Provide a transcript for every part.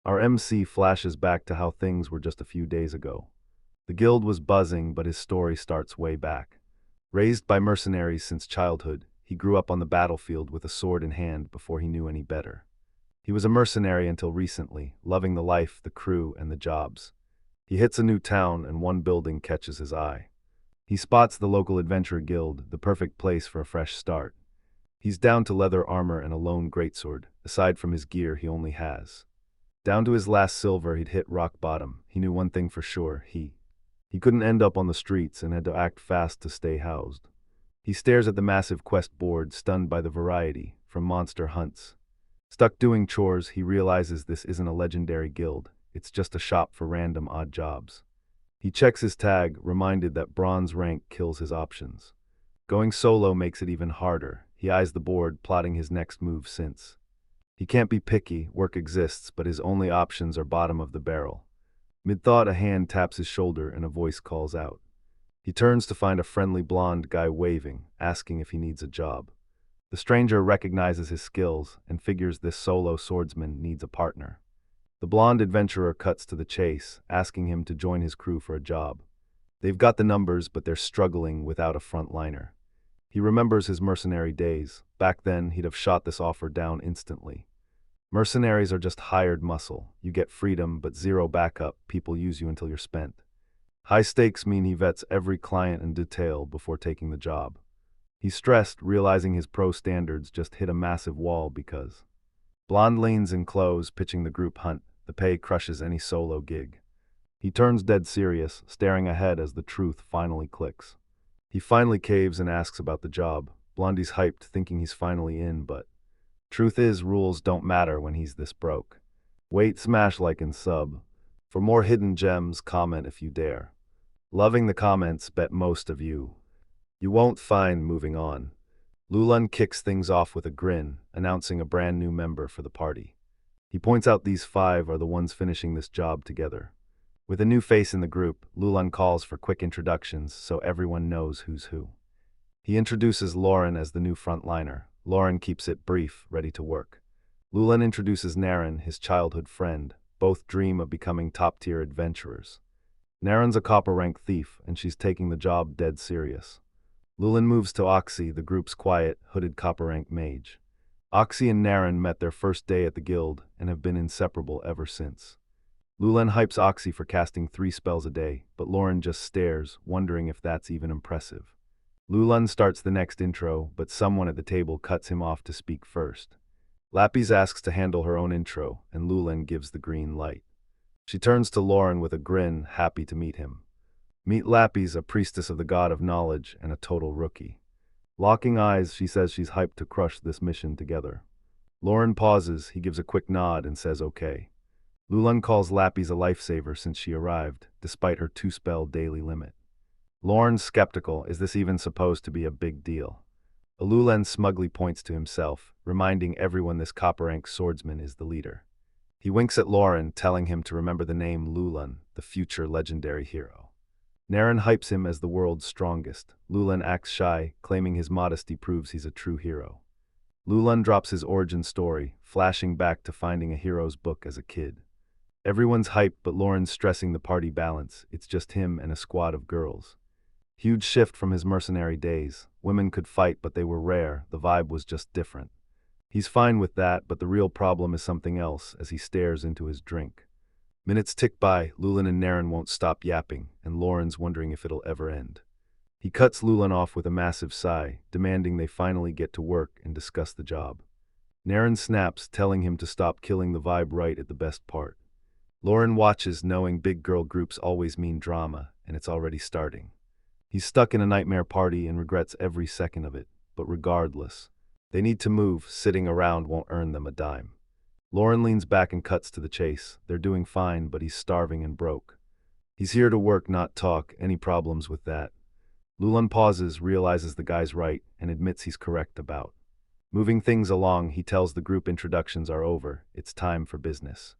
Our MC flashes back to how things were just a few days ago. The guild was buzzing, but his story starts way back. Raised by mercenaries since childhood, he grew up on the battlefield with a sword in hand before he knew any better. He was a mercenary until recently, loving the life, the crew, and the jobs. He hits a new town and one building catches his eye. He spots the local adventurer guild, the perfect place for a fresh start. He's down to leather armor and a lone greatsword. Aside from his gear, he only has. Down to his last silver, he'd hit rock bottom. He knew one thing for sure, he couldn't end up on the streets and had to act fast to stay housed. He stares at the massive quest board, stunned by the variety, from monster hunts. Stuck doing chores, he realizes this isn't a legendary guild, it's just a shop for random odd jobs. He checks his tag, reminded that bronze rank kills his options. Going solo makes it even harder. He eyes the board, plotting his next move since. He can't be picky, work exists, but his only options are bottom of the barrel. Mid-thought, a hand taps his shoulder and a voice calls out. He turns to find a friendly blonde guy waving, asking if he needs a job. The stranger recognizes his skills and figures this solo swordsman needs a partner. The blonde adventurer cuts to the chase, asking him to join his crew for a job. They've got the numbers, but they're struggling without a frontliner. He remembers his mercenary days. Back then, he'd have shot this offer down instantly. Mercenaries are just hired muscle. You get freedom, but zero backup. People use you until you're spent. High stakes mean he vets every client in detail before taking the job. He's stressed, realizing his pro standards just hit a massive wall because blonde leans in clothes, pitching the group hunt. The pay crushes any solo gig. He turns dead serious, staring ahead as the truth finally clicks. He finally caves and asks about the job. Blondie's hyped, thinking he's finally in, but truth is, rules don't matter when he's this broke. Wait, smash like and sub. For more hidden gems, comment if you dare. Loving the comments, bet most of you. You won't find moving on. Lulun kicks things off with a grin, announcing a brand new member for the party. He points out these 5 are the ones finishing this job together. With a new face in the group, Lulun calls for quick introductions so everyone knows who's who. He introduces Lauren as the new frontliner. Lauren keeps it brief, ready to work. Lulun introduces Naren, his childhood friend. Both dream of becoming top-tier adventurers. Naren's a copper-rank thief, and she's taking the job dead serious. Lulun moves to Oxy, the group's quiet, hooded copper-rank mage. Oxy and Naren met their first day at the guild and have been inseparable ever since. Lulun hypes Oxy for casting 3 spells a day, but Lauren just stares, wondering if that's even impressive. Lulun starts the next intro, but someone at the table cuts him off to speak first. Lapis asks to handle her own intro, and Lulun gives the green light. She turns to Lauren with a grin, happy to meet him. Meet Lapis, a priestess of the god of knowledge and a total rookie. Locking eyes, she says she's hyped to crush this mission together. Lauren pauses, he gives a quick nod and says okay. Lulun calls Lapis a lifesaver since she arrived, despite her 2-spell daily limit. Lauren's skeptical, is this even supposed to be a big deal? Lulun smugly points to himself, reminding everyone this copper-rank swordsman is the leader. He winks at Lauren, telling him to remember the name Lulun, the future legendary hero. Naren hypes him as the world's strongest. Lulun acts shy, claiming his modesty proves he's a true hero. Lulun drops his origin story, flashing back to finding a hero's book as a kid. Everyone's hyped, but Lauren's stressing the party balance. It's just him and a squad of girls. Huge shift from his mercenary days. Women could fight, but they were rare. The vibe was just different. He's fine with that, but the real problem is something else as he stares into his drink. Minutes tick by, Lulun and Naren won't stop yapping, and Lauren's wondering if it'll ever end. He cuts Lulun off with a massive sigh, demanding they finally get to work and discuss the job. Naren snaps, telling him to stop killing the vibe right at the best part. Lauren watches, knowing big girl groups always mean drama, and it's already starting. He's stuck in a nightmare party and regrets every second of it, but regardless, they need to move. Sitting around won't earn them a dime. Lauren leans back and cuts to the chase. They're doing fine, but he's starving and broke. He's here to work, not talk. Any problems with that? Lulun pauses, realizes the guy's right, and admits he's correct about. Moving things along, he tells the group introductions are over. It's time for business.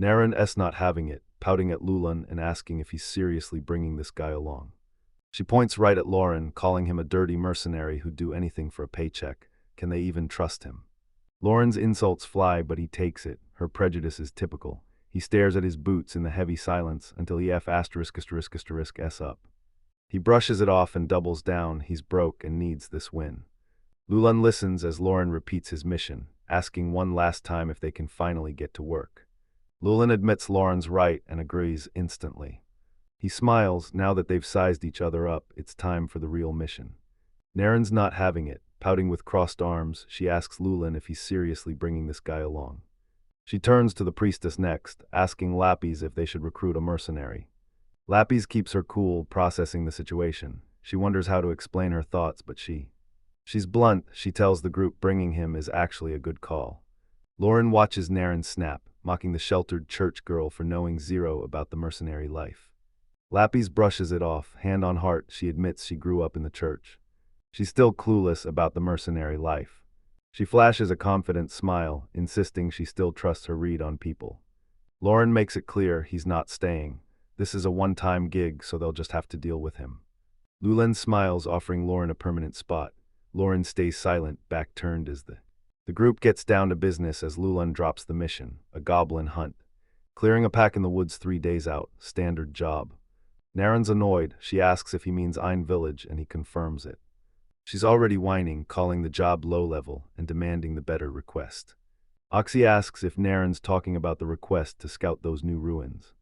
Naren's not having it, pouting at Lulun and asking if he's seriously bringing this guy along. She points right at Lauren, calling him a dirty mercenary who'd do anything for a paycheck. Can they even trust him? Lauren's insults fly, but he takes it. Her prejudice is typical. He stares at his boots in the heavy silence until he s up. He brushes it off and doubles down. He's broke and needs this win. Lulan listens as Lauren repeats his mission, asking one last time if they can finally get to work. Lulan admits Lauren's right and agrees instantly. He smiles. Now that they've sized each other up, it's time for the real mission. Naren's not having it. Pouting with crossed arms, she asks Lulan if he's seriously bringing this guy along. She turns to the priestess next, asking Lapis if they should recruit a mercenary. Lapis keeps her cool, processing the situation. She wonders how to explain her thoughts, but she's blunt. She tells the group bringing him is actually a good call. Lauren watches Naren snap, mocking the sheltered church girl for knowing zero about the mercenary life. Lapis brushes it off. Hand on heart, she admits she grew up in the church. She's still clueless about the mercenary life. She flashes a confident smile, insisting she still trusts her read on people. Lauren makes it clear he's not staying. This is a one-time gig, so they'll just have to deal with him. Lulan smiles, offering Lauren a permanent spot. Lauren stays silent, back turned as the group gets down to business as Lulan drops the mission, a goblin hunt. Clearing a pack in the woods 3 days out, standard job. Naren's annoyed. She asks if he means Ein village, and he confirms it. She's already whining, calling the job low-level and demanding the better request. Oxy asks if Naren's talking about the request to scout those new ruins.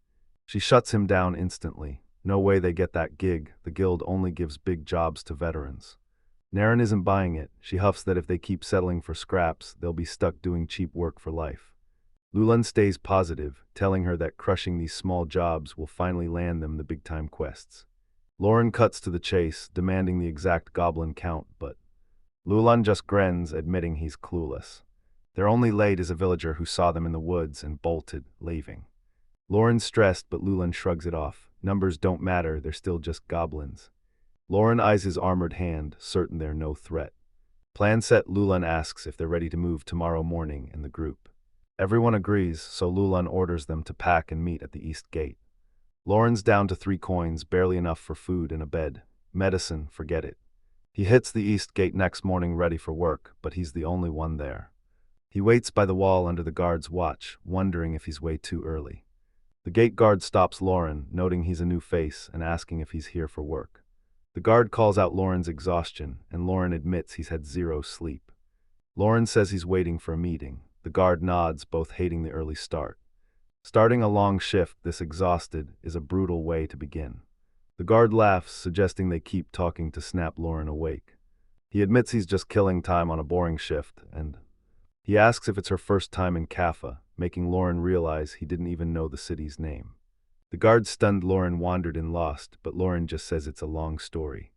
She shuts him down instantly. No way they get that gig. The guild only gives big jobs to veterans. Naren isn't buying it. She huffs that if they keep settling for scraps, they'll be stuck doing cheap work for life. Lulan stays positive, telling her that crushing these small jobs will finally land them the big-time quests. Lauren cuts to the chase, demanding the exact goblin count, but Lulan just grins, admitting he's clueless. Their only late is a villager who saw them in the woods and bolted, leaving. Lauren's stressed, but Lulan shrugs it off. Numbers don't matter, they're still just goblins. Lauren eyes his armored hand, certain they're no threat. Plan set, Lulan asks if they're ready to move tomorrow morning in the group. Everyone agrees, so Lulan orders them to pack and meet at the east gate. Lauren's down to 3 coins, barely enough for food and a bed. Medicine, forget it. He hits the east gate next morning ready for work, but he's the only one there. He waits by the wall under the guard's watch, wondering if he's way too early. The gate guard stops Lauren, noting he's a new face and asking if he's here for work. The guard calls out Lauren's exhaustion, and Lauren admits he's had 0 sleep. Lauren says he's waiting for a meeting. The guard nods, both hating the early start. Starting a long shift this exhausted is a brutal way to begin. The guard laughs, suggesting they keep talking to snap Lauren awake. He admits he's just killing time on a boring shift, and he asks if it's her first time in Kaffa, making Lauren realize he didn't even know the city's name. The guard stunned Lauren wandered and lost, but Lauren just says it's a long story.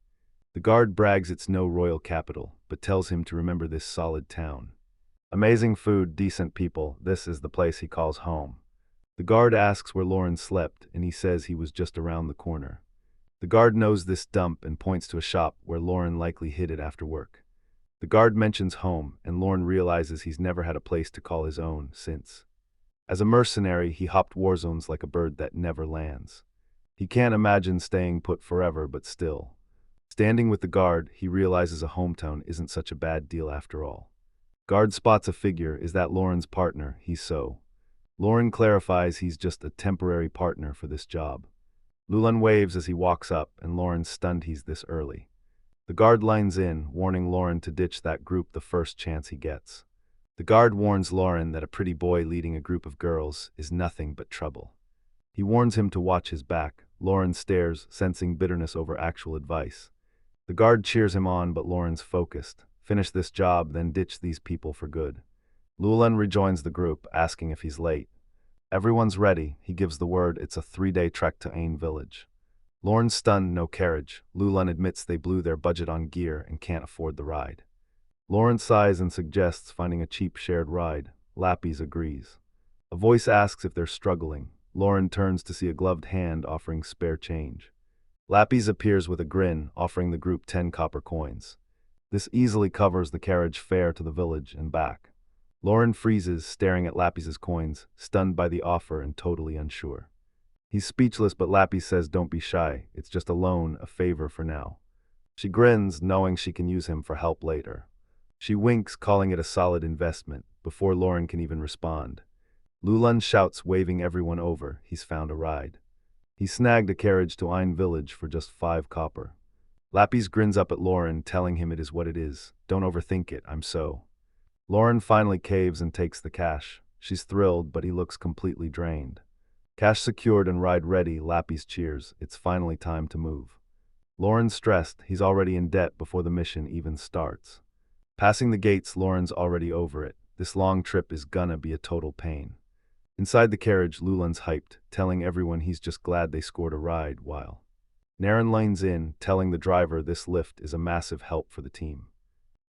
The guard brags it's no royal capital, but tells him to remember this solid town. Amazing food, decent people, this is the place he calls home. The guard asks where Lauren slept, and he says he was just around the corner. The guard knows this dump and points to a shop where Lauren likely hid it after work. The guard mentions home, and Lauren realizes he's never had a place to call his own since. As a mercenary, he hopped war zones like a bird that never lands. He can't imagine staying put forever, but still. Standing with the guard, he realizes a hometown isn't such a bad deal after all. Guard spots a figure. Is that Lauren's partner? Lauren clarifies he's just a temporary partner for this job. Lulan waves as he walks up, and Lauren's stunned he's this early. The guard lines in, warning Lauren to ditch that group the first chance he gets. The guard warns Lauren that a pretty boy leading a group of girls is nothing but trouble. He warns him to watch his back. Lauren stares, sensing bitterness over actual advice. The guard cheers him on, but Lauren's focused. Finish this job, then ditch these people for good. Lulan rejoins the group, asking if he's late. Everyone's ready. He gives the word. It's a 3-day trek to Ein village. Lauren's stunned, no carriage. Lulan admits they blew their budget on gear and can't afford the ride. Lauren sighs and suggests finding a cheap shared ride. Lapis agrees. A voice asks if they're struggling. Lauren turns to see a gloved hand offering spare change. Lapis appears with a grin, offering the group 10 copper coins. This easily covers the carriage fare to the village and back. Lauren freezes, staring at Lapis's coins, stunned by the offer and totally unsure. He's speechless, but Lapis says don't be shy. It's just a loan, a favor for now. She grins, knowing she can use him for help later. She winks, calling it a solid investment, before Lauren can even respond. Lulan shouts, waving everyone over. He's found a ride. He snagged a carriage to Ein village for just 5 copper. Lapis grins up at Lauren, telling him it is what it is. Don't overthink it, I'm so. Lauren finally caves and takes the cash. She's thrilled, but he looks completely drained. Cash secured and ride ready, Lapis cheers. It's finally time to move. Lauren's stressed, he's already in debt before the mission even starts. Passing the gates, Lauren's already over it. This long trip is gonna be a total pain. Inside the carriage, Lulan's hyped, telling everyone he's just glad they scored a ride, while Naren lanes in, telling the driver this lift is a massive help for the team.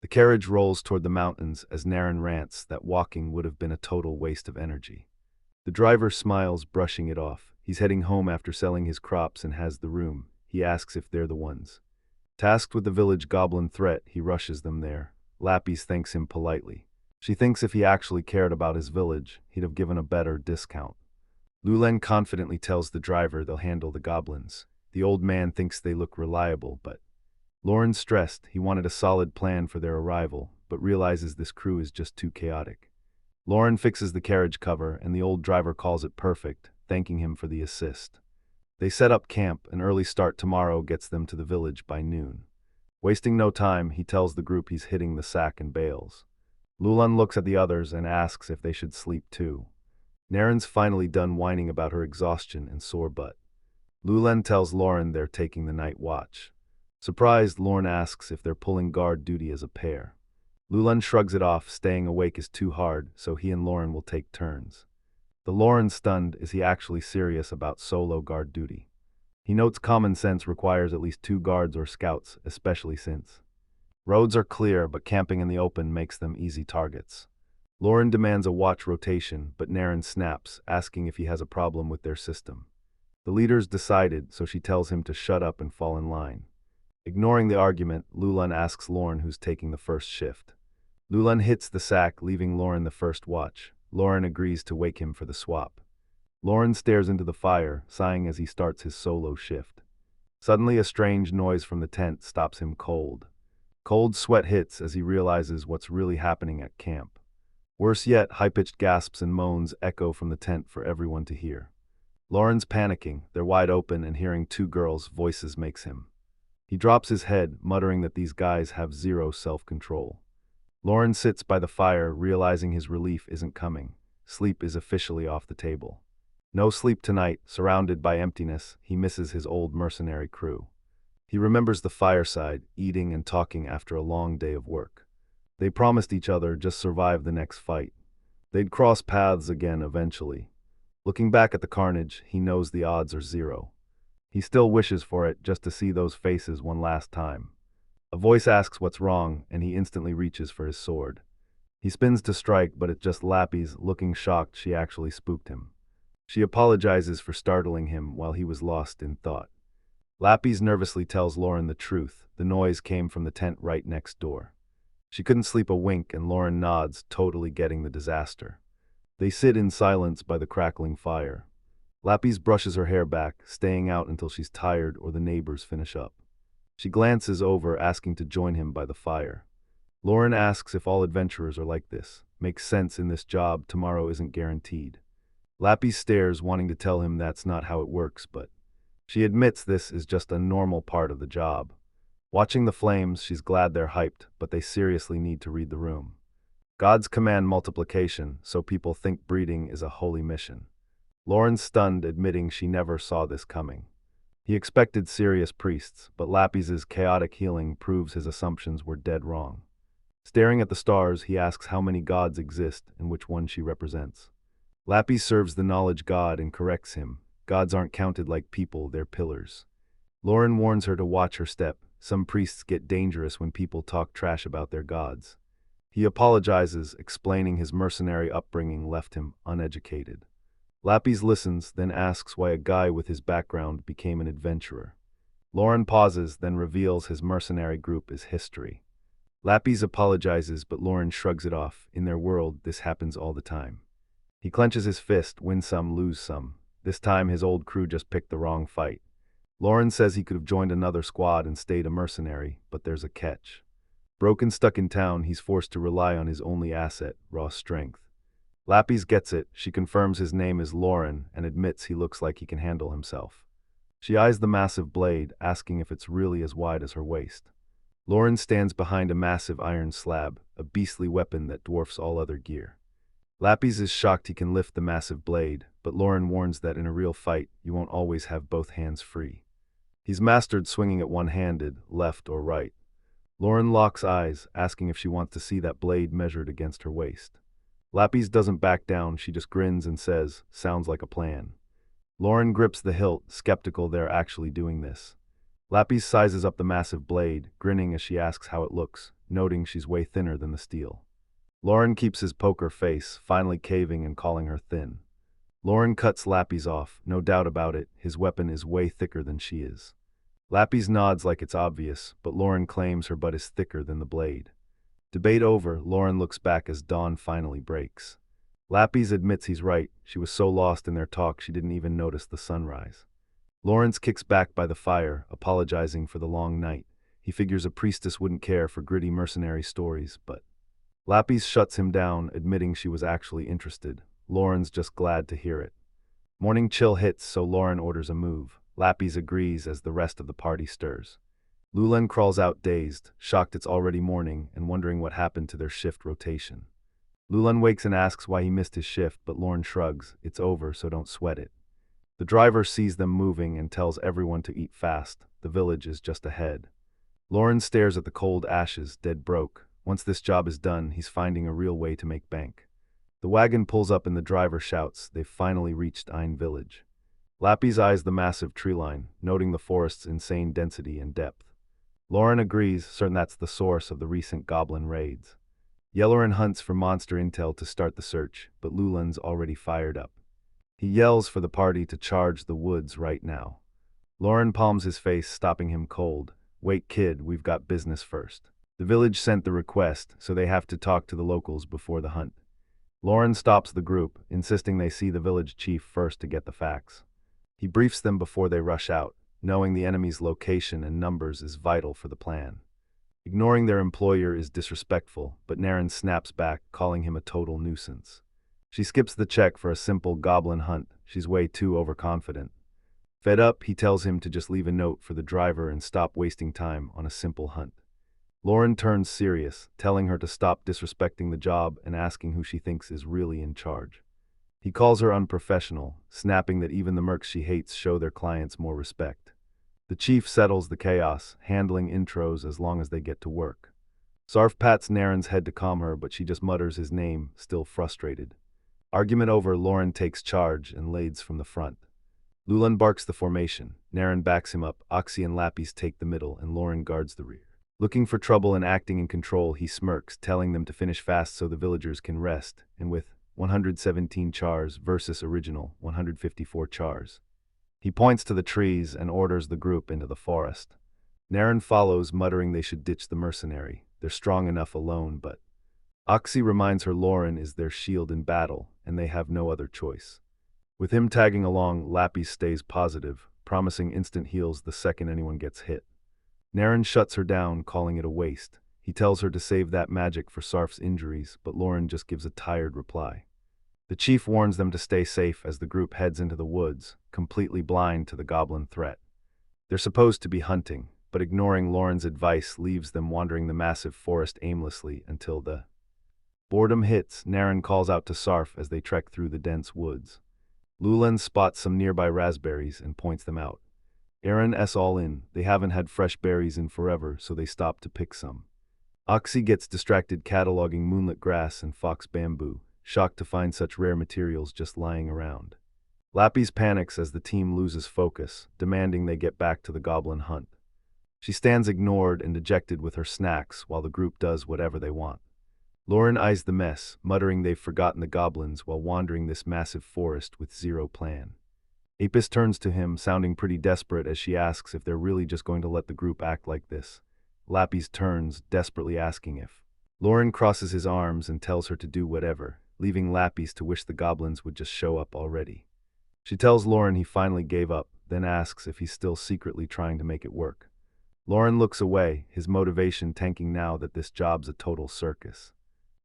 The carriage rolls toward the mountains as Naren rants that walking would have been a total waste of energy. The driver smiles, brushing it off. He's heading home after selling his crops and has the room. He asks if they're the ones. Tasked with the village goblin threat, he rushes them there. Lapis thanks him politely. She thinks if he actually cared about his village, he'd have given a better discount. Lulen confidently tells the driver they'll handle the goblins. The old man thinks they look reliable, but Lauren's stressed. He wanted a solid plan for their arrival, but realizes this crew is just too chaotic. Lauren fixes the carriage cover, and the old driver calls it perfect, thanking him for the assist. They set up camp. An early start tomorrow gets them to the village by noon. Wasting no time, he tells the group he's hitting the sack and bales. Lulan looks at the others and asks if they should sleep too. Naren's finally done whining about her exhaustion and sore butt. Lulan tells Lauren they're taking the night watch. Surprised, Lauren asks if they're pulling guard duty as a pair. Lulan shrugs it off, staying awake is too hard, so he and Lauren will take turns. The Lauren's stunned. Is he actually serious about solo guard duty? He notes common sense requires at least 2 guards or scouts, especially since roads are clear, but camping in the open makes them easy targets. Lauren demands a watch rotation, but Naren snaps, asking if he has a problem with their system. The leader's decided, so she tells him to shut up and fall in line. Ignoring the argument, Lulan asks Lauren who's taking the first shift. Lulan hits the sack, leaving Lauren the first watch. Lauren agrees to wake him for the swap. Lauren stares into the fire, sighing as he starts his solo shift. Suddenly, a strange noise from the tent stops him cold. Cold sweat hits as he realizes what's really happening at camp. Worse yet, high-pitched gasps and moans echo from the tent for everyone to hear. Lauren's panicking. They're wide open, and hearing 2 girls' voices makes him. He drops his head, muttering that these guys have 0 self-control. Lauren sits by the fire, realizing his relief isn't coming. Sleep is officially off the table. No sleep tonight. Surrounded by emptiness, he misses his old mercenary crew. He remembers the fireside, eating and talking after a long day of work. They promised each other just survive the next fight. They'd cross paths again eventually. Looking back at the carnage, he knows the odds are 0. He still wishes for it, just to see those faces one last time. A voice asks what's wrong, and he instantly reaches for his sword. He spins to strike, but it's just Lapis, looking shocked she actually spooked him. She apologizes for startling him while he was lost in thought. Lapis nervously tells Lauren the truth. The noise came from the tent right next door. She couldn't sleep a wink, and Lauren nods, totally getting the disaster. They sit in silence by the crackling fire. Lapis brushes her hair back, staying out until she's tired or the neighbors finish up. She glances over, asking to join him by the fire. Lauren asks if all adventurers are like this. Makes sense in this job, tomorrow isn't guaranteed. Lapis stares, wanting to tell him that's not how it works, but she admits this is just a normal part of the job. Watching the flames, she's glad they're hyped, but they seriously need to read the room. Gods command multiplication, so people think breeding is a holy mission. Lauren's stunned, admitting she never saw this coming. He expected serious priests, but Lapis's chaotic healing proves his assumptions were dead wrong. Staring at the stars, he asks how many gods exist and which one she represents. Lapis serves the knowledge god and corrects him. Gods aren't counted like people, they're pillars. Lauren warns her to watch her step. Some priests get dangerous when people talk trash about their gods. He apologizes, explaining his mercenary upbringing left him uneducated. Lapis listens, then asks why a guy with his background became an adventurer. Lauren pauses, then reveals his mercenary group is history. Lapis apologizes, but Lauren shrugs it off. In their world, this happens all the time. He clenches his fist, win some, lose some. This time his old crew just picked the wrong fight. Lauren says he could have joined another squad and stayed a mercenary, but there's a catch. Broken, stuck in town, he's forced to rely on his only asset, raw strength. Lapis gets it. She confirms his name is Lauren and admits he looks like he can handle himself. She eyes the massive blade, asking if it's really as wide as her waist. Lauren stands behind a massive iron slab, a beastly weapon that dwarfs all other gear. Lapis is shocked he can lift the massive blade, but Lauren warns that in a real fight, you won't always have both hands free. He's mastered swinging it one-handed, left or right. Lauren locks eyes, asking if she wants to see that blade measured against her waist. Lapis doesn't back down, she just grins and says, "Sounds like a plan." Lauren grips the hilt, skeptical they're actually doing this. Lapis sizes up the massive blade, grinning as she asks how it looks, noting she's way thinner than the steel. Lauren keeps his poker face, finally caving and calling her thin. Lauren cuts Lapis off, no doubt about it, his weapon is way thicker than she is. Lapis nods like it's obvious, but Lauren claims her butt is thicker than the blade. Debate over, Lauren looks back as dawn finally breaks. Lapis admits he's right, she was so lost in their talk she didn't even notice the sunrise. Lawrence kicks back by the fire, apologizing for the long night. He figures a priestess wouldn't care for gritty mercenary stories, but Lapis shuts him down, admitting she was actually interested. Lauren's just glad to hear it. Morning chill hits, so Lauren orders a move. Lapis agrees as the rest of the party stirs. Lulan crawls out dazed, shocked it's already morning and wondering what happened to their shift rotation. Lulan wakes and asks why he missed his shift, but Lauren shrugs, "It's over, so don't sweat it." The driver sees them moving and tells everyone to eat fast. The village is just ahead. Lauren stares at the cold ashes, dead broke. Once this job is done, he's finding a real way to make bank. The wagon pulls up and the driver shouts, they've finally reached Ein village. Lapis eyes the massive tree line, noting the forest's insane density and depth. Lauren agrees, certain that's the source of the recent goblin raids. Yellorin hunts for monster intel to start the search, but Lulan's already fired up. He yells for the party to charge the woods right now. Lauren palms his face, stopping him cold. "Wait, kid, we've got business first." The village sent the request, so they have to talk to the locals before the hunt. Lauren stops the group, insisting they see the village chief first to get the facts. He briefs them before they rush out, knowing the enemy's location and numbers is vital for the plan. Ignoring their employer is disrespectful, but Naren snaps back, calling him a total nuisance. She skips the check for a simple goblin hunt. She's way too overconfident. Fed up, he tells him to just leave a note for the driver and stop wasting time on a simple hunt. Lauren turns serious, telling her to stop disrespecting the job and asking who she thinks is really in charge. He calls her unprofessional, snapping that even the mercs she hates show their clients more respect. The chief settles the chaos, handling intros as long as they get to work. Sarf pats Naren's head to calm her, but she just mutters his name, still frustrated. Argument over, Lauren takes charge and leads from the front. Lulan barks the formation. Naren backs him up, Oxy and Lapis take the middle, and Lauren guards the rear. Looking for trouble and acting in control, he smirks, telling them to finish fast so the villagers can rest, and with 117 chars versus original 154 chars. He points to the trees and orders the group into the forest. Naren follows, muttering they should ditch the mercenary. They're strong enough alone, but Oxy reminds her Lauren is their shield in battle, and they have no other choice. With him tagging along, Lapis stays positive, promising instant heals the second anyone gets hit. Naren shuts her down, calling it a waste. He tells her to save that magic for Sarf's injuries, but Lauren just gives a tired reply. The chief warns them to stay safe as the group heads into the woods, completely blind to the goblin threat. They're supposed to be hunting, but ignoring Lauren's advice leaves them wandering the massive forest aimlessly until the boredom hits. Naren calls out to Sarf as they trek through the dense woods. Lulan spots some nearby raspberries and points them out. Aaron's all in, they haven't had fresh berries in forever, so they stop to pick some. Oxy gets distracted cataloging moonlit grass and fox bamboo, shocked to find such rare materials just lying around. Lapis panics as the team loses focus, demanding they get back to the goblin hunt. She stands ignored and dejected with her snacks while the group does whatever they want. Lauren eyes the mess, muttering they've forgotten the goblins while wandering this massive forest with zero plan. Apis turns to him, sounding pretty desperate as she asks if they're really just going to let the group act like this. Lapis turns, desperately asking if. Lauren crosses his arms and tells her to do whatever, leaving Lapis to wish the goblins would just show up already. She tells Lauren he finally gave up, then asks if he's still secretly trying to make it work. Lauren looks away, his motivation tanking now that this job's a total circus.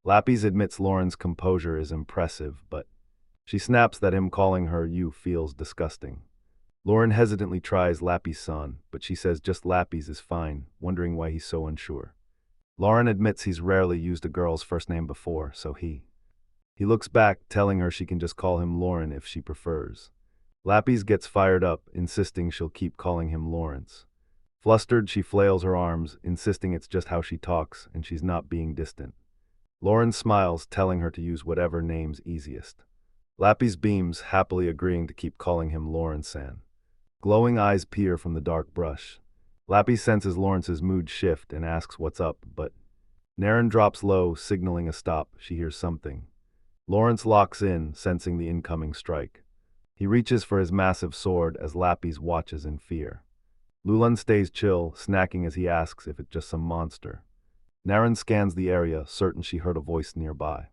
Lapis admits Lauren's composure is impressive, but she snaps that him calling her you feels disgusting. Lauren hesitantly tries Lapis-san, but she says just Lapis is fine, wondering why he's so unsure. Lauren admits he's rarely used a girl's first name before, so he looks back, telling her she can just call him Lauren if she prefers. Lapis gets fired up, insisting she'll keep calling him Lawrence. Flustered, she flails her arms, insisting it's just how she talks and she's not being distant. Lauren smiles, telling her to use whatever name's easiest. Lapis beams, happily agreeing to keep calling him Lawrence-san. Glowing eyes peer from the dark brush. Lapis senses Lawrence's mood shift and asks what's up, but Naren drops low, signaling a stop. She hears something. Lawrence locks in, sensing the incoming strike. He reaches for his massive sword as Lapis watches in fear. Lulan stays chill, snacking as he asks if it's just some monster. Naren scans the area, certain she heard a voice nearby.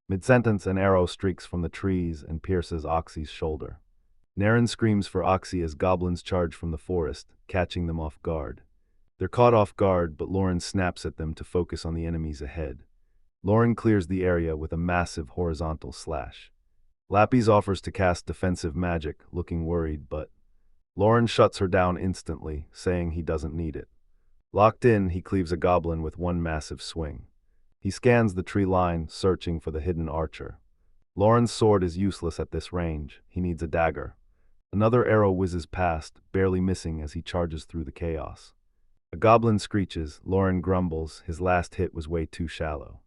Mid-sentence, an arrow streaks from the trees and pierces Oxy's shoulder. Naren screams for Oxy as goblins charge from the forest, catching them off guard. They're caught off guard, but Lauren snaps at them to focus on the enemies ahead. Lauren clears the area with a massive horizontal slash. Lapis offers to cast defensive magic, looking worried, but Lauren shuts her down instantly, saying he doesn't need it. Locked in, he cleaves a goblin with one massive swing. He scans the tree line, searching for the hidden archer. Lauren's sword is useless at this range. He needs a dagger. Another arrow whizzes past, barely missing as he charges through the chaos. A goblin screeches. Lauren grumbles. His last hit was way too shallow.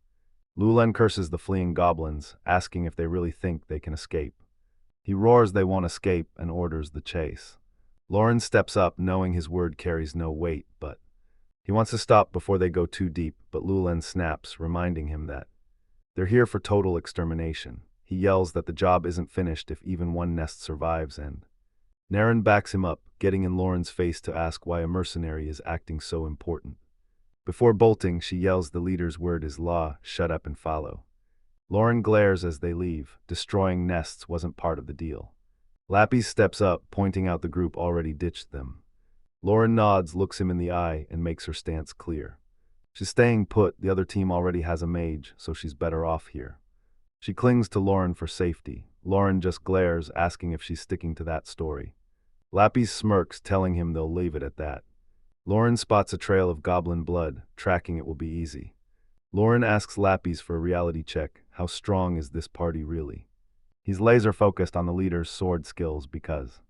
Lulan curses the fleeing goblins, asking if they really think they can escape. He roars they won't escape and orders the chase. Lauren steps up, knowing his word carries no weight, but he wants to stop before they go too deep, but Lulan snaps, reminding him that they're here for total extermination. He yells that the job isn't finished if even one nest survives, and Naren backs him up, getting in Lauren's face to ask why a mercenary is acting so important. Before bolting, she yells the leader's word is law, shut up and follow. Lauren glares as they leave. Destroying nests wasn't part of the deal. Lapis steps up, pointing out the group already ditched them. Lauren nods, looks him in the eye, and makes her stance clear. She's staying put. The other team already has a mage, so she's better off here. She clings to Lauren for safety. Lauren just glares, asking if she's sticking to that story. Lapis smirks, telling him they'll leave it at that. Lauren spots a trail of goblin blood. Tracking it will be easy. Lauren asks Lapis for a reality check. How strong is this party really? He's laser-focused on the leader's sword skills because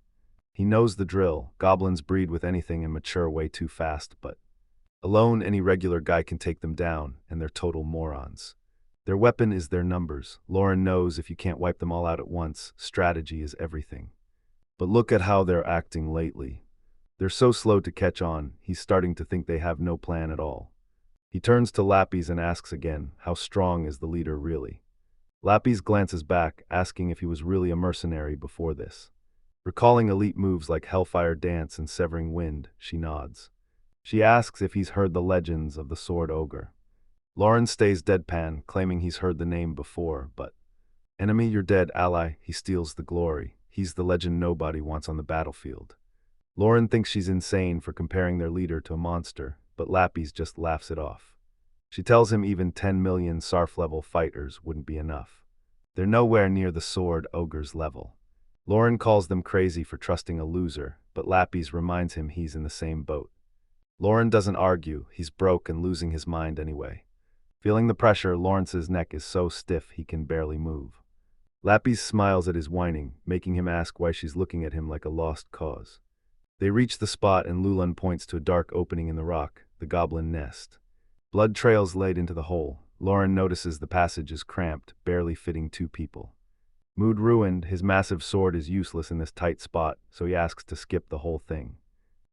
he knows the drill. Goblins breed with anything and mature way too fast, but alone, any regular guy can take them down, and they're total morons. Their weapon is their numbers. Lauren knows if you can't wipe them all out at once, strategy is everything. But look at how they're acting lately. They're so slow to catch on, he's starting to think they have no plan at all. He turns to Lapis and asks again, how strong is the leader really? Lapis glances back, asking if he was really a mercenary before this. Recalling elite moves like Hellfire Dance and Severing Wind, she nods. She asks if he's heard the legends of the Sword Ogre. Lauren stays deadpan, claiming he's heard the name before, but enemy your dead ally, he steals the glory. He's the legend nobody wants on the battlefield. Lauren thinks she's insane for comparing their leader to a monster, but Lapis just laughs it off. She tells him even 10 million Sarf-level fighters wouldn't be enough. They're nowhere near the Sword Ogre's level. Lauren calls them crazy for trusting a loser, but Lapis reminds him he's in the same boat. Lauren doesn't argue, he's broke and losing his mind anyway. Feeling the pressure, Lawrence's neck is so stiff he can barely move. Lapis smiles at his whining, making him ask why she's looking at him like a lost cause. They reach the spot and Lulan points to a dark opening in the rock, the goblin nest. Blood trails lead into the hole. Lauren notices the passage is cramped, barely fitting 2 people. Mood ruined, his massive sword is useless in this tight spot, so he asks to skip the whole thing.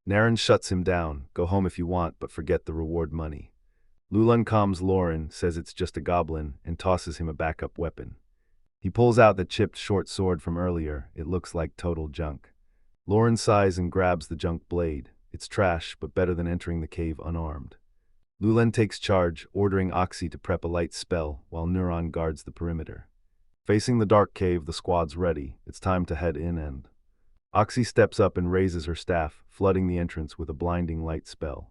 Naren shuts him down, go home if you want, but forget the reward money. Lulan calms Lauren, says it's just a goblin, and tosses him a backup weapon. He pulls out the chipped short sword from earlier. It looks like total junk. Lauren sighs and grabs the junk blade. It's trash, but better than entering the cave unarmed. Lulan takes charge, ordering Oxy to prep a light spell, while Neuron guards the perimeter. Facing the dark cave, the squad's ready. It's time to head in and Oxy steps up and raises her staff, flooding the entrance with a blinding light spell.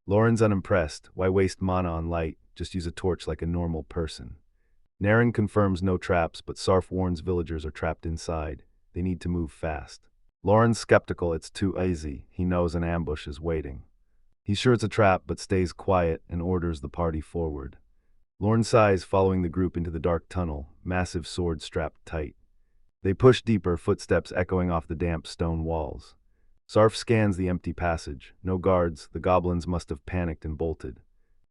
Lauren's unimpressed. Why waste mana on light? Just use a torch like a normal person. Naren confirms no traps, but Sarf warns villagers are trapped inside. They need to move fast. Lauren's skeptical it's too easy. He knows an ambush is waiting. He's sure it's a trap, but stays quiet and orders the party forward. Lauren sighs, following the group into the dark tunnel, massive sword strapped tight. They push deeper, footsteps echoing off the damp stone walls. Sarf scans the empty passage. No guards, the goblins must have panicked and bolted.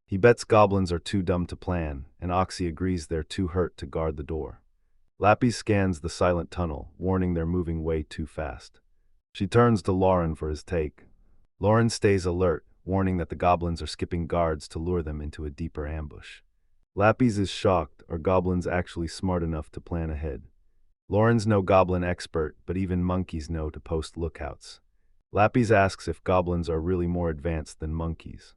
He bets goblins are too dumb to plan, and Oxy agrees they're too hurt to guard the door. Lappy scans the silent tunnel, warning they're moving way too fast. She turns to Lauren for his take. Lauren stays alert, warning that the goblins are skipping guards to lure them into a deeper ambush. Lappy's is shocked. Are goblins actually smart enough to plan ahead? Lauren's no goblin expert, but even monkeys know to post lookouts. Lappy's asks if goblins are really more advanced than monkeys.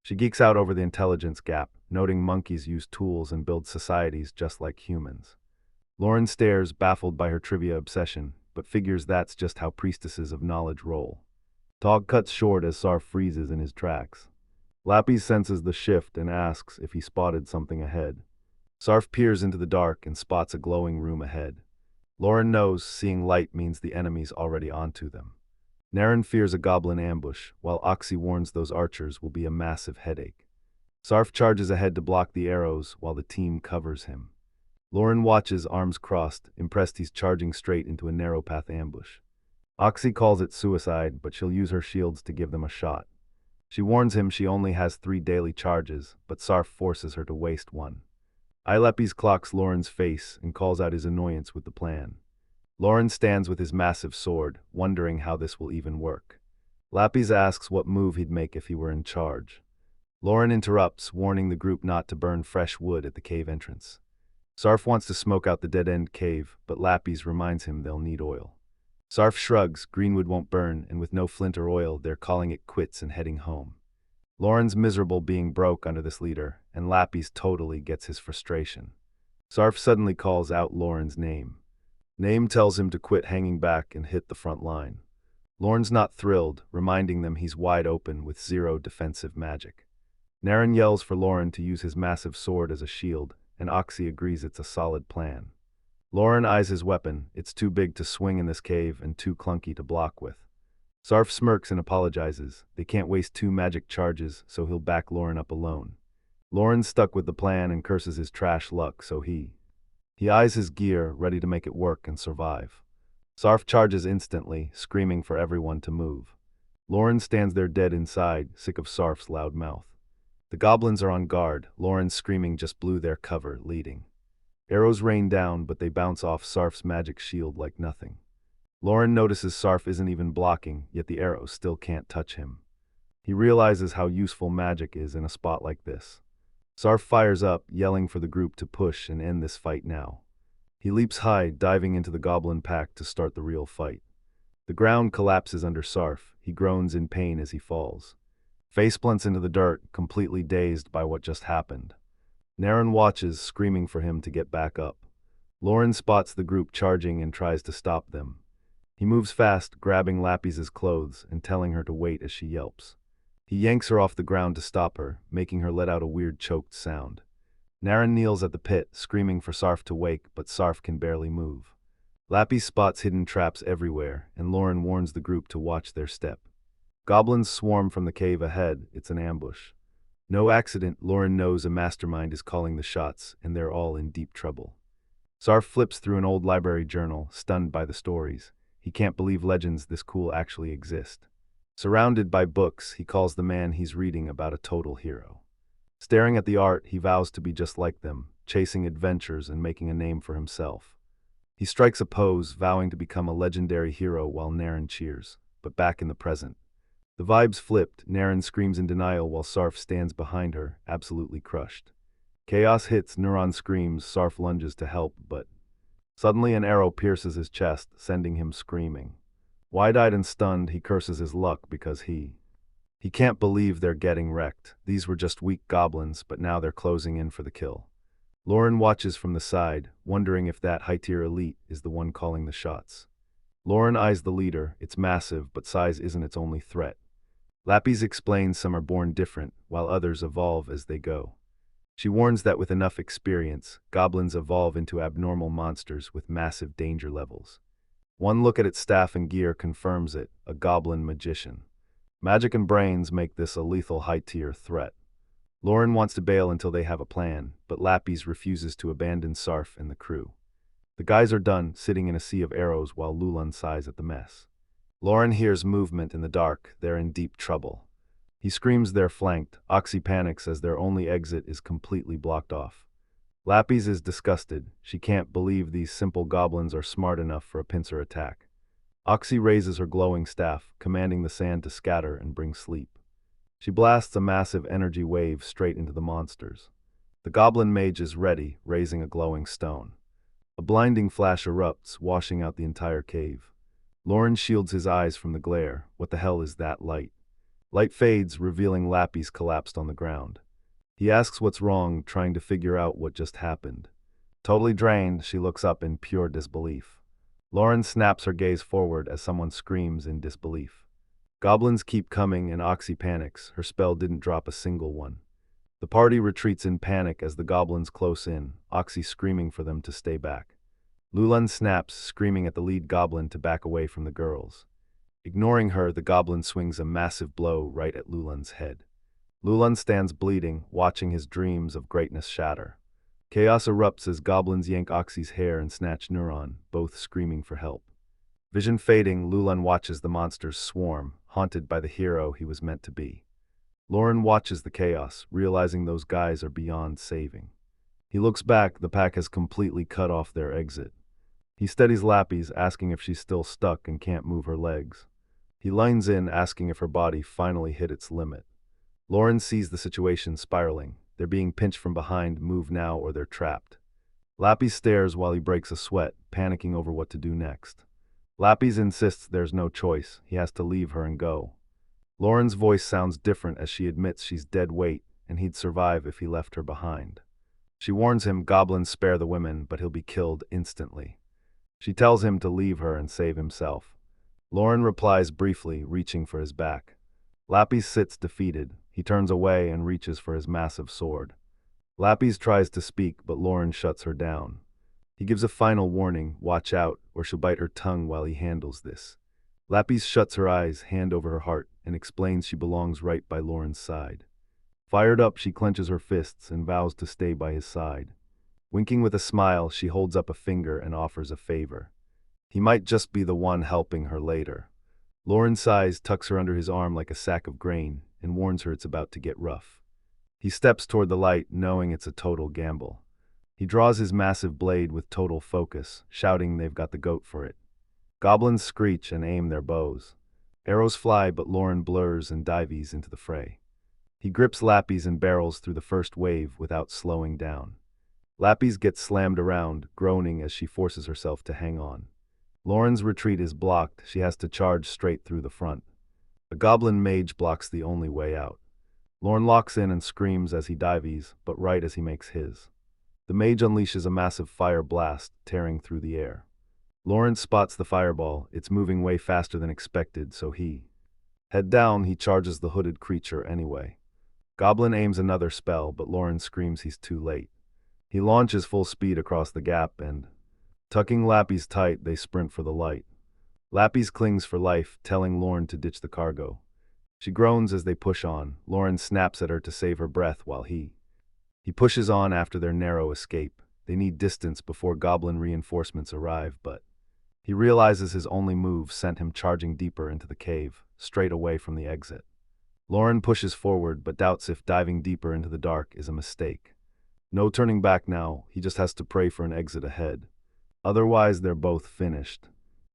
She geeks out over the intelligence gap, noting monkeys use tools and build societies just like humans. Lauren stares, baffled by her trivia obsession, but figures that's just how priestesses of knowledge roll. Tog cuts short as Sarf freezes in his tracks. Lappy senses the shift and asks if he spotted something ahead. Sarf peers into the dark and spots a glowing room ahead. Lauren knows seeing light means the enemy's already onto them. Naren fears a goblin ambush, while Oxy warns those archers will be a massive headache. Sarf charges ahead to block the arrows while the team covers him. Lauren watches, arms crossed, impressed he's charging straight into a narrow path ambush. Oxy calls it suicide, but she'll use her shields to give them a shot. She warns him she only has 3 daily charges, but Sarf forces her to waste one. Ilepes clocks Lauren's face and calls out his annoyance with the plan. Lauren stands with his massive sword, wondering how this will even work. Lappy's asks what move he'd make if he were in charge. Lauren interrupts, warning the group not to burn fresh wood at the cave entrance. Sarf wants to smoke out the dead-end cave, but Lappy's reminds him they'll need oil. Sarf shrugs, greenwood won't burn, and with no flint or oil, they're calling it quits and heading home. Lauren's miserable being broke under this leader, and Lappy's totally gets his frustration. Sarf suddenly calls out Lauren's name. Name tells him to quit hanging back and hit the front line. Lauren's not thrilled, reminding them he's wide open with 0 defensive magic. Naren yells for Lauren to use his massive sword as a shield, and Oxy agrees it's a solid plan. Lauren eyes his weapon. It's too big to swing in this cave and too clunky to block with. Sarf smirks and apologizes. They can't waste 2 magic charges, so he'll back Lauren up alone. Lauren's stuck with the plan and curses his trash luck, so he eyes his gear, ready to make it work and survive. Sarf charges instantly, screaming for everyone to move. Lauren stands there dead inside, sick of Sarf's loud mouth. The goblins are on guard. Lauren screaming just blew their cover, leading. Arrows rain down, but they bounce off Sarf's magic shield like nothing. Lauren notices Sarf isn't even blocking, yet the arrows still can't touch him. He realizes how useful magic is in a spot like this. Sarf fires up, yelling for the group to push and end this fight now. He leaps high, diving into the goblin pack to start the real fight. The ground collapses under Sarf. He groans in pain as he falls. Face blunts into the dirt, completely dazed by what just happened. Naren watches, screaming for him to get back up. Lauren spots the group charging and tries to stop them. He moves fast, grabbing Lappy's clothes and telling her to wait as she yelps. He yanks her off the ground to stop her, making her let out a weird choked sound. Naren kneels at the pit, screaming for Sarf to wake, but Sarf can barely move. Lappy spots hidden traps everywhere, and Lauren warns the group to watch their step. Goblins swarm from the cave ahead. It's an ambush. No accident, Lauren knows a mastermind is calling the shots, and they're all in deep trouble. Sarf flips through an old library journal, stunned by the stories. He can't believe legends this cool actually exist. Surrounded by books, he calls the man he's reading about a total hero. Staring at the art, he vows to be just like them, chasing adventures and making a name for himself. He strikes a pose, vowing to become a legendary hero while Naren cheers, but back in the present. The vibes flipped. Naren screams in denial while Sarf stands behind her, absolutely crushed. Chaos hits, Neuron screams, Sarf lunges to help, but suddenly an arrow pierces his chest, sending him screaming. Wide-eyed and stunned, he curses his luck because he can't believe they're getting wrecked. These were just weak goblins, but now they're closing in for the kill. Lauren watches from the side, wondering if that high-tier elite is the one calling the shots. Lauren eyes the leader. It's massive, but size isn't its only threat. Lapis explains some are born different, while others evolve as they go. She warns that with enough experience, goblins evolve into abnormal monsters with massive danger levels. One look at its staff and gear confirms it, a goblin magician. Magic and brains make this a lethal high-tier threat. Lauren wants to bail until they have a plan, but Lapis refuses to abandon Sarf and the crew. The guys are done, sitting in a sea of arrows while Lulan sighs at the mess. Lauren hears movement in the dark. They're in deep trouble. He screams they're flanked. Oxy panics as their only exit is completely blocked off. Lapis is disgusted. She can't believe these simple goblins are smart enough for a pincer attack. Oxy raises her glowing staff, commanding the sand to scatter and bring sleep. She blasts a massive energy wave straight into the monsters. The goblin mage is ready, raising a glowing stone. A blinding flash erupts, washing out the entire cave. Lauren shields his eyes from the glare. What the hell is that light? Light fades, revealing Lapis collapsed on the ground. He asks what's wrong, trying to figure out what just happened. Totally drained, she looks up in pure disbelief. Lauren snaps her gaze forward as someone screams in disbelief. Goblins keep coming and Oxy panics. Her spell didn't drop a single one. The party retreats in panic as the goblins close in, Oxy screaming for them to stay back. Lulan snaps, screaming at the lead goblin to back away from the girls. Ignoring her, the goblin swings a massive blow right at Lulan's head. Lulan stands bleeding, watching his dreams of greatness shatter. Chaos erupts as goblins yank Oxy's hair and snatch Neuron, both screaming for help. Vision fading, Lulan watches the monsters swarm, haunted by the hero he was meant to be. Lauren watches the chaos, realizing those guys are beyond saving. He looks back, the pack has completely cut off their exit. He steadies Lapis, asking if she's still stuck and can't move her legs. He lines in, asking if her body finally hit its limit. Lauren sees the situation spiraling. They're being pinched from behind, move now or they're trapped. Lapis stares while he breaks a sweat, panicking over what to do next. Lapis insists there's no choice, he has to leave her and go. Lauren's voice sounds different as she admits she's dead weight, and he'd survive if he left her behind. She warns him goblins spare the women, but he'll be killed instantly. She tells him to leave her and save himself. Lauren replies briefly, reaching for his back. Lapis sits defeated. He turns away and reaches for his massive sword. Lapis tries to speak, but Lauren shuts her down. He gives a final warning, watch out, or she'll bite her tongue while he handles this. Lapis shuts her eyes, hand over her heart, and explains she belongs right by Lauren's side. Fired up, she clenches her fists and vows to stay by his side. Winking with a smile, she holds up a finger and offers a favor. He might just be the one helping her later. Lauren sighs, tucks her under his arm like a sack of grain, and warns her it's about to get rough. He steps toward the light, knowing it's a total gamble. He draws his massive blade with total focus, shouting they've got the goat for it. Goblins screech and aim their bows. Arrows fly, but Lauren blurs and dives into the fray. He grips Lapis and barrels through the first wave without slowing down. Lapis gets slammed around, groaning as she forces herself to hang on. Lauren's retreat is blocked, she has to charge straight through the front. A goblin mage blocks the only way out. Lauren locks in and screams as he dives, but right as he makes his. The mage unleashes a massive fire blast, tearing through the air. Lauren spots the fireball, it's moving way faster than expected, so head down, he charges the hooded creature anyway. Goblin aims another spell, but Lauren screams he's too late. He launches full speed across the gap and, tucking Lapis tight, they sprint for the light. Lapis clings for life, telling Lauren to ditch the cargo. She groans as they push on. Lauren snaps at her to save her breath while he pushes on after their narrow escape. They need distance before goblin reinforcements arrive, but he realizes his only move sent him charging deeper into the cave, straight away from the exit. Lauren pushes forward, but doubts if diving deeper into the dark is a mistake. No turning back now, he just has to pray for an exit ahead. Otherwise, they're both finished.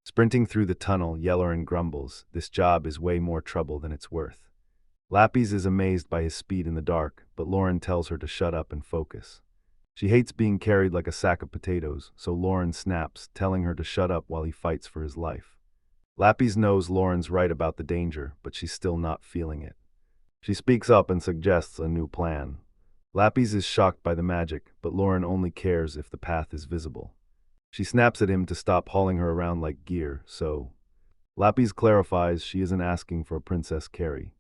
Sprinting through the tunnel, Yellorin grumbles, this job is way more trouble than it's worth. Lapis is amazed by his speed in the dark, but Lauren tells her to shut up and focus. She hates being carried like a sack of potatoes, so Lauren snaps, telling her to shut up while he fights for his life. Lapis knows Lauren's right about the danger, but she's still not feeling it. She speaks up and suggests a new plan. Lapis is shocked by the magic, but Lauren only cares if the path is visible. She snaps at him to stop hauling her around like gear, so Lapis clarifies she isn't asking for a Princess Carrie.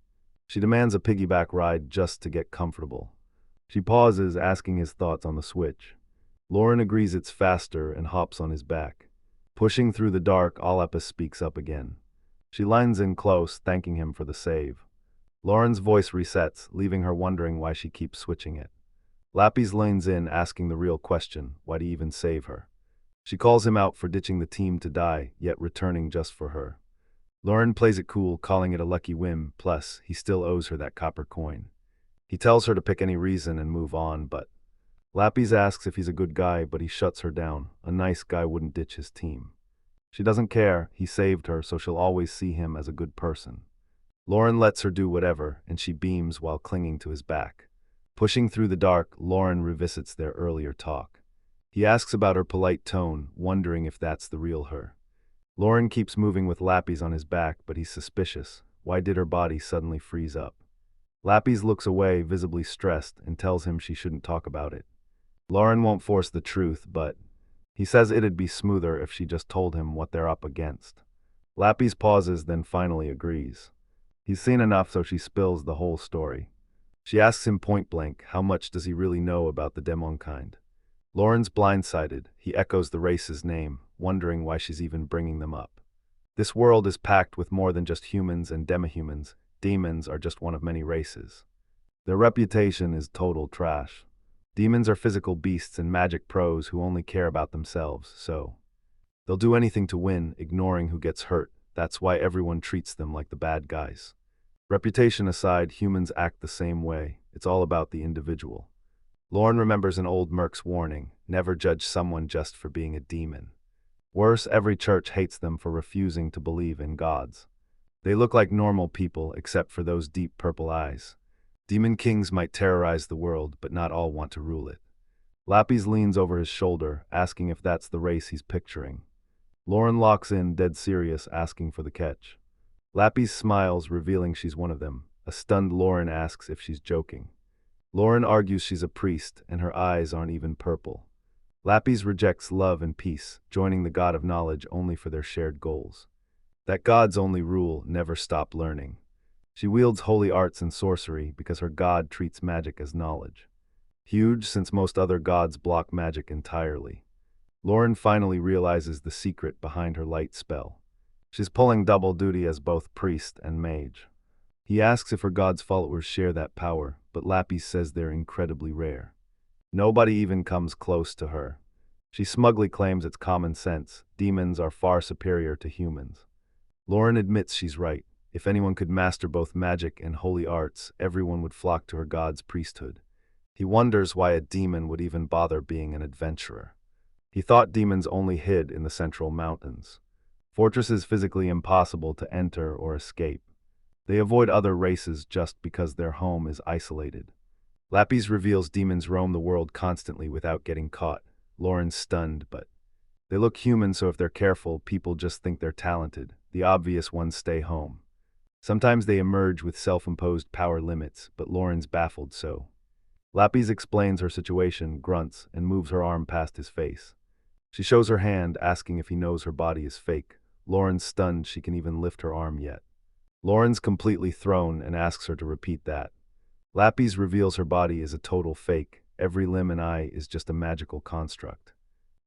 She demands a piggyback ride just to get comfortable. She pauses, asking his thoughts on the switch. Lauren agrees it's faster and hops on his back. Pushing through the dark, Alapis speaks up again. She lines in close, thanking him for the save. Lauren's voice resets, leaving her wondering why she keeps switching it. Lapis leans in, asking the real question, why'd he even save her? She calls him out for ditching the team to die, yet returning just for her. Lauren plays it cool, calling it a lucky whim, plus, he still owes her that copper coin. He tells her to pick any reason and move on, but Lapis asks if he's a good guy, but he shuts her down. A nice guy wouldn't ditch his team. She doesn't care, he saved her, so she'll always see him as a good person. Lauren lets her do whatever, and she beams while clinging to his back. Pushing through the dark, Lauren revisits their earlier talk. He asks about her polite tone, wondering if that's the real her. Lauren keeps moving with Lapis on his back, but he's suspicious. Why did her body suddenly freeze up? Lapis looks away, visibly stressed, and tells him she shouldn't talk about it. Lauren won't force the truth, but he says it'd be smoother if she just told him what they're up against. Lapis pauses, then finally agrees. He's seen enough, so she spills the whole story. She asks him point-blank, how much does he really know about the demonkind? Lauren's blindsided. He echoes the race's name, wondering why she's even bringing them up. This world is packed with more than just humans and demihumans. Demons are just one of many races. Their reputation is total trash. Demons are physical beasts and magic pros who only care about themselves, so they'll do anything to win, ignoring who gets hurt. That's why everyone treats them like the bad guys. Reputation aside, humans act the same way. It's all about the individual. Lauren remembers an old merc's warning, never judge someone just for being a demon. Worse, every church hates them for refusing to believe in gods. They look like normal people, except for those deep purple eyes. Demon kings might terrorize the world, but not all want to rule it. Lapis leans over his shoulder, asking if that's the race he's picturing. Lauren locks in, dead serious, asking for the catch. Lapis smiles, revealing she's one of them. A stunned Lauren asks if she's joking. Lauren argues she's a priest, and her eyes aren't even purple. Lapis rejects love and peace, joining the god of knowledge only for their shared goals. That god's only rule, never stop learning. She wields holy arts and sorcery because her god treats magic as knowledge. Huge, since most other gods block magic entirely. Lauren finally realizes the secret behind her light spell. She's pulling double duty as both priest and mage. He asks if her god's followers share that power, but Lapis says they're incredibly rare. Nobody even comes close to her. She smugly claims it's common sense. Demons are far superior to humans. Lauren admits she's right. If anyone could master both magic and holy arts, everyone would flock to her god's priesthood. He wonders why a demon would even bother being an adventurer. He thought demons only hid in the central mountains. Fortresses physically impossible to enter or escape. They avoid other races just because their home is isolated. Lapis reveals demons roam the world constantly without getting caught. Lauren's stunned, but they look human, so if they're careful, people just think they're talented. The obvious ones stay home. Sometimes they emerge with self-imposed power limits, but Lauren's baffled so. Lapis explains her situation, grunts, and moves her arm past his face. She shows her hand, asking if he knows her body is fake. Lauren's stunned she can even lift her arm yet. Lauren's completely thrown and asks her to repeat that. Lapis reveals her body is a total fake. Every limb and eye is just a magical construct.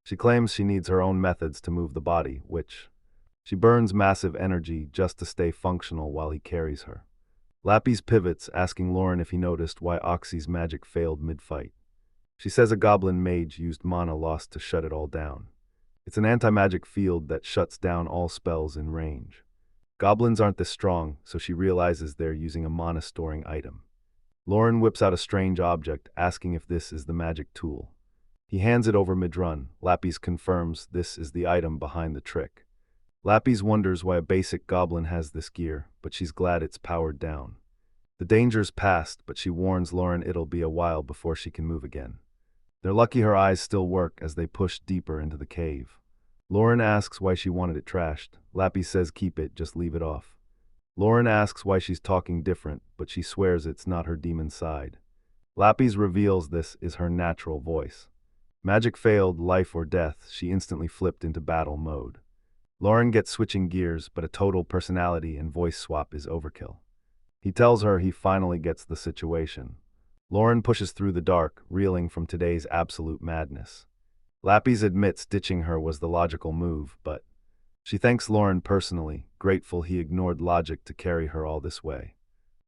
She claims she needs her own methods to move the body, which she burns massive energy just to stay functional while he carries her. Lapis pivots, asking Lauren if he noticed why Oxy's magic failed mid-fight. She says a goblin mage used mana lost to shut it all down. It's an anti-magic field that shuts down all spells in range. Goblins aren't this strong, so she realizes they're using a mana-storing item. Lauren whips out a strange object, asking if this is the magic tool. He hands it over mid-run. Lapis confirms this is the item behind the trick. Lapis wonders why a basic goblin has this gear, but she's glad it's powered down. The danger's past, but she warns Lauren it'll be a while before she can move again. They're lucky her eyes still work as they push deeper into the cave. Lauren asks why she wanted it trashed. Lapis says keep it, just leave it off. Lauren asks why she's talking different, but she swears it's not her demon side. Lapis reveals this is her natural voice. Magic failed, life or death, she instantly flipped into battle mode. Lauren gets switching gears, but a total personality and voice swap is overkill. He tells her he finally gets the situation. Lauren pushes through the dark, reeling from today's absolute madness. Lapis admits ditching her was the logical move, but she thanks Lauren personally, grateful he ignored logic to carry her all this way.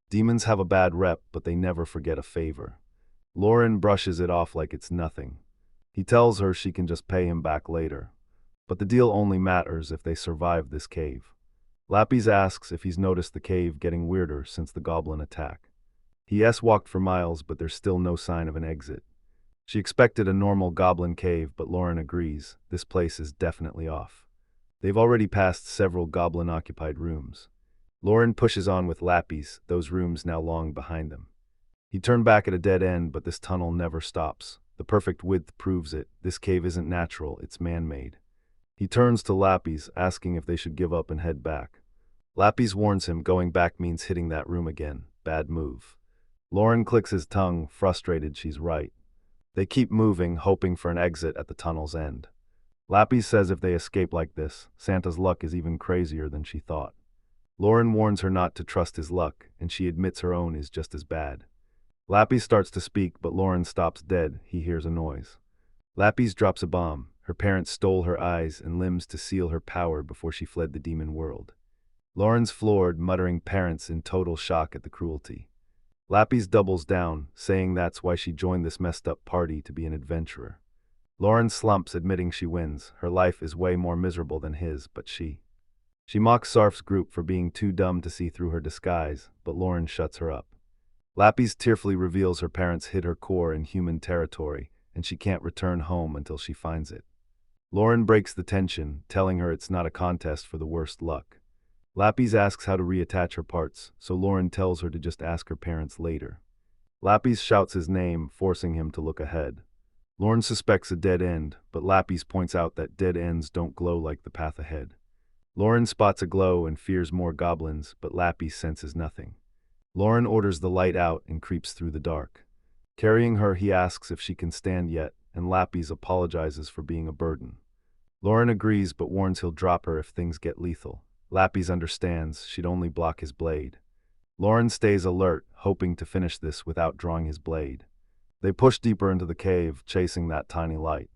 Demons have a bad rep, but they never forget a favor. Lauren brushes it off like it's nothing. He tells her she can just pay him back later. But the deal only matters if they survive this cave. Lapis asks if he's noticed the cave getting weirder since the goblin attack. He walked for miles, but there's still no sign of an exit. She expected a normal goblin cave, but Lauren agrees, this place is definitely off. They've already passed several goblin-occupied rooms. Lauren pushes on with Lapis, those rooms now long behind them. He turned back at a dead end, but this tunnel never stops. The perfect width proves it. This cave isn't natural, it's man-made. He turns to Lapis, asking if they should give up and head back. Lapis warns him going back means hitting that room again. Bad move. Lauren clicks his tongue, frustrated she's right. They keep moving, hoping for an exit at the tunnel's end. Lapis says if they escape like this, Santa's luck is even crazier than she thought. Lauren warns her not to trust his luck, and she admits her own is just as bad. Lapis starts to speak, but Lauren stops dead. He hears a noise. Lapis drops a bomb. Her parents stole her eyes and limbs to seal her power before she fled the demon world. Lauren's floored, muttering parents in total shock at the cruelty. Lapis doubles down, saying that's why she joined this messed up party to be an adventurer. Lauren slumps, admitting she wins. Her life is way more miserable than his, but she mocks Sarf's group for being too dumb to see through her disguise, but Lauren shuts her up. Lapis tearfully reveals her parents hid her core in human territory, and she can't return home until she finds it. Lauren breaks the tension, telling her it's not a contest for the worst luck. Lapis asks how to reattach her parts, so Lauren tells her to just ask her parents later. Lapis shouts his name, forcing him to look ahead. Lauren suspects a dead end, but Lapis points out that dead ends don't glow like the path ahead. Lauren spots a glow and fears more goblins, but Lapis senses nothing. Lauren orders the light out and creeps through the dark. Carrying her, he asks if she can stand yet, and Lapis apologizes for being a burden. Lauren agrees but warns he'll drop her if things get lethal. Lapis understands she'd only block his blade. Lauren stays alert, hoping to finish this without drawing his blade. They push deeper into the cave, chasing that tiny light.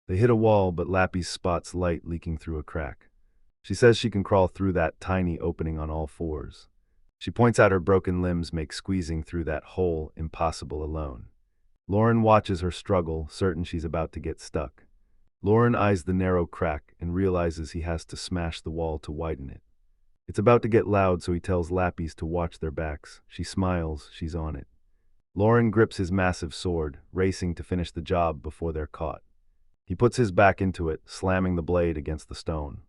They hit a wall, but Lapis spots light leaking through a crack. She says she can crawl through that tiny opening on all fours. She points out her broken limbs make squeezing through that hole impossible alone. Lauren watches her struggle, certain she's about to get stuck. Lauren eyes the narrow crack and realizes he has to smash the wall to widen it. It's about to get loud, so he tells Lapis to watch their backs. She smiles, she's on it. Lauren grips his massive sword, racing to finish the job before they're caught. He puts his back into it, slamming the blade against the stone.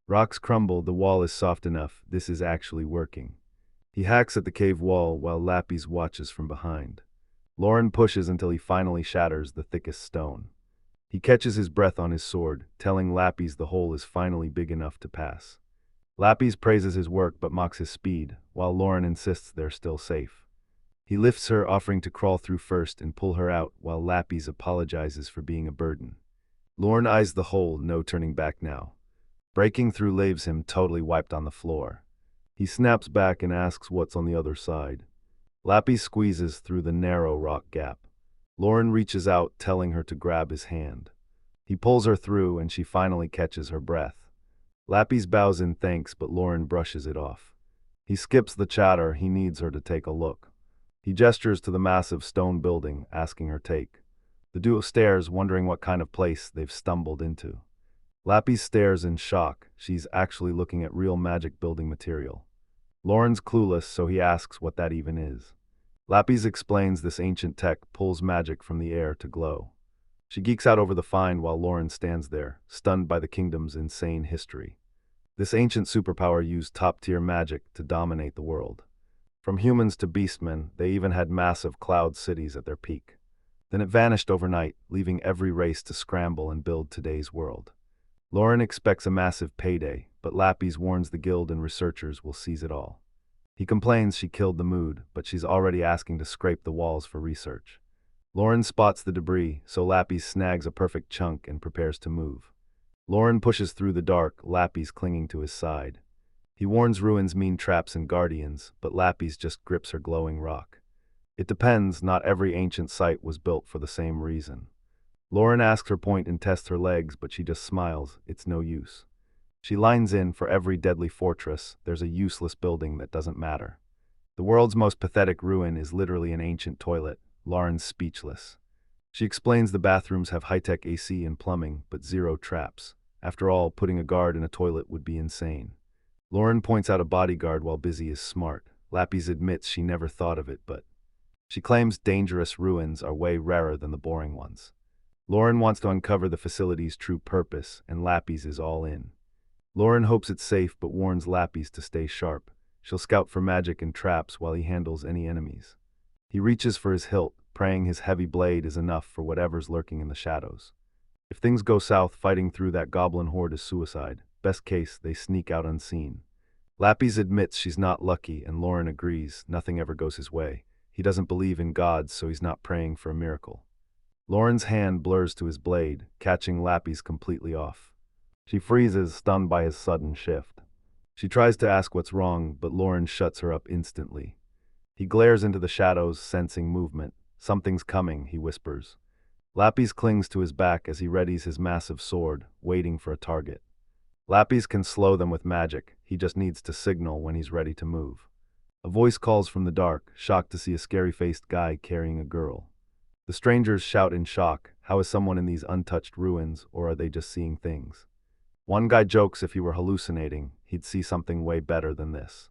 Rocks crumble, the wall is soft enough, this is actually working. He hacks at the cave wall while Lapis watches from behind. Lauren pushes until he finally shatters the thickest stone. He catches his breath on his sword, telling Lapis the hole is finally big enough to pass. Lapis praises his work but mocks his speed, while Lauren insists they're still safe. He lifts her, offering to crawl through first and pull her out, while Lapis apologizes for being a burden. Lauren eyes the hole, no turning back now. Breaking through leaves him totally wiped on the floor. He snaps back and asks what's on the other side. Lapis squeezes through the narrow rock gap. Lauren reaches out, telling her to grab his hand. He pulls her through and she finally catches her breath. Lapis bows in thanks, but Lauren brushes it off. He skips the chatter, he needs her to take a look. He gestures to the massive stone building, asking her take. The duo stares, wondering what kind of place they've stumbled into. Lapis stares in shock. She's actually looking at real magic building material. Lauren's clueless, so he asks what that even is. Lapis explains this ancient tech pulls magic from the air to glow. She geeks out over the find while Lauren stands there, stunned by the kingdom's insane history. This ancient superpower used top-tier magic to dominate the world. From humans to beastmen, they even had massive cloud cities at their peak. Then it vanished overnight, leaving every race to scramble and build today's world. Lauren expects a massive payday, but Lapis warns the guild and researchers will seize it all. He complains she killed the mood, but she's already asking to scrape the walls for research. Lauren spots the debris, so Lapis snags a perfect chunk and prepares to move. Lauren pushes through the dark, Lapis clinging to his side. He warns ruins mean traps and guardians, but Lappy's just grips her glowing rock. It depends, not every ancient site was built for the same reason. Lauren asks her point and tests her legs, but she just smiles. It's no use. She lines in, for every deadly fortress, there's a useless building that doesn't matter. The world's most pathetic ruin is literally an ancient toilet. Lauren's speechless. She explains the bathrooms have high-tech AC and plumbing, but zero traps. After all, putting a guard in a toilet would be insane. Lauren points out a bodyguard while Busy is smart. Lappies admits she never thought of it, but she claims dangerous ruins are way rarer than the boring ones. Lauren wants to uncover the facility's true purpose, and Lappies is all in. Lauren hopes it's safe but warns Lappies to stay sharp. She'll scout for magic and traps while he handles any enemies. He reaches for his hilt, praying his heavy blade is enough for whatever's lurking in the shadows. If things go south, fighting through that goblin horde is suicide. Best case, they sneak out unseen. Lappies admits she's not lucky, and Lauren agrees nothing ever goes his way. He doesn't believe in gods, so he's not praying for a miracle. Lauren's hand blurs to his blade, catching Lappies completely off. She freezes, stunned by his sudden shift. She tries to ask what's wrong, but Lauren shuts her up instantly. He glares into the shadows, sensing movement. Something's coming, he whispers. Lappies clings to his back as he readies his massive sword, waiting for a target. Lappies can slow them with magic, he just needs to signal when he's ready to move. A voice calls from the dark, shocked to see a scary-faced guy carrying a girl. The strangers shout in shock, how is someone in these untouched ruins, or are they just seeing things? One guy jokes if he were hallucinating, he'd see something way better than this.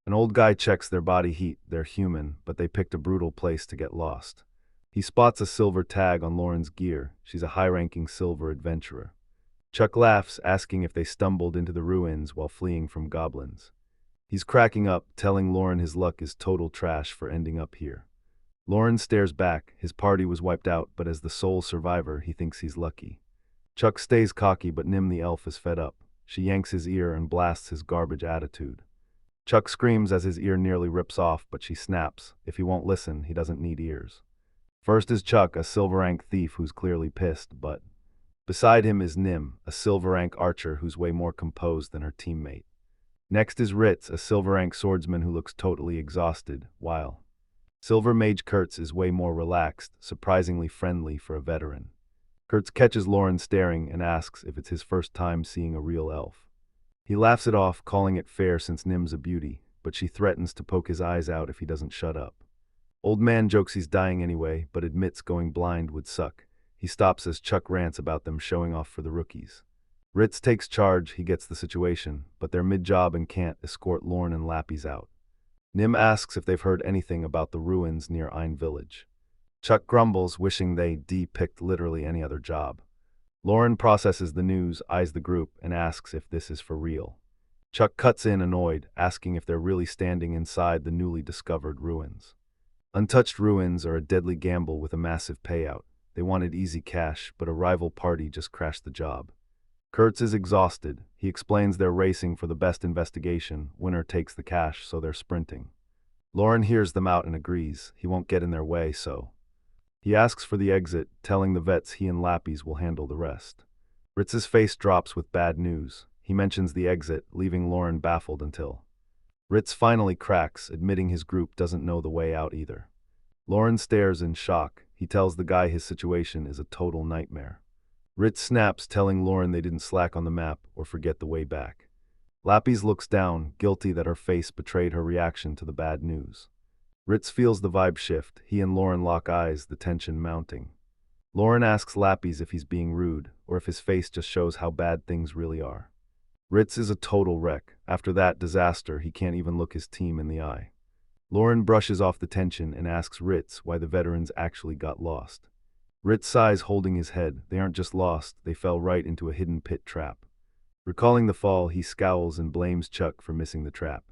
An old guy checks their body heat, they're human, but they picked a brutal place to get lost. He spots a silver tag on Lauren's gear, she's a high-ranking silver adventurer. Chuck laughs, asking if they stumbled into the ruins while fleeing from goblins. He's cracking up, telling Lauren his luck is total trash for ending up here. Lauren stares back, his party was wiped out, but as the sole survivor, he thinks he's lucky. Chuck stays cocky, but Nim the elf is fed up. She yanks his ear and blasts his garbage attitude. Chuck screams as his ear nearly rips off, but she snaps. If he won't listen, he doesn't need ears. First is Chuck, a silver rank thief who's clearly pissed, but beside him is Nim, a silver rank archer who's way more composed than her teammate. Next is Ritz, a silver rank swordsman who looks totally exhausted, while silver mage Kurtz is way more relaxed, surprisingly friendly for a veteran. Kurtz catches Lauren staring and asks if it's his first time seeing a real elf. He laughs it off, calling it fair since Nim's a beauty, but she threatens to poke his eyes out if he doesn't shut up. Old man jokes he's dying anyway, but admits going blind would suck. He stops as Chuck rants about them showing off for the rookies. Ritz takes charge, he gets the situation, but they're mid-job and can't escort Lauren and Lappies out. Nim asks if they've heard anything about the ruins near Ein Village. Chuck grumbles, wishing they picked literally any other job. Lauren processes the news, eyes the group, and asks if this is for real. Chuck cuts in annoyed, asking if they're really standing inside the newly discovered ruins. Untouched ruins are a deadly gamble with a massive payout. They wanted easy cash, but a rival party just crashed the job. Kurtz is exhausted. He explains they're racing for the best investigation. Winner takes the cash, so they're sprinting. Lauren hears them out and agrees. He won't get in their way, so he asks for the exit, telling the vets he and Lappies will handle the rest. Ritz's face drops with bad news. He mentions the exit, leaving Lauren baffled until Ritz finally cracks, admitting his group doesn't know the way out either. Lauren stares in shock. He tells the guy his situation is a total nightmare. Ritz snaps, telling Lauren they didn't slack on the map or forget the way back. Lappies looks down, guilty that her face betrayed her reaction to the bad news. Ritz feels the vibe shift. He and Lauren lock eyes, the tension mounting. Lauren asks Lappies if he's being rude, or if his face just shows how bad things really are. Ritz is a total wreck. After that disaster, he can't even look his team in the eye. Lauren brushes off the tension and asks Ritz why the veterans actually got lost. Ritz sighs, holding his head. They aren't just lost, they fell right into a hidden pit trap. Recalling the fall, he scowls and blames Chuck for missing the trap.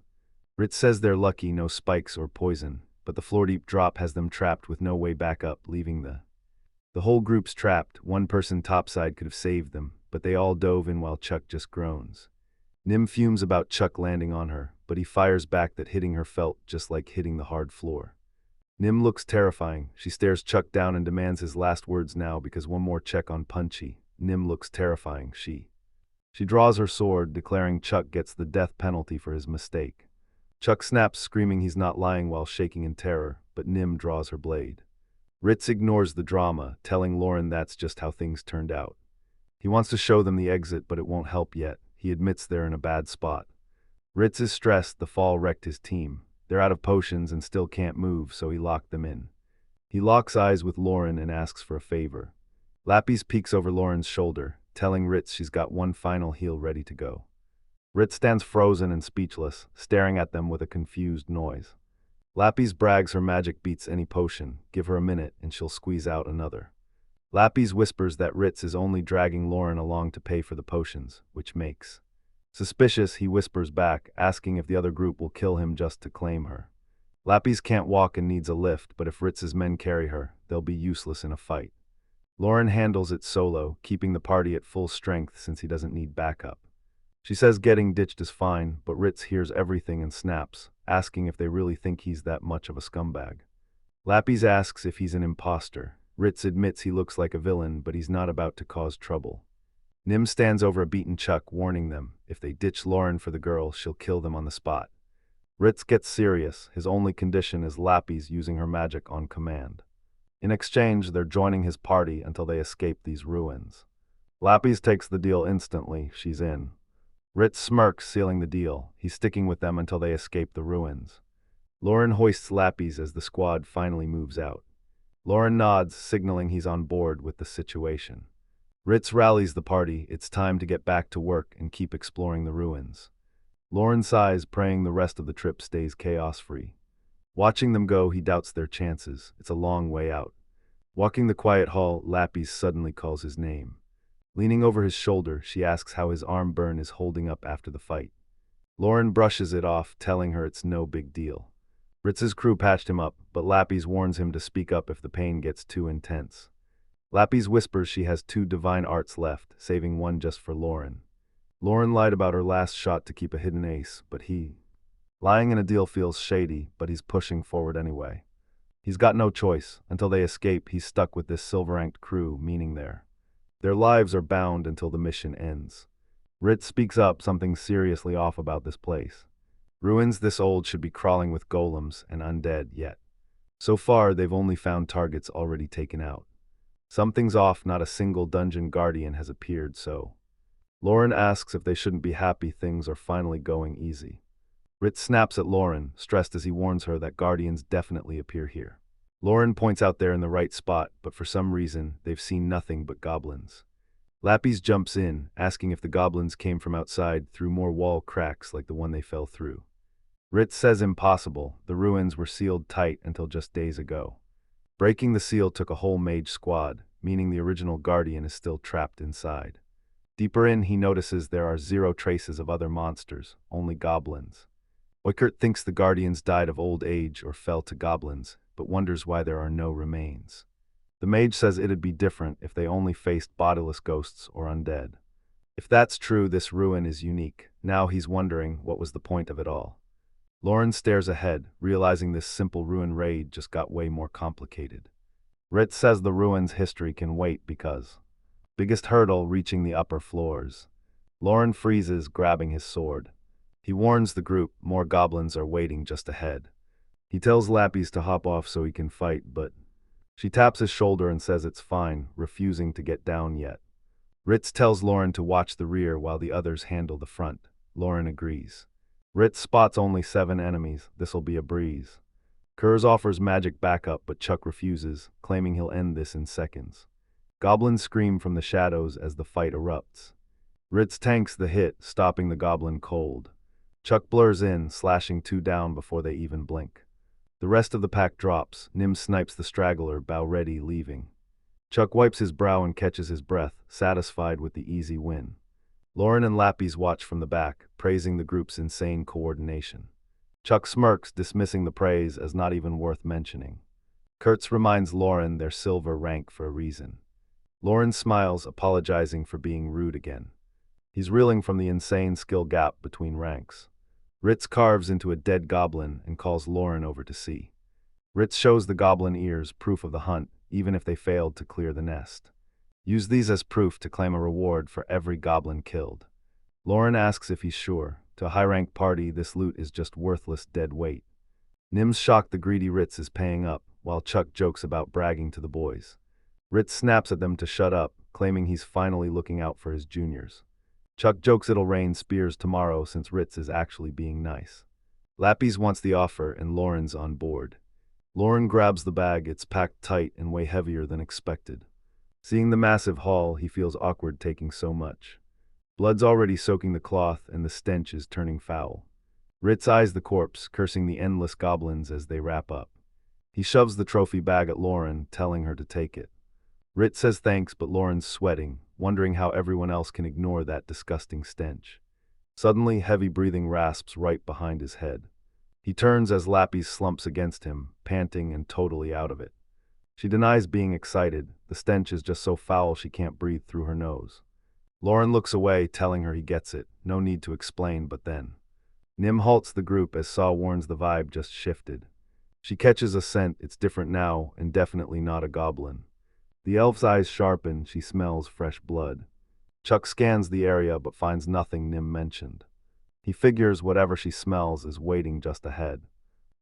Ritz says they're lucky, no spikes or poison, but the floor-deep drop has them trapped with no way back up, leaving the whole group's trapped. One person topside could have saved them, but they all dove in while Chuck just groans. Nim fumes about Chuck landing on her, but he fires back that hitting her felt just like hitting the hard floor. Nim looks terrifying. She stares Chuck down and demands his last words now because one more check on Punchy. Nim looks terrifying. She She draws her sword, declaring Chuck gets the death penalty for his mistake. Chuck snaps, screaming he's not lying while shaking in terror, but Nim draws her blade. Ritz ignores the drama, telling Lauren that's just how things turned out. He wants to show them the exit, but it won't help yet. He admits they're in a bad spot. Ritz is stressed. The fall wrecked his team. They're out of potions and still can't move, so he locked them in. He locks eyes with Lauren and asks for a favor. Lapis peeks over Lauren's shoulder, telling Ritz she's got one final heal ready to go. Ritz stands frozen and speechless, staring at them with a confused noise. Lapis brags her magic beats any potion. Give her a minute and she'll squeeze out another. Lapis whispers that Ritz is only dragging Lauren along to pay for the potions, which makes. Suspicious, he whispers back, asking if the other group will kill him just to claim her. Lapis can't walk and needs a lift, but if Ritz's men carry her, they'll be useless in a fight. Lauren handles it solo, keeping the party at full strength since he doesn't need backup. She says getting ditched is fine, but Ritz hears everything and snaps, asking if they really think he's that much of a scumbag. Lapis asks if he's an imposter. Ritz admits he looks like a villain, but he's not about to cause trouble. Nim stands over a beaten Chuck, warning them, if they ditch Lauren for the girl, she'll kill them on the spot. Ritz gets serious. His only condition is Lapis using her magic on command. In exchange, they're joining his party until they escape these ruins. Lapis takes the deal instantly. She's in. Ritz smirks, sealing the deal. He's sticking with them until they escape the ruins. Lauren hoists Lapis as the squad finally moves out. Lauren nods, signaling he's on board with the situation. Ritz rallies the party. It's time to get back to work and keep exploring the ruins. Lauren sighs, praying the rest of the trip stays chaos-free. Watching them go, he doubts their chances. It's a long way out. Walking the quiet hall, Lapis suddenly calls his name. Leaning over his shoulder, she asks how his arm burn is holding up after the fight. Lauren brushes it off, telling her it's no big deal. Ritz's crew patched him up, but Lapis warns him to speak up if the pain gets too intense. Lapis whispers she has 2 divine arts left, saving one just for Lauren. Lauren lied about her last shot to keep a hidden ace, but lying in a deal feels shady, but he's pushing forward anyway. He's got no choice. Until they escape, he's stuck with this silver-ranked crew, meaning their lives are bound until the mission ends. Ritz speaks up, something seriously off about this place. Ruins this old should be crawling with golems and undead yet. So far, they've only found targets already taken out. Something's off, not a single dungeon guardian has appeared, so. Lauren asks if they shouldn't be happy things are finally going easy. Ritz snaps at Lauren, stressed as he warns her that guardians definitely appear here. Lauren points out they're in the right spot, but for some reason, they've seen nothing but goblins. Lapis jumps in, asking if the goblins came from outside through more wall cracks like the one they fell through. Ritz says impossible. The ruins were sealed tight until just days ago. Breaking the seal took a whole mage squad, meaning the original guardian is still trapped inside. Deeper in, he notices there are 0 traces of other monsters, only goblins. Oikert thinks the guardians died of old age or fell to goblins, but wonders why there are no remains. The mage says it'd be different if they only faced bodiless ghosts or undead. If that's true, this ruin is unique. Now he's wondering what was the point of it all. Lauren stares ahead, realizing this simple ruin raid just got way more complicated. Ritz says the ruin's history can wait because biggest hurdle reaching the upper floors. Lauren freezes, grabbing his sword. He warns the group more goblins are waiting just ahead. He tells Lapis to hop off so he can fight, but she taps his shoulder and says it's fine, refusing to get down yet. Ritz tells Lauren to watch the rear while the others handle the front. Lauren agrees. Ritz spots only 7 enemies. This'll be a breeze. Kurz offers magic backup, but Chuck refuses, claiming he'll end this in seconds. Goblins scream from the shadows as the fight erupts. Ritz tanks the hit, stopping the goblin cold. Chuck blurs in, slashing 2 down before they even blink. The rest of the pack drops. Nim snipes the straggler, bow ready, leaving. Chuck wipes his brow and catches his breath, satisfied with the easy win. Lauren and Lapis watch from the back, praising the group's insane coordination. Chuck smirks, dismissing the praise as not even worth mentioning. Kurtz reminds Lauren they're silver rank for a reason. Lauren smiles, apologizing for being rude again. He's reeling from the insane skill gap between ranks. Ritz carves into a dead goblin and calls Lauren over to see. Ritz shows the goblin ears, proof of the hunt, even if they failed to clear the nest. Use these as proof to claim a reward for every goblin killed. Lauren asks if he's sure. To a high-rank party, this loot is just worthless dead weight. Nim's shocked the greedy Ritz is paying up, while Chuck jokes about bragging to the boys. Ritz snaps at them to shut up, claiming he's finally looking out for his juniors. Chuck jokes it'll rain spears tomorrow since Ritz is actually being nice. Lappies wants the offer and Lauren's on board. Lauren grabs the bag, it's packed tight and way heavier than expected. Seeing the massive haul, he feels awkward taking so much. Blood's already soaking the cloth and the stench is turning foul. Ritz eyes the corpse, cursing the endless goblins as they wrap up. He shoves the trophy bag at Lauren, telling her to take it. Ritz says thanks, but Lauren's sweating, wondering how everyone else can ignore that disgusting stench. Suddenly, heavy breathing rasps right behind his head. He turns as Lappy slumps against him, panting and totally out of it. She denies being excited. The stench is just so foul she can't breathe through her nose. Lauren looks away, telling her he gets it. No need to explain, but then. Nim halts the group as Saw warns the vibe just shifted. She catches a scent, it's different now, and definitely not a goblin. The elf's eyes sharpen, she smells fresh blood. Chuck scans the area but finds nothing Nim mentioned. He figures whatever she smells is waiting just ahead.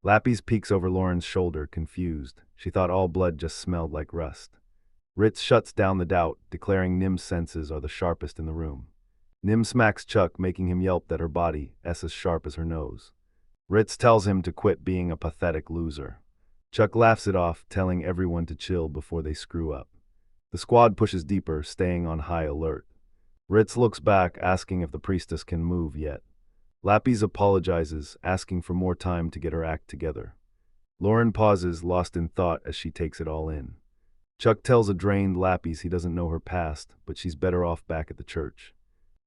Lappies peeks over Lauren's shoulder, confused. She thought all blood just smelled like rust. Ritz shuts down the doubt, declaring Nim's senses are the sharpest in the room. Nim smacks Chuck, making him yelp that her body is as sharp as her nose. Ritz tells him to quit being a pathetic loser. Chuck laughs it off, telling everyone to chill before they screw up. The squad pushes deeper, staying on high alert. Ritz looks back, asking if the priestess can move yet. Lappies apologizes, asking for more time to get her act together. Lauren pauses, lost in thought as she takes it all in. Chuck tells a drained Lappies he doesn't know her past, but she's better off back at the church.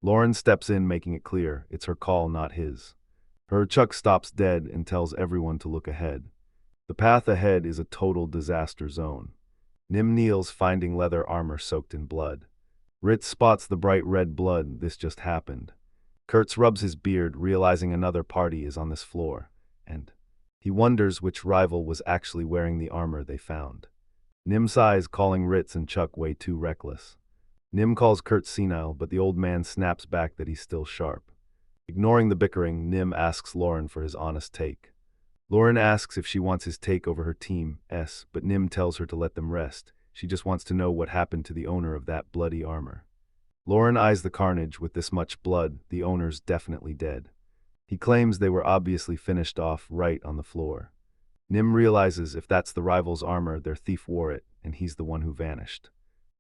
Lauren steps in, making it clear it's her call, not his. Chuck stops dead and tells everyone to look ahead. The path ahead is a total disaster zone. Nim kneels, finding leather armor soaked in blood. Ritz spots the bright red blood. This just happened. Kurtz rubs his beard, realizing another party is on this floor, and he wonders which rival was actually wearing the armor they found. Nim sighs, calling Ritz and Chuck way too reckless. Nim calls Kurt senile, but the old man snaps back that he's still sharp. Ignoring the bickering, Nim asks Lauren for his honest take. Lauren asks if she wants his take over her team, but Nim tells her to let them rest. She just wants to know what happened to the owner of that bloody armor. Lauren eyes the carnage. With this much blood, the owner's definitely dead. He claims they were obviously finished off right on the floor. Nim realizes if that's the rival's armor, their thief wore it, and he's the one who vanished.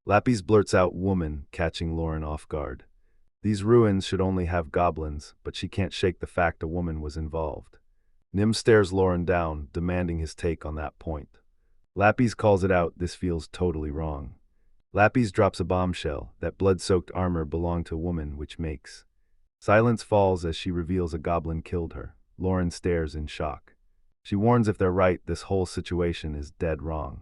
Lappies blurts out woman, catching Lauren off guard. These ruins should only have goblins, but she can't shake the fact a woman was involved. Nim stares Lauren down, demanding his take on that point. Lappies calls it out, this feels totally wrong. Lappies drops a bombshell, that blood-soaked armor belonged to a woman, which makes. Silence falls as she reveals a goblin killed her. Lauren stares in shock. She warns if they're right, this whole situation is dead wrong.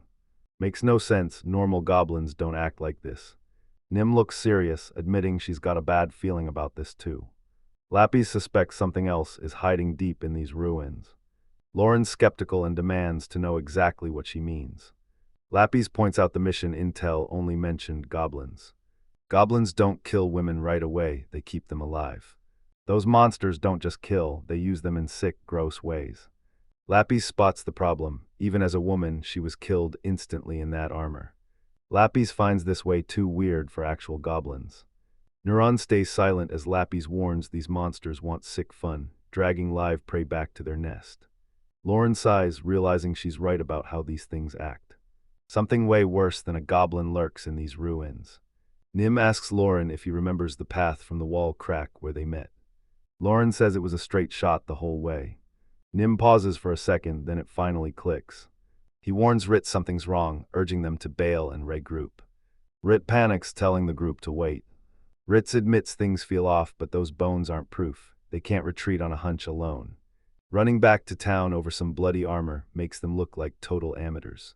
Makes no sense, normal goblins don't act like this. Nim looks serious, admitting she's got a bad feeling about this too. Lappies suspects something else is hiding deep in these ruins. Lauren's skeptical and demands to know exactly what she means. Lappies points out the mission intel only mentioned goblins. Goblins don't kill women right away, they keep them alive. Those monsters don't just kill, they use them in sick, gross ways. Lappies spots the problem. Even as a woman, she was killed instantly in that armor. Lappies finds this way too weird for actual goblins. Neuron stays silent as Lappies warns these monsters want sick fun, dragging live prey back to their nest. Lauren sighs, realizing she's right about how these things act. Something way worse than a goblin lurks in these ruins. Nim asks Lauren if he remembers the path from the wall crack where they met. Lauren says it was a straight shot the whole way. Nim pauses for a second, then it finally clicks. He warns Ritz something's wrong, urging them to bail and regroup. Ritz panics, telling the group to wait. Ritz admits things feel off, but those bones aren't proof. They can't retreat on a hunch alone. Running back to town over some bloody armor makes them look like total amateurs.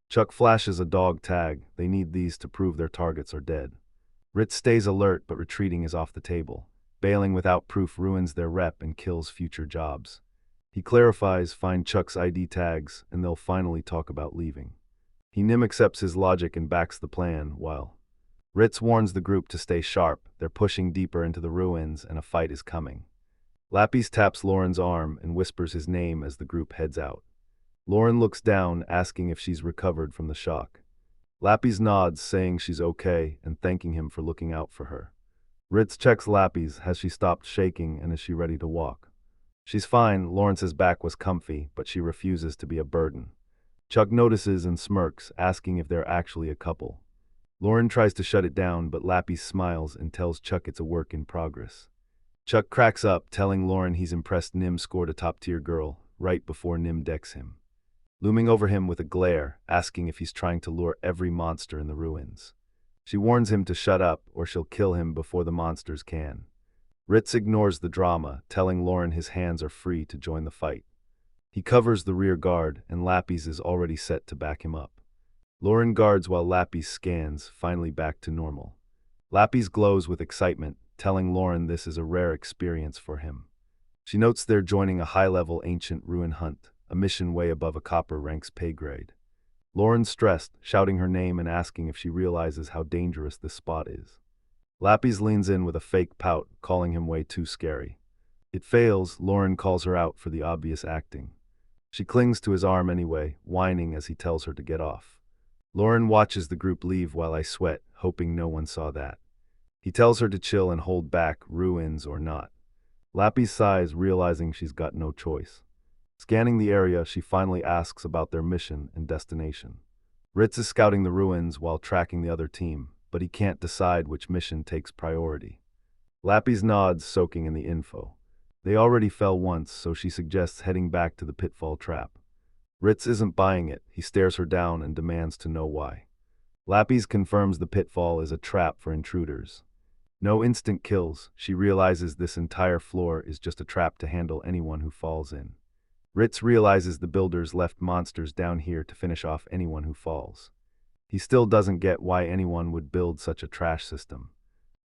Chuck flashes a dog tag. They need these to prove their targets are dead. Ritz stays alert, but retreating is off the table. Bailing without proof ruins their rep and kills future jobs. He clarifies, find Chuck's ID tags, and they'll finally talk about leaving. Nim accepts his logic and backs the plan, while Ritz warns the group to stay sharp. They're pushing deeper into the ruins and a fight is coming. Lapis taps Lauren's arm and whispers his name as the group heads out. Lauren looks down, asking if she's recovered from the shock. Lapis nods, saying she's okay and thanking him for looking out for her. Ritz checks Lapis. Has she stopped shaking and is she ready to walk? She's fine. Lawrence's back was comfy, but she refuses to be a burden. Chuck notices and smirks, asking if they're actually a couple. Lauren tries to shut it down, but Lapis smiles and tells Chuck it's a work in progress. Chuck cracks up, telling Lauren he's impressed Nim scored a top-tier girl, right before Nim decks him. Looming over him with a glare, asking if he's trying to lure every monster in the ruins. She warns him to shut up, or she'll kill him before the monsters can. Ritz ignores the drama, telling Lauren his hands are free to join the fight. He covers the rear guard, and Lapis is already set to back him up. Lauren guards while Lapis scans, finally back to normal. Lapis glows with excitement, telling Lauren this is a rare experience for him. She notes they're joining a high-level ancient ruin hunt, a mission way above a copper rank's pay grade. Lauren's stressed, shouting her name and asking if she realizes how dangerous this spot is. Lapis leans in with a fake pout, calling him way too scary. It fails. Lauren calls her out for the obvious acting. She clings to his arm anyway, whining as he tells her to get off. Lauren watches the group leave while I sweat, hoping no one saw that. He tells her to chill and hold back, ruins or not. Lapis sighs, realizing she's got no choice. Scanning the area, she finally asks about their mission and destination. Ritz is scouting the ruins while tracking the other team, but he can't decide which mission takes priority. Lapis nods, soaking in the info. They already fell once, so she suggests heading back to the pitfall trap. Ritz isn't buying it. He stares her down and demands to know why. Lapis confirms the pitfall is a trap for intruders. No instant kills. She realizes this entire floor is just a trap to handle anyone who falls in. Ritz realizes the builders left monsters down here to finish off anyone who falls. He still doesn't get why anyone would build such a trash system.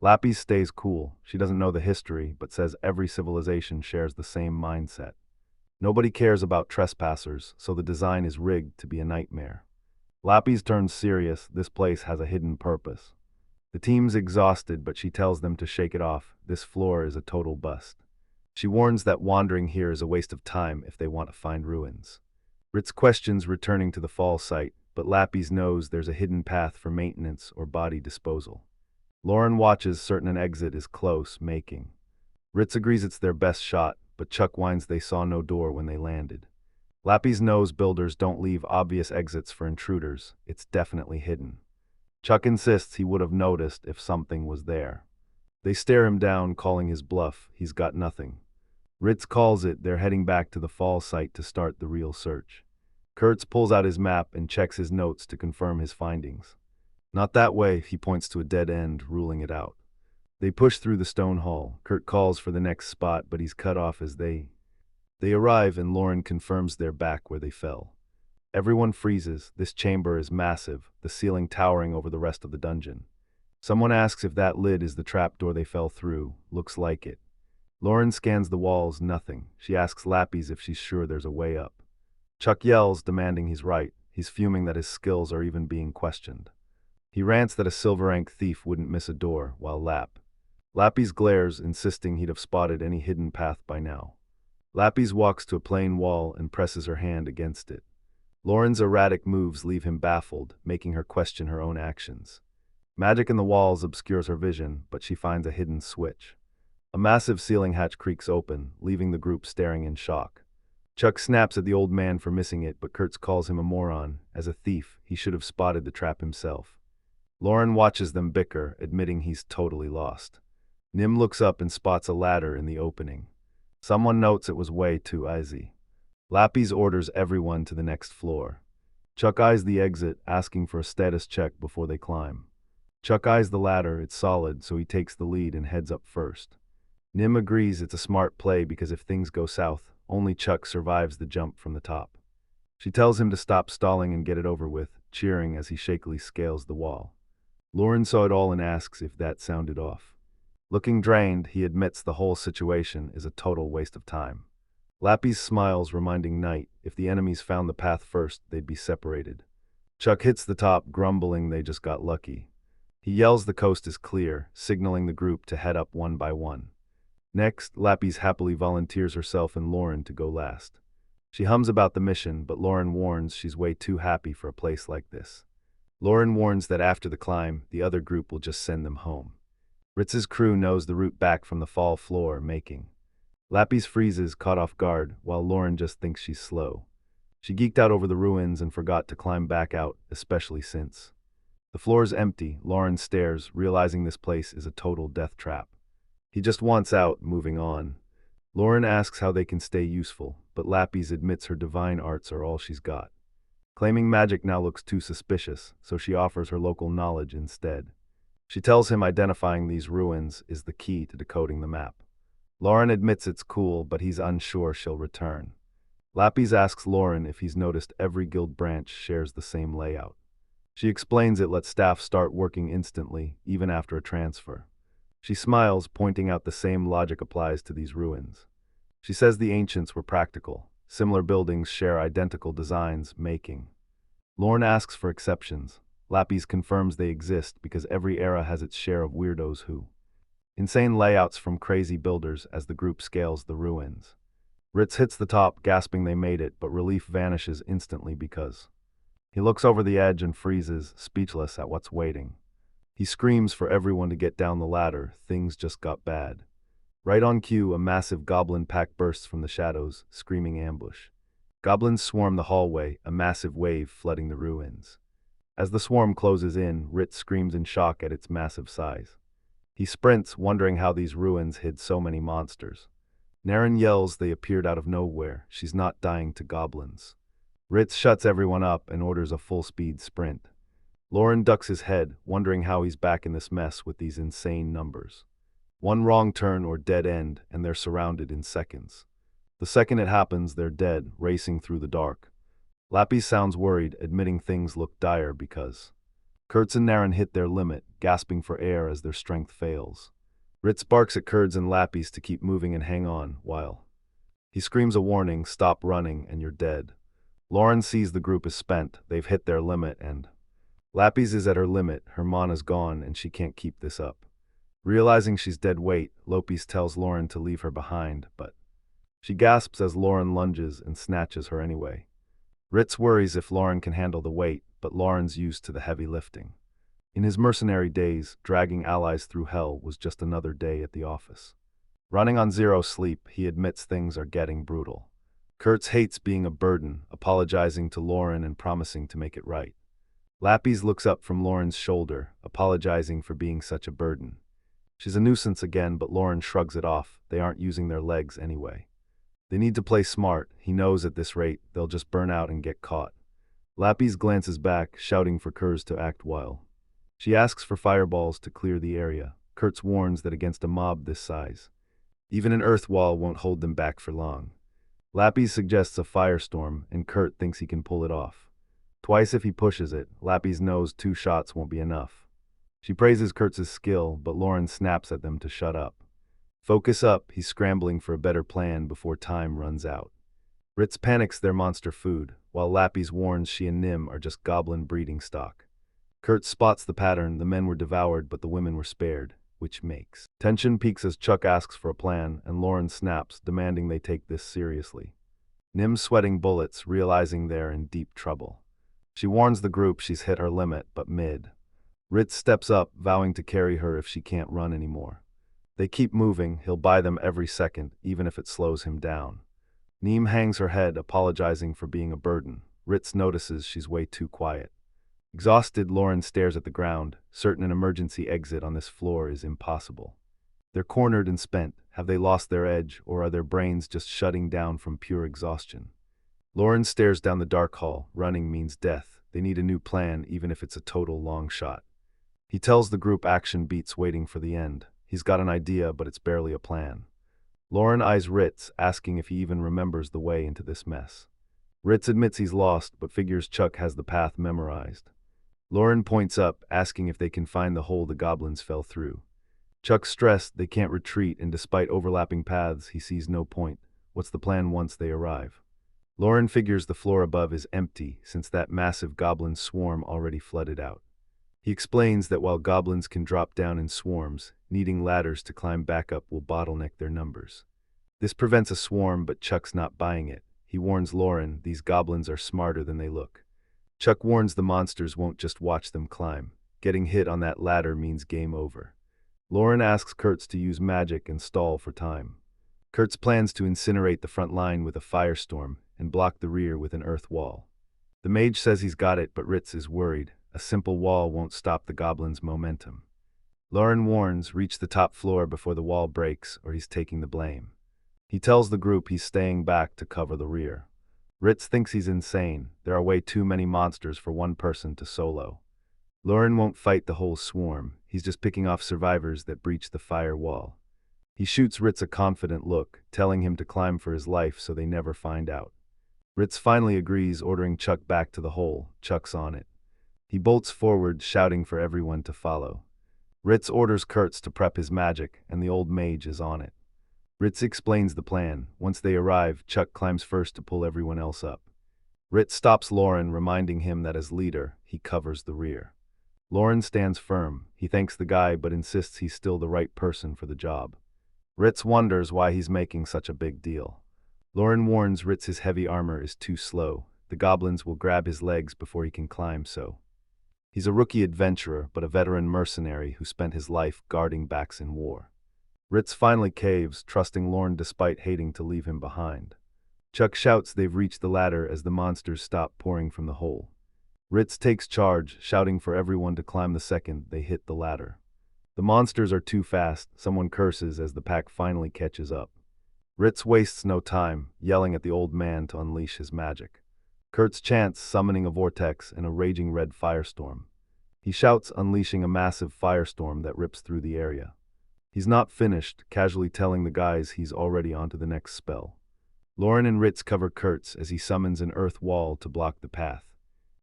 Lapis stays cool. She doesn't know the history, but says every civilization shares the same mindset. Nobody cares about trespassers, so the design is rigged to be a nightmare. Lapis turns serious. This place has a hidden purpose. The team's exhausted, but she tells them to shake it off. This floor is a total bust. She warns that wandering here is a waste of time if they want to find ruins. Ritz questions returning to the fall site, but Lapis knows there's a hidden path for maintenance or body disposal. Lauren watches, certain an exit is close, making. Ritz agrees it's their best shot, but Chuck whines they saw no door when they landed. Lapis knows builders don't leave obvious exits for intruders. It's definitely hidden. Chuck insists he would have noticed if something was there. They stare him down, calling his bluff. He's got nothing. Ritz calls it. They're heading back to the fall site to start the real search. Kurtz pulls out his map and checks his notes to confirm his findings. Not that way, he points to a dead end, ruling it out. They push through the stone hall. Kurt calls for the next spot, but he's cut off as they arrive, and Lauren confirms they're back where they fell. Everyone freezes. This chamber is massive, the ceiling towering over the rest of the dungeon. Someone asks if that lid is the trapdoor they fell through. Looks like it. Lauren scans the walls, nothing. She asks Lapis if she's sure there's a way up. Chuck yells, demanding he's right. He's fuming that his skills are even being questioned. He rants that a silver rank thief wouldn't miss a door, while Lapis glares, insisting he'd have spotted any hidden path by now. Lapis walks to a plain wall and presses her hand against it. Lauren's erratic moves leave him baffled, making her question her own actions. Magic in the walls obscures her vision, but she finds a hidden switch. A massive ceiling hatch creaks open, leaving the group staring in shock. Chuck snaps at the old man for missing it, but Kurtz calls him a moron. As a thief, he should have spotted the trap himself. Lauren watches them bicker, admitting he's totally lost. Nim looks up and spots a ladder in the opening. Someone notes it was way too easy. Lapis orders everyone to the next floor. Chuck eyes the exit, asking for a status check before they climb. Chuck eyes the ladder. It's solid, so he takes the lead and heads up first. Nim agrees it's a smart play because if things go south, only Chuck survives the jump from the top. She tells him to stop stalling and get it over with, cheering as he shakily scales the wall. Lauren saw it all and asks if that sounded off. Looking drained, he admits the whole situation is a total waste of time. Lapis smiles, reminding Knight if the enemies found the path first, they'd be separated. Chuck hits the top, grumbling they just got lucky. He yells the coast is clear, signaling the group to head up one by one. Next, Lappy's happily volunteers herself and Lauren to go last. She hums about the mission, but Lauren warns she's way too happy for a place like this. Lauren warns that after the climb, the other group will just send them home. Ritz's crew knows the route back from the fall floor, making. Lappy's freezes, caught off guard, while Lauren just thinks she's slow. She geeked out over the ruins and forgot to climb back out, especially since. The floor's empty. Lauren stares, realizing this place is a total death trap. He just wants out, moving on. Lauren asks how they can stay useful, but Lappy's admits her divine arts are all she's got. Claiming magic now looks too suspicious, so she offers her local knowledge instead. She tells him identifying these ruins is the key to decoding the map. Lauren admits it's cool, but he's unsure she'll return. Lappy's asks Lauren if he's noticed every guild branch shares the same layout. She explains it lets staff start working instantly, even after a transfer. She smiles, pointing out the same logic applies to these ruins. She says the ancients were practical. Similar buildings share identical designs, making. Lauren asks for exceptions. Lappy's confirms they exist because every era has its share of weirdos who. Insane layouts from crazy builders as the group scales the ruins. Ritz hits the top, gasping they made it, but relief vanishes instantly because. He looks over the edge and freezes, speechless at what's waiting. He screams for everyone to get down the ladder. Things just got bad. Right on cue, a massive goblin pack bursts from the shadows, screaming ambush. Goblins swarm the hallway, a massive wave flooding the ruins. As the swarm closes in, Ritz screams in shock at its massive size. He sprints, wondering how these ruins hid so many monsters. Naren yells they appeared out of nowhere. She's not dying to goblins. Ritz shuts everyone up and orders a full-speed sprint. Lauren ducks his head, wondering how he's back in this mess with these insane numbers. One wrong turn or dead end, and they're surrounded in seconds. The second it happens, they're dead, racing through the dark. Lappy sounds worried, admitting things look dire because. Kurtz and Naren hit their limit, gasping for air as their strength fails. Ritz barks at Kurtz and Lappy's to keep moving and hang on, while. He screams a warning, stop running, and you're dead. Lauren sees the group is spent, they've hit their limit, and. Lappy's is at her limit, her mana's gone, and she can't keep this up. Realizing she's dead weight, Lopez tells Lauren to leave her behind, but. She gasps as Lauren lunges and snatches her anyway. Ritz worries if Lauren can handle the weight, but Lauren's used to the heavy lifting. In his mercenary days, dragging allies through hell was just another day at the office. Running on zero sleep, he admits things are getting brutal. Kurtz hates being a burden, apologizing to Lauren and promising to make it right. Lappy's looks up from Lauren's shoulder, apologizing for being such a burden. She's a nuisance again, but Lauren shrugs it off. They aren't using their legs anyway. They need to play smart. He knows at this rate, they'll just burn out and get caught. Lappy's glances back, shouting for Kurtz to act well. She asks for fireballs to clear the area. Kurtz warns that against a mob this size, even an earth wall won't hold them back for long. Lappy suggests a firestorm, and Kurt thinks he can pull it off. Twice if he pushes it, Lappy knows 2 shots won't be enough. She praises Kurtz's skill, but Lauren snaps at them to shut up. Focus up, he's scrambling for a better plan before time runs out. Ritz panics their monster food, while Lappy's warns she and Nim are just goblin breeding stock. Kurt spots the pattern, the men were devoured but the women were spared, which makes. Tension peaks as Chuck asks for a plan, and Lauren snaps, demanding they take this seriously. Nim's sweating bullets, realizing they're in deep trouble. She warns the group she's hit her limit, but mid. Ritz steps up, vowing to carry her if she can't run anymore. They keep moving, he'll buy them every second, even if it slows him down. Neem hangs her head, apologizing for being a burden. Ritz notices she's way too quiet. Exhausted, Lauren stares at the ground, certain an emergency exit on this floor is impossible. They're cornered and spent. Have they lost their edge, or are their brains just shutting down from pure exhaustion? Lauren stares down the dark hall. Running means death. They need a new plan, even if it's a total long shot. He tells the group action beats waiting for the end. He's got an idea, but it's barely a plan. Lauren eyes Ritz, asking if he even remembers the way into this mess. Ritz admits he's lost, but figures Chuck has the path memorized. Lauren points up, asking if they can find the hole the goblins fell through. Chuck's stressed they can't retreat, and despite overlapping paths, he sees no point. What's the plan once they arrive? Lauren figures the floor above is empty, since that massive goblin swarm already flooded out. He explains that while goblins can drop down in swarms, needing ladders to climb back up will bottleneck their numbers. This prevents a swarm, but Chuck's not buying it. He warns Lauren these goblins are smarter than they look. Chuck warns the monsters won't just watch them climb. Getting hit on that ladder means game over. Lauren asks Kurtz to use magic and stall for time. Kurtz plans to incinerate the front line with a firestorm and block the rear with an earth wall. The mage says he's got it, but Ritz is worried. A simple wall won't stop the goblin's momentum. Lauren warns, reach the top floor before the wall breaks or he's taking the blame. He tells the group he's staying back to cover the rear. Ritz thinks he's insane. There are way too many monsters for one person to solo. Lauren won't fight the whole swarm. He's just picking off survivors that breach the fire wall. He shoots Ritz a confident look, telling him to climb for his life so they never find out. Ritz finally agrees, ordering Chuck back to the hole. Chuck's on it. He bolts forward, shouting for everyone to follow. Ritz orders Kurtz to prep his magic, and the old mage is on it. Ritz explains the plan. Once they arrive, Chuck climbs first to pull everyone else up. Ritz stops Lauren, reminding him that as leader, he covers the rear. Lauren stands firm. He thanks the guy but insists he's still the right person for the job. Ritz wonders why he's making such a big deal. Lauren warns Ritz his heavy armor is too slow. The goblins will grab his legs before he can climb, so. He's a rookie adventurer, but a veteran mercenary who spent his life guarding backs in war. Ritz finally caves, trusting Lauren despite hating to leave him behind. Chuck shouts they've reached the ladder as the monsters stop pouring from the hole. Ritz takes charge, shouting for everyone to climb the second they hit the ladder. The monsters are too fast. Someone curses as the pack finally catches up. Ritz wastes no time, yelling at the old man to unleash his magic. Kurtz chants, summoning a vortex and a raging red firestorm. He shouts, unleashing a massive firestorm that rips through the area. He's not finished, casually telling the guys he's already onto the next spell. Lauren and Ritz cover Kurtz as he summons an earth wall to block the path.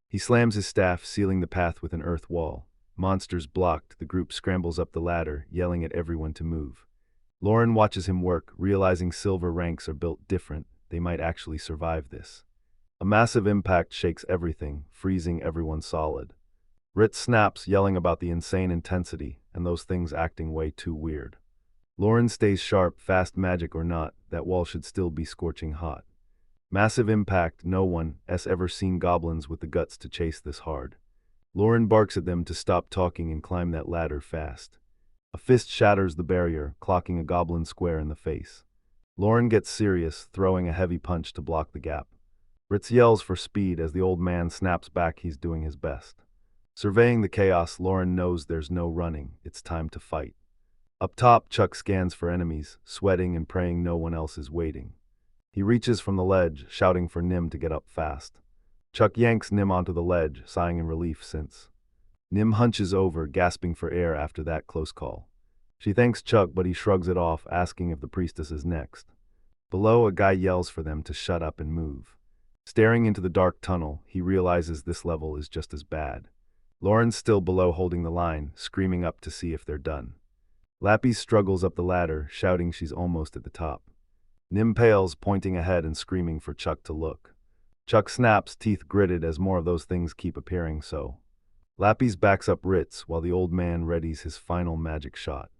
He slams his staff, sealing the path with an earth wall. Monsters blocked, the group scrambles up the ladder, yelling at everyone to move. Lauren watches him work, realizing silver ranks are built different. They might actually survive this. A massive impact shakes everything, freezing everyone solid. Ritz snaps, yelling about the insane intensity, and those things acting way too weird. Lauren stays sharp, fast magic or not, that wall should still be scorching hot. Massive impact, no one has ever seen goblins with the guts to chase this hard. Lauren barks at them to stop talking and climb that ladder fast. A fist shatters the barrier, clocking a goblin square in the face. Lauren gets serious, throwing a heavy punch to block the gap. Ritz yells for speed as the old man snaps back. He's doing his best. Surveying the chaos, Lauren knows there's no running. It's time to fight. Up top, Chuck scans for enemies, sweating and praying no one else is waiting. He reaches from the ledge, shouting for Nim to get up fast. Chuck yanks Nim onto the ledge, sighing in relief since. Nim hunches over, gasping for air after that close call. She thanks Chuck, but he shrugs it off, asking if the priestess is next. Below, a guy yells for them to shut up and move. Staring into the dark tunnel, he realizes this level is just as bad. Lauren's still below holding the line, screaming up to see if they're done. Lappy struggles up the ladder, shouting she's almost at the top. Nim pales, pointing ahead and screaming for Chuck to look. Chuck snaps, teeth gritted as more of those things keep appearing, so. Lappy's backs up Ritz while the old man readies his final magic shot.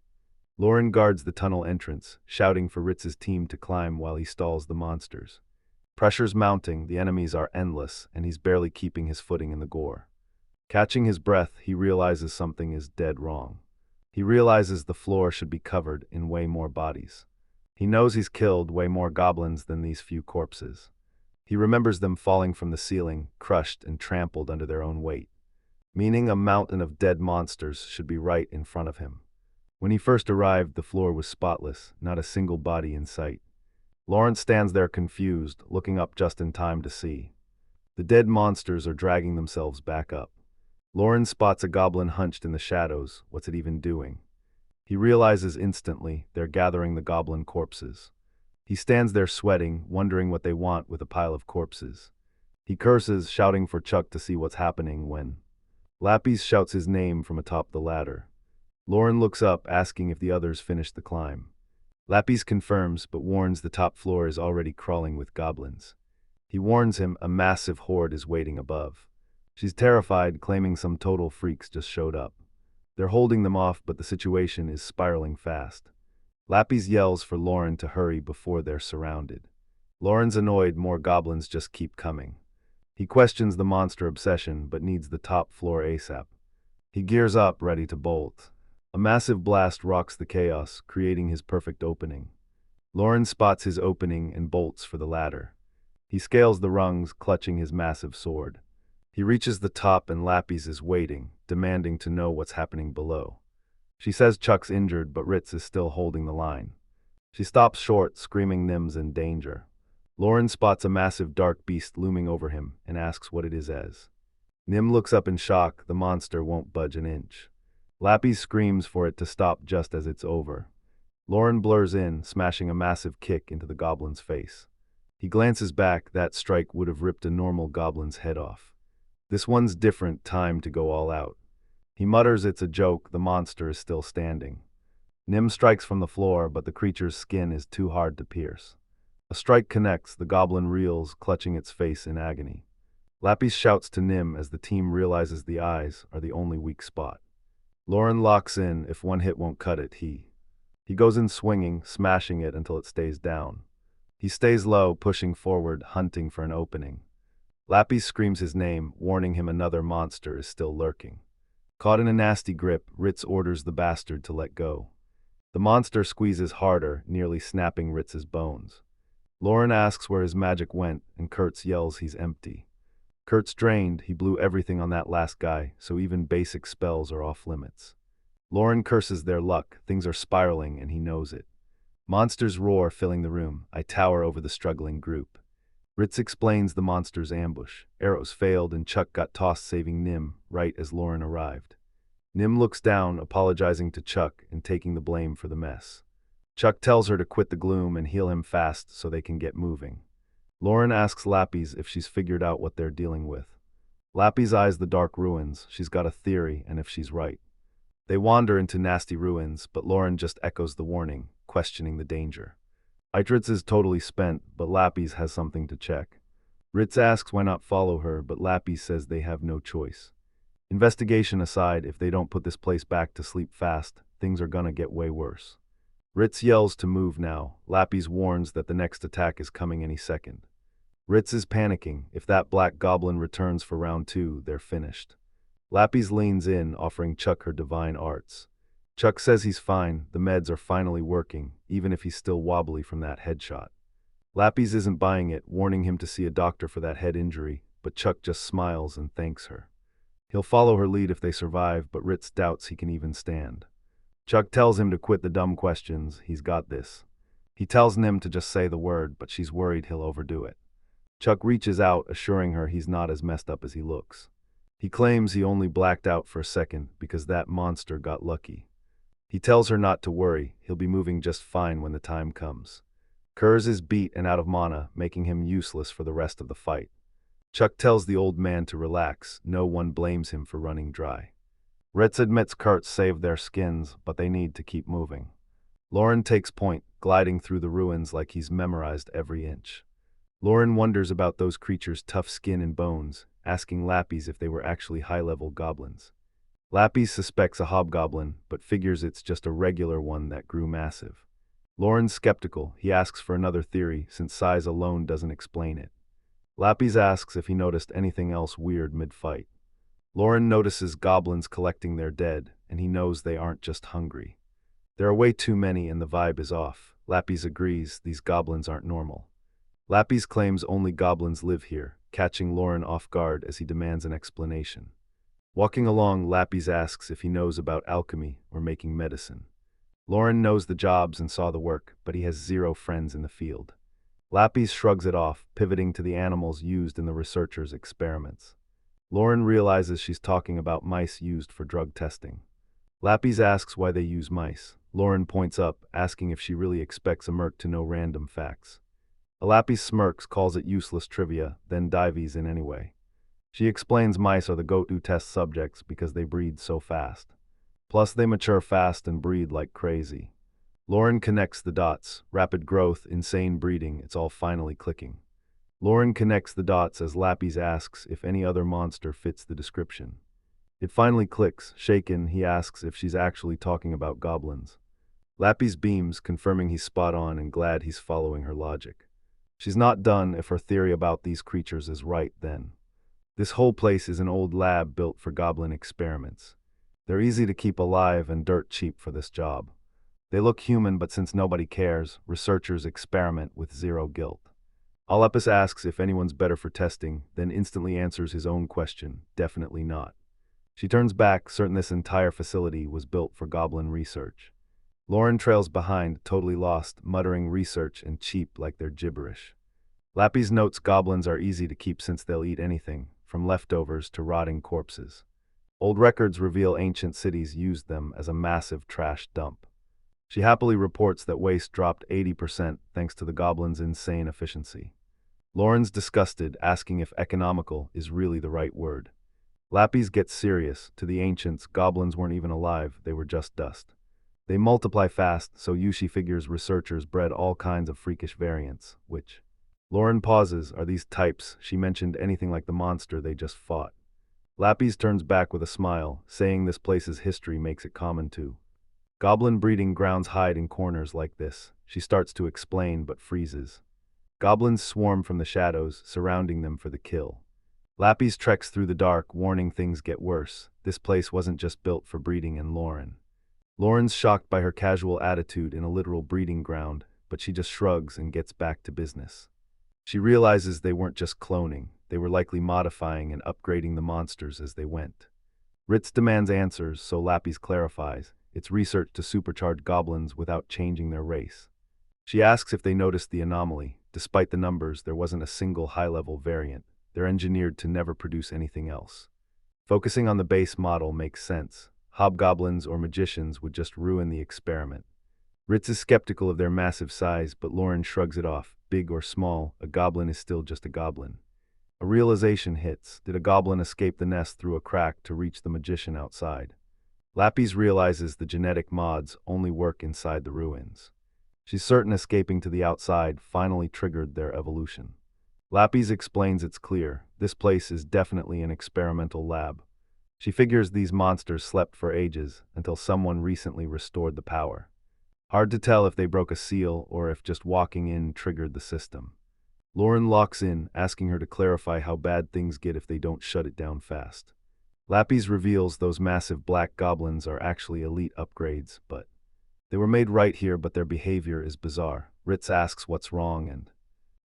Lauren guards the tunnel entrance, shouting for Ritz's team to climb while he stalls the monsters. Pressure's mounting, the enemies are endless, and he's barely keeping his footing in the gore. Catching his breath, he realizes something is dead wrong. He realizes the floor should be covered in way more bodies. He knows he's killed way more goblins than these few corpses. He remembers them falling from the ceiling, crushed and trampled under their own weight. Meaning a mountain of dead monsters should be right in front of him. When he first arrived, the floor was spotless, not a single body in sight. Lawrence stands there confused, looking up just in time to see. The dead monsters are dragging themselves back up. Lauren spots a goblin hunched in the shadows. What's it even doing? He realizes instantly they're gathering the goblin corpses. He stands there sweating, wondering what they want with a pile of corpses. He curses, shouting for Chuck to see what's happening when Lappy's shouts his name from atop the ladder. Lauren looks up, asking if the others finished the climb. Lappy's confirms, but warns the top floor is already crawling with goblins. He warns him a massive horde is waiting above. She's terrified, claiming some total freaks just showed up. They're holding them off, but the situation is spiraling fast. Lappy's yells for Lauren to hurry before they're surrounded. Lauren's annoyed more goblins just keep coming. He questions the monster obsession, but needs the top floor ASAP. He gears up, ready to bolt. A massive blast rocks the chaos, creating his perfect opening. Lauren spots his opening and bolts for the ladder. He scales the rungs, clutching his massive sword. He reaches the top and Lappies is waiting, demanding to know what's happening below. She says Chuck's injured, but Ritz is still holding the line. She stops short, screaming Nim's in danger. Lauren spots a massive dark beast looming over him and asks what it is as. Nim looks up in shock, the monster won't budge an inch. Lappy screams for it to stop just as it's over. Lauren blurs in, smashing a massive kick into the goblin's face. He glances back, that strike would have ripped a normal goblin's head off. This one's different, time to go all out. He mutters it's a joke, the monster is still standing. Nim strikes from the floor, but the creature's skin is too hard to pierce. A strike connects, the goblin reels, clutching its face in agony. Lappy shouts to Nim as the team realizes the eyes are the only weak spot. Lauren locks in, if one hit won't cut it, he goes in swinging, smashing it until it stays down. He stays low, pushing forward, hunting for an opening. Lappy screams his name, warning him another monster is still lurking. Caught in a nasty grip, Ritz orders the bastard to let go. The monster squeezes harder, nearly snapping Ritz's bones. Lauren asks where his magic went, and Kurtz yells he's empty. Kurt's drained, he blew everything on that last guy, so even basic spells are off limits. Lauren curses their luck, things are spiraling and he knows it. Monsters roar, filling the room. I tower over the struggling group. Ritz explains the monster's ambush. Arrows failed and Chuck got tossed, saving Nim, right as Lauren arrived. Nim looks down, apologizing to Chuck and taking the blame for the mess. Chuck tells her to quit the gloom and heal him fast so they can get moving. Lauren asks Lappies if she's figured out what they're dealing with. Lappies eyes the dark ruins. She's got a theory, and if she's right. They wander into nasty ruins, but Lauren just echoes the warning, questioning the danger. Eitritz is totally spent, but Lappies has something to check. Ritz asks why not follow her, but Lappies says they have no choice. Investigation aside, if they don't put this place back to sleep fast, things are gonna get way worse. Ritz yells to move now. Lappies warns that the next attack is coming any second. Ritz is panicking. If that black goblin returns for round 2, they're finished. Lappies leans in, offering Chuck her divine arts. Chuck says he's fine, the meds are finally working, even if he's still wobbly from that headshot. Lappies isn't buying it, warning him to see a doctor for that head injury, but Chuck just smiles and thanks her. He'll follow her lead if they survive, but Ritz doubts he can even stand. Chuck tells him to quit the dumb questions, he's got this. He tells Nim to just say the word, but she's worried he'll overdo it. Chuck reaches out, assuring her he's not as messed up as he looks. He claims he only blacked out for a second because that monster got lucky. He tells her not to worry, he'll be moving just fine when the time comes. Kurz is beat and out of mana, making him useless for the rest of the fight. Chuck tells the old man to relax, no one blames him for running dry. Ritz admits Kurtz saved their skins, but they need to keep moving. Lauren takes point, gliding through the ruins like he's memorized every inch. Lauren wonders about those creatures' tough skin and bones, asking Lappies if they were actually high-level goblins. Lappies suspects a hobgoblin, but figures it's just a regular one that grew massive. Lauren's skeptical, he asks for another theory, since size alone doesn't explain it. Lappies asks if he noticed anything else weird mid-fight. Lauren notices goblins collecting their dead, and he knows they aren't just hungry. There are way too many and the vibe is off. Lappies agrees, these goblins aren't normal. Lappies claims only goblins live here, catching Lauren off guard as he demands an explanation. Walking along, Lappies asks if he knows about alchemy or making medicine. Lauren knows the jobs and saw the work, but he has zero friends in the field. Lappies shrugs it off, pivoting to the animals used in the researchers' experiments. Lauren realizes she's talking about mice used for drug testing. Lappies asks why they use mice. Lauren points up, asking if she really expects a merc to know random facts. Lappies smirks, calls it useless trivia, then dives in anyway. She explains mice are the go-to test subjects because they breed so fast. Plus they mature fast and breed like crazy. Lauren connects the dots. Rapid growth, insane breeding, it's all finally clicking. Lauren connects the dots as Lapis asks if any other monster fits the description. It finally clicks. Shaken, he asks if she's actually talking about goblins. Lapis beams, confirming he's spot on and glad he's following her logic. She's not done if her theory about these creatures is right then. This whole place is an old lab built for goblin experiments. They're easy to keep alive and dirt cheap for this job. They look human, but since nobody cares, researchers experiment with zero guilt. Olympus asks if anyone's better for testing, then instantly answers his own question, definitely not. She turns back, certain this entire facility was built for goblin research. Lauren trails behind, totally lost, muttering research and cheap like they're gibberish. Lapis notes goblins are easy to keep since they'll eat anything, from leftovers to rotting corpses. Old records reveal ancient cities used them as a massive trash dump. She happily reports that waste dropped 80% thanks to the goblins' insane efficiency. Lauren's disgusted, asking if economical is really the right word. Lapis gets serious. To the ancients, goblins weren't even alive, they were just dust. They multiply fast, so Yushi figures researchers bred all kinds of freakish variants, which... Lauren pauses. Are these types? She mentioned anything like the monster they just fought. Lapis turns back with a smile, saying this place's history makes it common too. Goblin breeding grounds hide in corners like this. She starts to explain but freezes. Goblins swarm from the shadows, surrounding them for the kill. Lapis treks through the dark, warning things get worse. This place wasn't just built for breeding and Lauren. Lauren's shocked by her casual attitude in a literal breeding ground, but she just shrugs and gets back to business. She realizes they weren't just cloning, they were likely modifying and upgrading the monsters as they went. Ritz demands answers, so Lapis clarifies, it's research to supercharge goblins without changing their race. She asks if they noticed the anomaly. Despite the numbers, there wasn't a single high-level variant. They're engineered to never produce anything else. Focusing on the base model makes sense. Hobgoblins or magicians would just ruin the experiment. Ritz is skeptical of their massive size, but Lauren shrugs it off. Big or small, a goblin is still just a goblin. A realization hits. Did a goblin escape the nest through a crack to reach the magician outside? Lapis realizes the genetic mods only work inside the ruins. She's certain escaping to the outside finally triggered their evolution. Lapis explains it's clear. This place is definitely an experimental lab. She figures these monsters slept for ages until someone recently restored the power. Hard to tell if they broke a seal or if just walking in triggered the system. Lauren locks in, asking her to clarify how bad things get if they don't shut it down fast. Lapis reveals those massive black goblins are actually elite upgrades, but they were made right here, but their behavior is bizarre. Ritz asks what's wrong and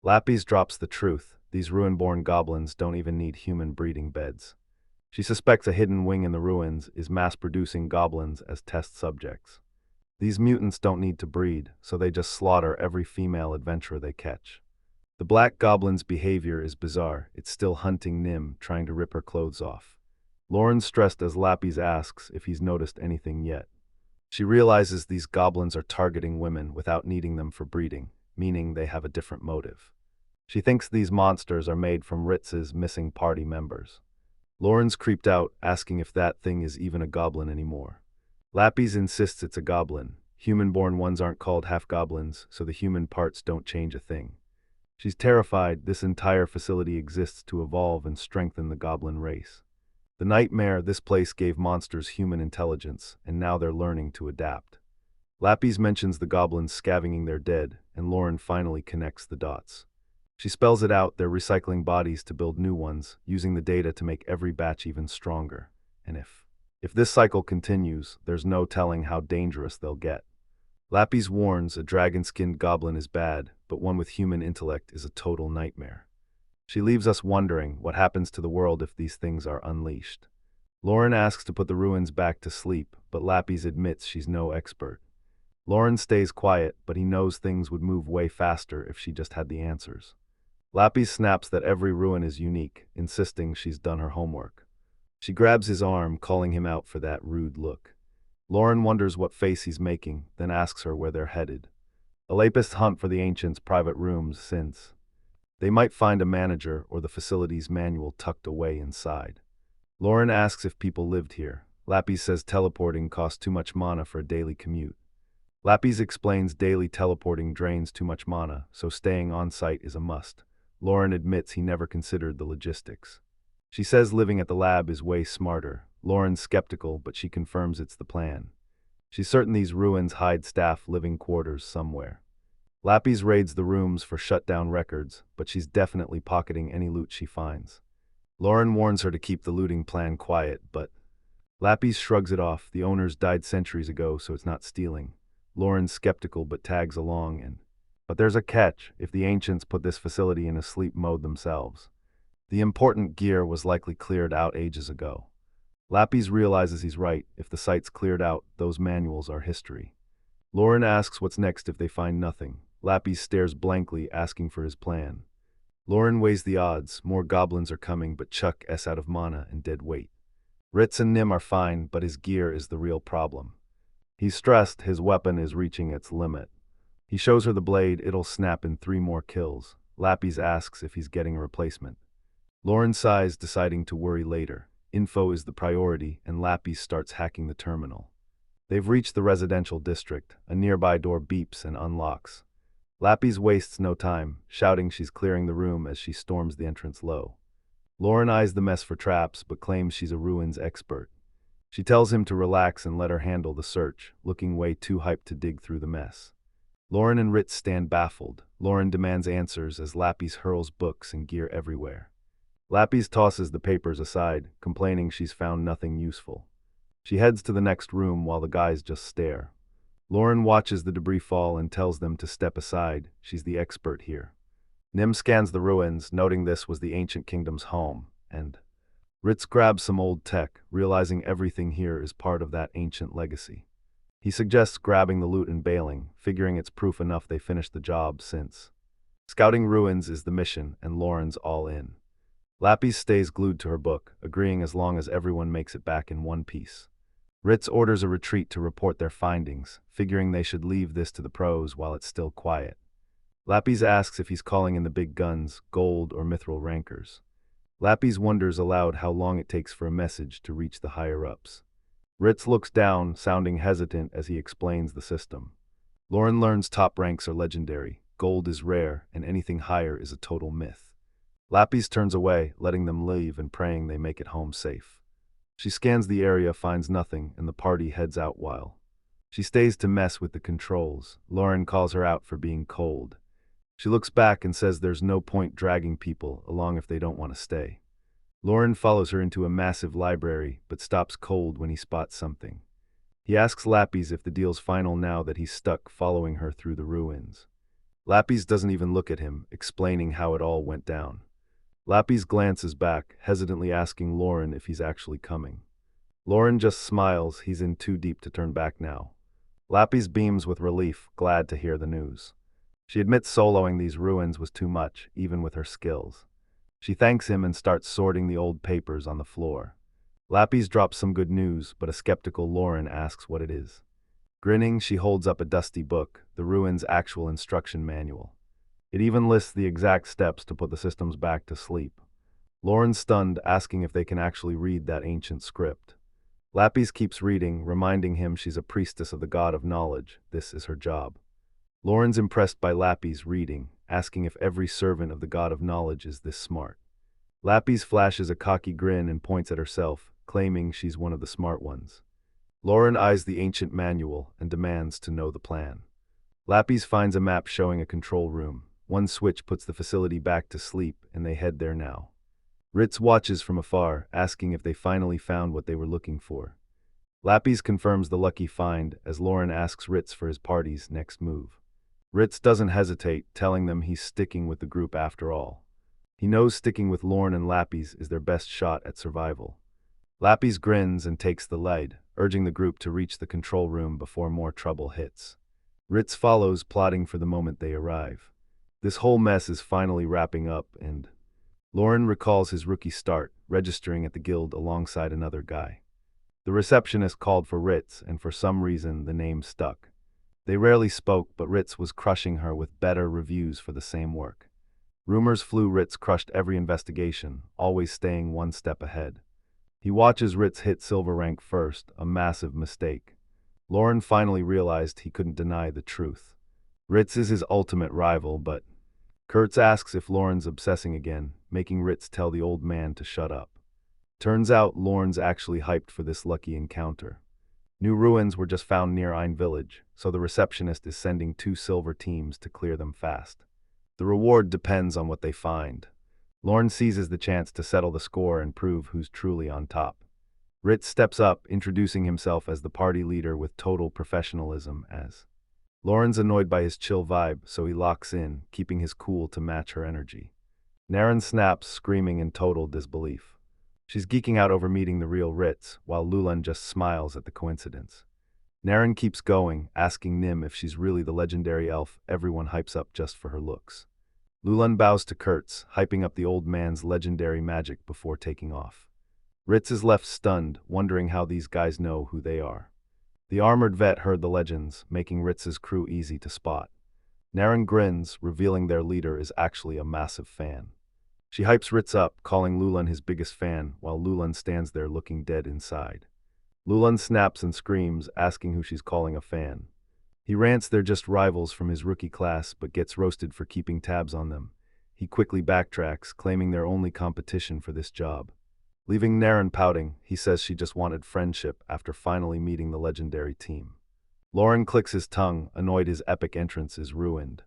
Lapis drops the truth. These ruin-born goblins don't even need human breeding beds. She suspects a hidden wing in the ruins is mass-producing goblins as test subjects. These mutants don't need to breed, so they just slaughter every female adventurer they catch. The black goblin's behavior is bizarre. It's still hunting Nim, trying to rip her clothes off. Lauren's stressed as Lapis asks if he's noticed anything yet. She realizes these goblins are targeting women without needing them for breeding, meaning they have a different motive. She thinks these monsters are made from Ritz's missing party members. Lauren's creeped out, asking if that thing is even a goblin anymore. Lapis insists it's a goblin. Human-born ones aren't called half-goblins, so the human parts don't change a thing. She's terrified. This entire facility exists to evolve and strengthen the goblin race. The nightmare, this place gave monsters human intelligence, and now they're learning to adapt. Lapis mentions the goblins scavenging their dead, and Lauren finally connects the dots. She spells it out, they're recycling bodies to build new ones, using the data to make every batch even stronger. And if this cycle continues, there's no telling how dangerous they'll get. Lapis warns a dragon-skinned goblin is bad, but one with human intellect is a total nightmare. She leaves us wondering what happens to the world if these things are unleashed. Lauren asks to put the ruins back to sleep, but Lapis admits she's no expert. Lauren stays quiet, but he knows things would move way faster if she just had the answers. Lapis snaps that every ruin is unique, insisting she's done her homework. She grabs his arm, calling him out for that rude look. Lauren wonders what face he's making, then asks her where they're headed. Alapists hunt for the ancients' private rooms since they might find a manager or the facility's manual tucked away inside. Lauren asks if people lived here. Lapis says teleporting costs too much mana for a daily commute. Lapis explains daily teleporting drains too much mana, so staying on site is a must. Lauren admits he never considered the logistics. She says living at the lab is way smarter. Lauren's skeptical, but she confirms it's the plan. She's certain these ruins hide staff living quarters somewhere. Lappy's raids the rooms for shutdown records, but she's definitely pocketing any loot she finds. Lauren warns her to keep the looting plan quiet, but Lappy shrugs it off. The owners died centuries ago, so it's not stealing. Lauren's skeptical but tags along, but there's a catch. If the ancients put this facility in a sleep mode themselves, the important gear was likely cleared out ages ago. Lappy realizes he's right. If the site's cleared out, those manuals are history. Lauren asks what's next if they find nothing. Lappy stares blankly, asking for his plan. Lauren weighs the odds. More goblins are coming, but Chuck S out of mana and dead weight. Ritz and Nim are fine, but his gear is the real problem. He's stressed. His weapon is reaching its limit. He shows her the blade. It'll snap in 3 more kills. Lappy asks if he's getting a replacement. Lauren sighs, deciding to worry later. Info is the priority, and Lappy starts hacking the terminal. They've reached the residential district. A nearby door beeps and unlocks. Lappy wastes no time, shouting she's clearing the room as she storms the entrance low. Lauren eyes the mess for traps, but claims she's a ruins expert. She tells him to relax and let her handle the search, looking way too hyped to dig through the mess. Lauren and Ritz stand baffled. Lauren demands answers as Lappy hurls books and gear everywhere. Lappy tosses the papers aside, complaining she's found nothing useful. She heads to the next room while the guys just stare. Lauren watches the debris fall and tells them to step aside. She's the expert here. Nim scans the ruins, noting this was the ancient kingdom's home, and Ritz grabs some old tech, realizing everything here is part of that ancient legacy. He suggests grabbing the loot and bailing, figuring it's proof enough they finished the job since. Scouting ruins is the mission, and Lauren's all in. Lappy stays glued to her book, agreeing as long as everyone makes it back in one piece. Ritz orders a retreat to report their findings, figuring they should leave this to the pros while it's still quiet. Lappy asks if he's calling in the big guns, gold or mithril rankers. Lappy wonders aloud how long it takes for a message to reach the higher-ups. Ritz looks down, sounding hesitant as he explains the system. Lauren learns top ranks are legendary, gold is rare, and anything higher is a total myth. Lappy turns away, letting them leave and praying they make it home safe. She scans the area, finds nothing, and the party heads out while she stays to mess with the controls. Lauren calls her out for being cold. She looks back and says there's no point dragging people along if they don't want to stay. Lauren follows her into a massive library, but stops cold when he spots something. He asks Lappy if the deal's final now that he's stuck following her through the ruins. Lappy doesn't even look at him, explaining how it all went down. Lappy glances back, hesitantly asking Lauren if he's actually coming. Lauren just smiles. He's in too deep to turn back now. Lappy beams with relief, glad to hear the news. She admits soloing these ruins was too much, even with her skills. She thanks him and starts sorting the old papers on the floor. Lappy drops some good news, but a skeptical Lauren asks what it is. Grinning, she holds up a dusty book, the ruins' actual instruction manual. It even lists the exact steps to put the systems back to sleep. Lauren's stunned, asking if they can actually read that ancient script. Lappy keeps reading, reminding him she's a priestess of the god of knowledge. This is her job. Lauren's impressed by Lappy's reading, asking if every servant of the god of knowledge is this smart. Lappy flashes a cocky grin and points at herself, claiming she's one of the smart ones. Lauren eyes the ancient manual and demands to know the plan. Lappy finds a map showing a control room. One switch puts the facility back to sleep, and they head there now. Ritz watches from afar, asking if they finally found what they were looking for. Lappy confirms the lucky find as Lauren asks Ritz for his party's next move. Ritz doesn't hesitate, telling them he's sticking with the group after all. He knows sticking with Lauren and Lappy is their best shot at survival. Lappy grins and takes the lead, urging the group to reach the control room before more trouble hits. Ritz follows, plotting for the moment they arrive. This whole mess is finally wrapping up, and Lauren recalls his rookie start, registering at the guild alongside another guy. The receptionist called for Ritz, and for some reason the name stuck. They rarely spoke, but Ritz was crushing her with better reviews for the same work. Rumors flew. Ritz crushed every investigation, always staying one step ahead. He watches Ritz hit silver rank first, a massive mistake. Lauren finally realized he couldn't deny the truth. Ritz is his ultimate rival, but Kurtz asks if Lauren's obsessing again, making Ritz tell the old man to shut up. Turns out Lauren's actually hyped for this lucky encounter. New ruins were just found near Ein village, so the receptionist is sending 2 silver teams to clear them fast. The reward depends on what they find. Lauren seizes the chance to settle the score and prove who's truly on top. Ritz steps up, introducing himself as the party leader with total professionalism as. Lauren's annoyed by his chill vibe, so he locks in, keeping his cool to match her energy. Naren snaps, screaming in total disbelief. She's geeking out over meeting the real Ritz, while Lulan just smiles at the coincidence. Naren keeps going, asking Nim if she's really the legendary elf everyone hypes up just for her looks. Lulan bows to Kurtz, hyping up the old man's legendary magic before taking off. Ritz is left stunned, wondering how these guys know who they are. The armored vet heard the legends, making Ritz's crew easy to spot. Naren grins, revealing their leader is actually a massive fan. She hypes Ritz up, calling Lulan his biggest fan, while Lulan stands there looking dead inside. Lulan snaps and screams, asking who she's calling a fan. He rants they're just rivals from his rookie class, but gets roasted for keeping tabs on them. He quickly backtracks, claiming they're only competition for this job. Leaving Naren pouting, he says she just wanted friendship after finally meeting the legendary team. Lauren clicks his tongue, annoyed his epic entrance is ruined.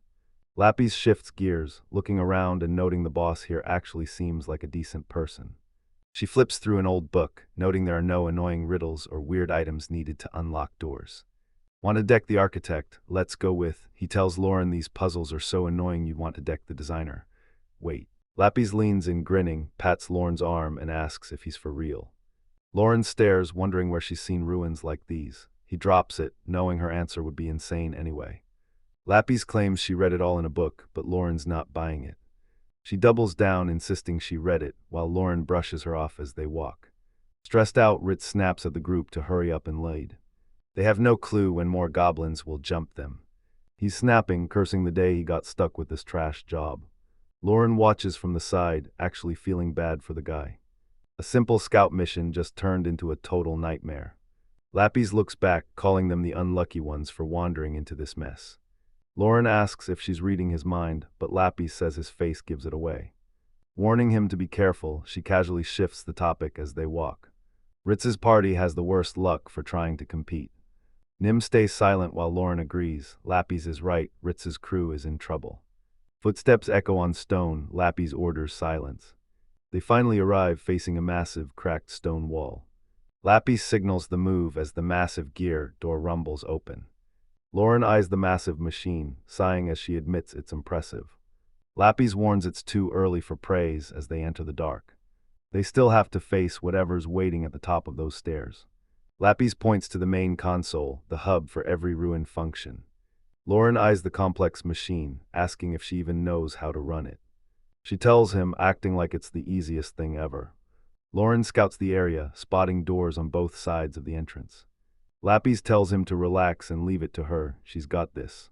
Lappy shifts gears, looking around and noting the boss here actually seems like a decent person. She flips through an old book, noting there are no annoying riddles or weird items needed to unlock doors. Want to deck the architect? Let's go with. He tells Lauren these puzzles are so annoying you'd want to deck the designer. Wait. Lappy leans in grinning, pats Lauren's arm and asks if he's for real. Lauren stares, wondering where she's seen ruins like these. He drops it, knowing her answer would be insane anyway. Lappy claims she read it all in a book, but Lauren's not buying it. She doubles down, insisting she read it, while Lauren brushes her off as they walk. Stressed out, Ritz snaps at the group to hurry up and lead. They have no clue when more goblins will jump them. He's snapping, cursing the day he got stuck with this trash job. Lauren watches from the side, actually feeling bad for the guy. A simple scout mission just turned into a total nightmare. Lappy looks back, calling them the unlucky ones for wandering into this mess. Lauren asks if she's reading his mind, but Lappy says his face gives it away. Warning him to be careful, she casually shifts the topic as they walk. Ritz's party has the worst luck for trying to compete. Nim stays silent while Lauren agrees. Lappy's is right, Ritz's crew is in trouble. Footsteps echo on stone, Lappy's orders silence. They finally arrive facing a massive, cracked stone wall. Lappy signals the move as the massive gear door rumbles open. Lauren eyes the massive machine, sighing as she admits it's impressive. Lappy warns it's too early for praise as they enter the dark. They still have to face whatever's waiting at the top of those stairs. Lappy points to the main console, the hub for every ruined function. Lauren eyes the complex machine, asking if she even knows how to run it. She tells him, acting like it's the easiest thing ever. Lauren scouts the area, spotting doors on both sides of the entrance. Lappy tells him to relax and leave it to her, she's got this.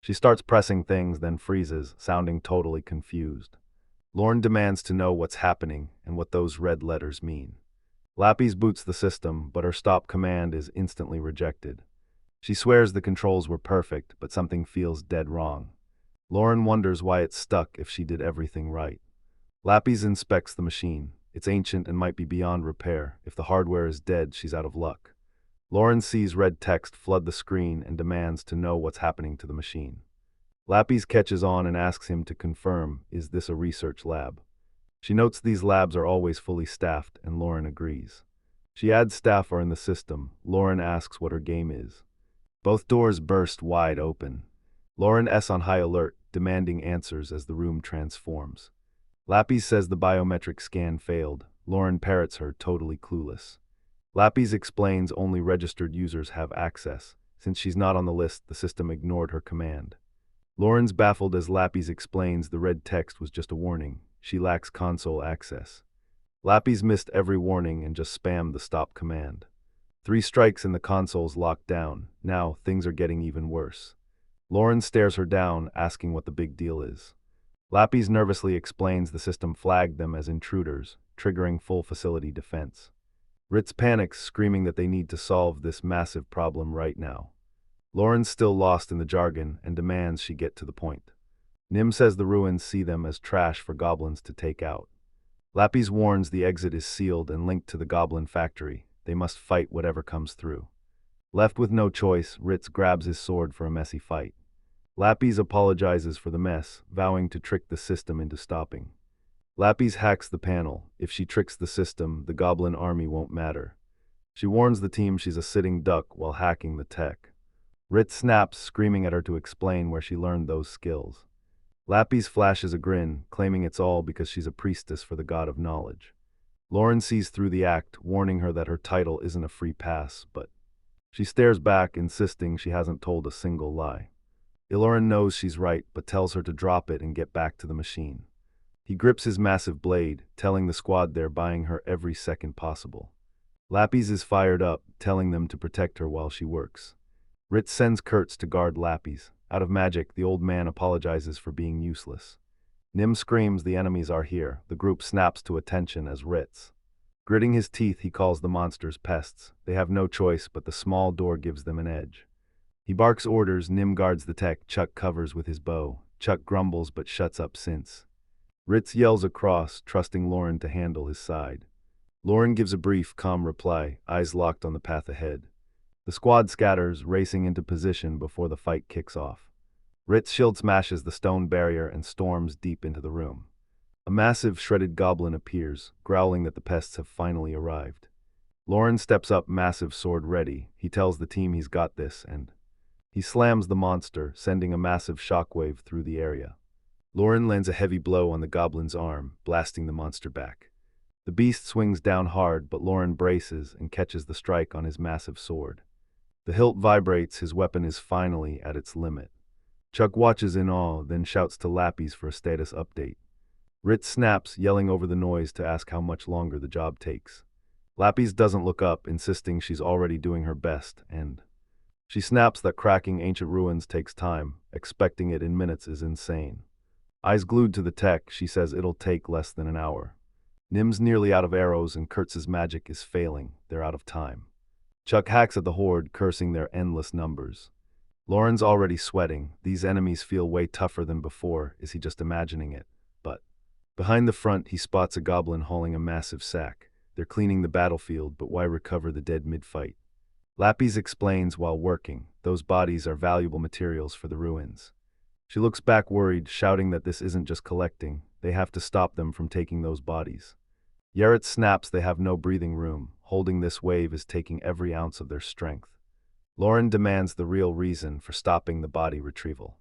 She starts pressing things, then freezes, sounding totally confused. Lauren demands to know what's happening and what those red letters mean. Lappy boots the system, but her stop command is instantly rejected. She swears the controls were perfect, but something feels dead wrong. Lauren wonders why it's stuck if she did everything right. Lappy inspects the machine. It's ancient and might be beyond repair. If the hardware is dead, she's out of luck. Lauren sees red text flood the screen and demands to know what's happening to the machine. Lappy catches on and asks him to confirm, is this a research lab? She notes these labs are always fully staffed, and Lauren agrees. She adds staff are in the system. Lauren asks what her game is. Both doors burst wide open. Lauren is on high alert, demanding answers as the room transforms. Lappy says the biometric scan failed. Lauren parrots her, totally clueless. Lappy explains only registered users have access. Since she's not on the list, the system ignored her command. Lauren's baffled as Lappy explains the red text was just a warning. She lacks console access. Lappy missed every warning and just spammed the stop command. 3 strikes and the console's locked down. Now, things are getting even worse. Lauren stares her down, asking what the big deal is. Lappy nervously explains the system flagged them as intruders, triggering full facility defense. Ritz panics, screaming that they need to solve this massive problem right now. Lauren's still lost in the jargon and demands she get to the point. Nim says the ruins see them as trash for goblins to take out. Lapis warns the exit is sealed and linked to the goblin factory. They must fight whatever comes through. Left with no choice, Ritz grabs his sword for a messy fight. Lapis apologizes for the mess, vowing to trick the system into stopping. Lapis hacks the panel. If she tricks the system, the goblin army won't matter. She warns the team she's a sitting duck while hacking the tech. Ritz snaps, screaming at her to explain where she learned those skills. Lapis flashes a grin, claiming it's all because she's a priestess for the god of knowledge. Lauren sees through the act, warning her that her title isn't a free pass, but she stares back, insisting she hasn't told a single lie. Ilorin knows she's right, but tells her to drop it and get back to the machine. He grips his massive blade, telling the squad they're buying her every second possible. Lapis is fired up, telling them to protect her while she works. Ritz sends Kurtz to guard Lapis. Out of magic, the old man apologizes for being useless. Nim screams the enemies are here. The group snaps to attention as Ritz. Gritting his teeth, he calls the monsters pests. They have no choice, but the small door gives them an edge. He barks orders. Nim guards the tech. Chuck covers with his bow. Chuck grumbles but shuts up since. Ritz yells across, trusting Lauren to handle his side. Lauren gives a brief, calm reply, eyes locked on the path ahead. The squad scatters, racing into position before the fight kicks off. Ritz shield smashes the stone barrier and storms deep into the room. A massive, shredded goblin appears, growling that the pests have finally arrived. Lauren steps up, massive sword ready. He tells the team he's got this, and he slams the monster, sending a massive shockwave through the area. Lauren lands a heavy blow on the goblin's arm, blasting the monster back. The beast swings down hard, but Lauren braces and catches the strike on his massive sword. The hilt vibrates, his weapon is finally at its limit. Chuck watches in awe, then shouts to Lapis for a status update. Ritz snaps, yelling over the noise to ask how much longer the job takes. Lapis doesn't look up, insisting she's already doing her best, and she snaps that cracking ancient ruins takes time. Expecting it in minutes is insane. Eyes glued to the tech, she says it'll take less than an hour. Nim's nearly out of arrows and Kurtz's magic is failing. They're out of time. Chuck hacks at the horde, cursing their endless numbers. Lauren's already sweating. These enemies feel way tougher than before. Is he just imagining it? But behind the front, he spots a goblin hauling a massive sack. They're cleaning the battlefield, but why recover the dead mid-fight? Lapis explains while working, those bodies are valuable materials for the ruins. She looks back worried, shouting that this isn't just collecting. They have to stop them from taking those bodies. Yaret snaps they have no breathing room. Holding this wave is taking every ounce of their strength. Lauren demands the real reason for stopping the body retrieval.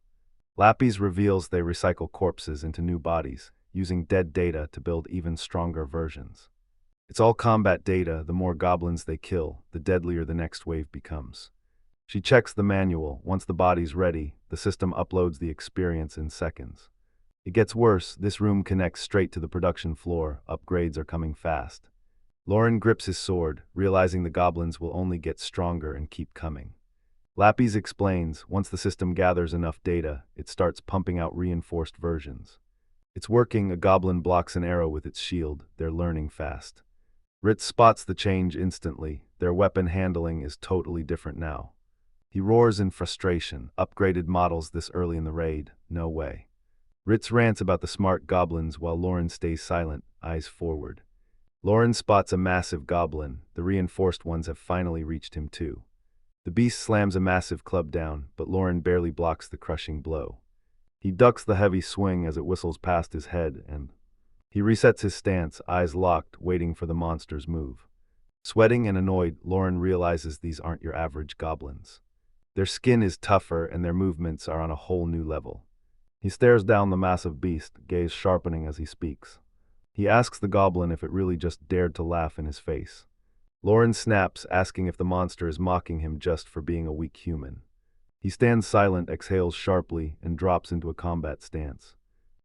Lapis reveals they recycle corpses into new bodies, using dead data to build even stronger versions. It's all combat data. The more goblins they kill, the deadlier the next wave becomes. She checks the manual. Once the body's ready, the system uploads the experience in seconds. It gets worse. This room connects straight to the production floor. Upgrades are coming fast. Lauren grips his sword, realizing the goblins will only get stronger and keep coming. Lapis explains, once the system gathers enough data, it starts pumping out reinforced versions. It's working. A goblin blocks an arrow with its shield. They're learning fast. Ritz spots the change instantly. Their weapon handling is totally different now. He roars in frustration. Upgraded models this early in the raid? No way. Ritz rants about the smart goblins while Lauren stays silent, eyes forward. Lauren spots a massive goblin. The reinforced ones have finally reached him too. The beast slams a massive club down, but Lauren barely blocks the crushing blow. He ducks the heavy swing as it whistles past his head, and he resets his stance, eyes locked, waiting for the monster's move. Sweating and annoyed, Lauren realizes these aren't your average goblins. Their skin is tougher and their movements are on a whole new level. He stares down the massive beast, gaze sharpening as he speaks. He asks the goblin if it really just dared to laugh in his face. Lauren snaps, asking if the monster is mocking him just for being a weak human. He stands silent, exhales sharply, and drops into a combat stance.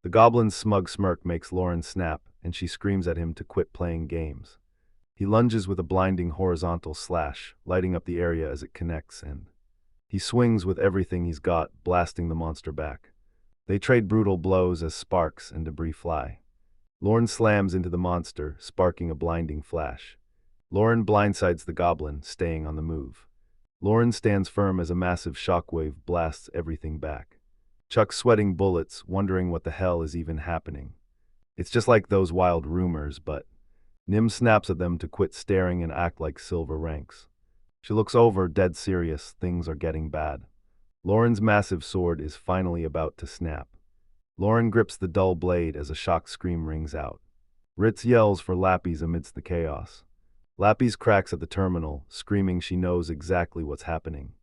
The goblin's smug smirk makes Lauren snap, and she screams at him to quit playing games. He lunges with a blinding horizontal slash, lighting up the area as it connects, and he swings with everything he's got, blasting the monster back. They trade brutal blows as sparks and debris fly. Lauren slams into the monster, sparking a blinding flash. Lauren blindsides the goblin, staying on the move. Lauren stands firm as a massive shockwave blasts everything back. Chuck's sweating bullets, wondering what the hell is even happening. It's just like those wild rumors, but Nim snaps at them to quit staring and act like silver ranks. She looks over, dead serious. Things are getting bad. Lauren's massive sword is finally about to snap. Lauren grips the dull blade as a shocked scream rings out. Ritz yells for Lappies amidst the chaos. Lappies cracks at the terminal, screaming she knows exactly what's happening.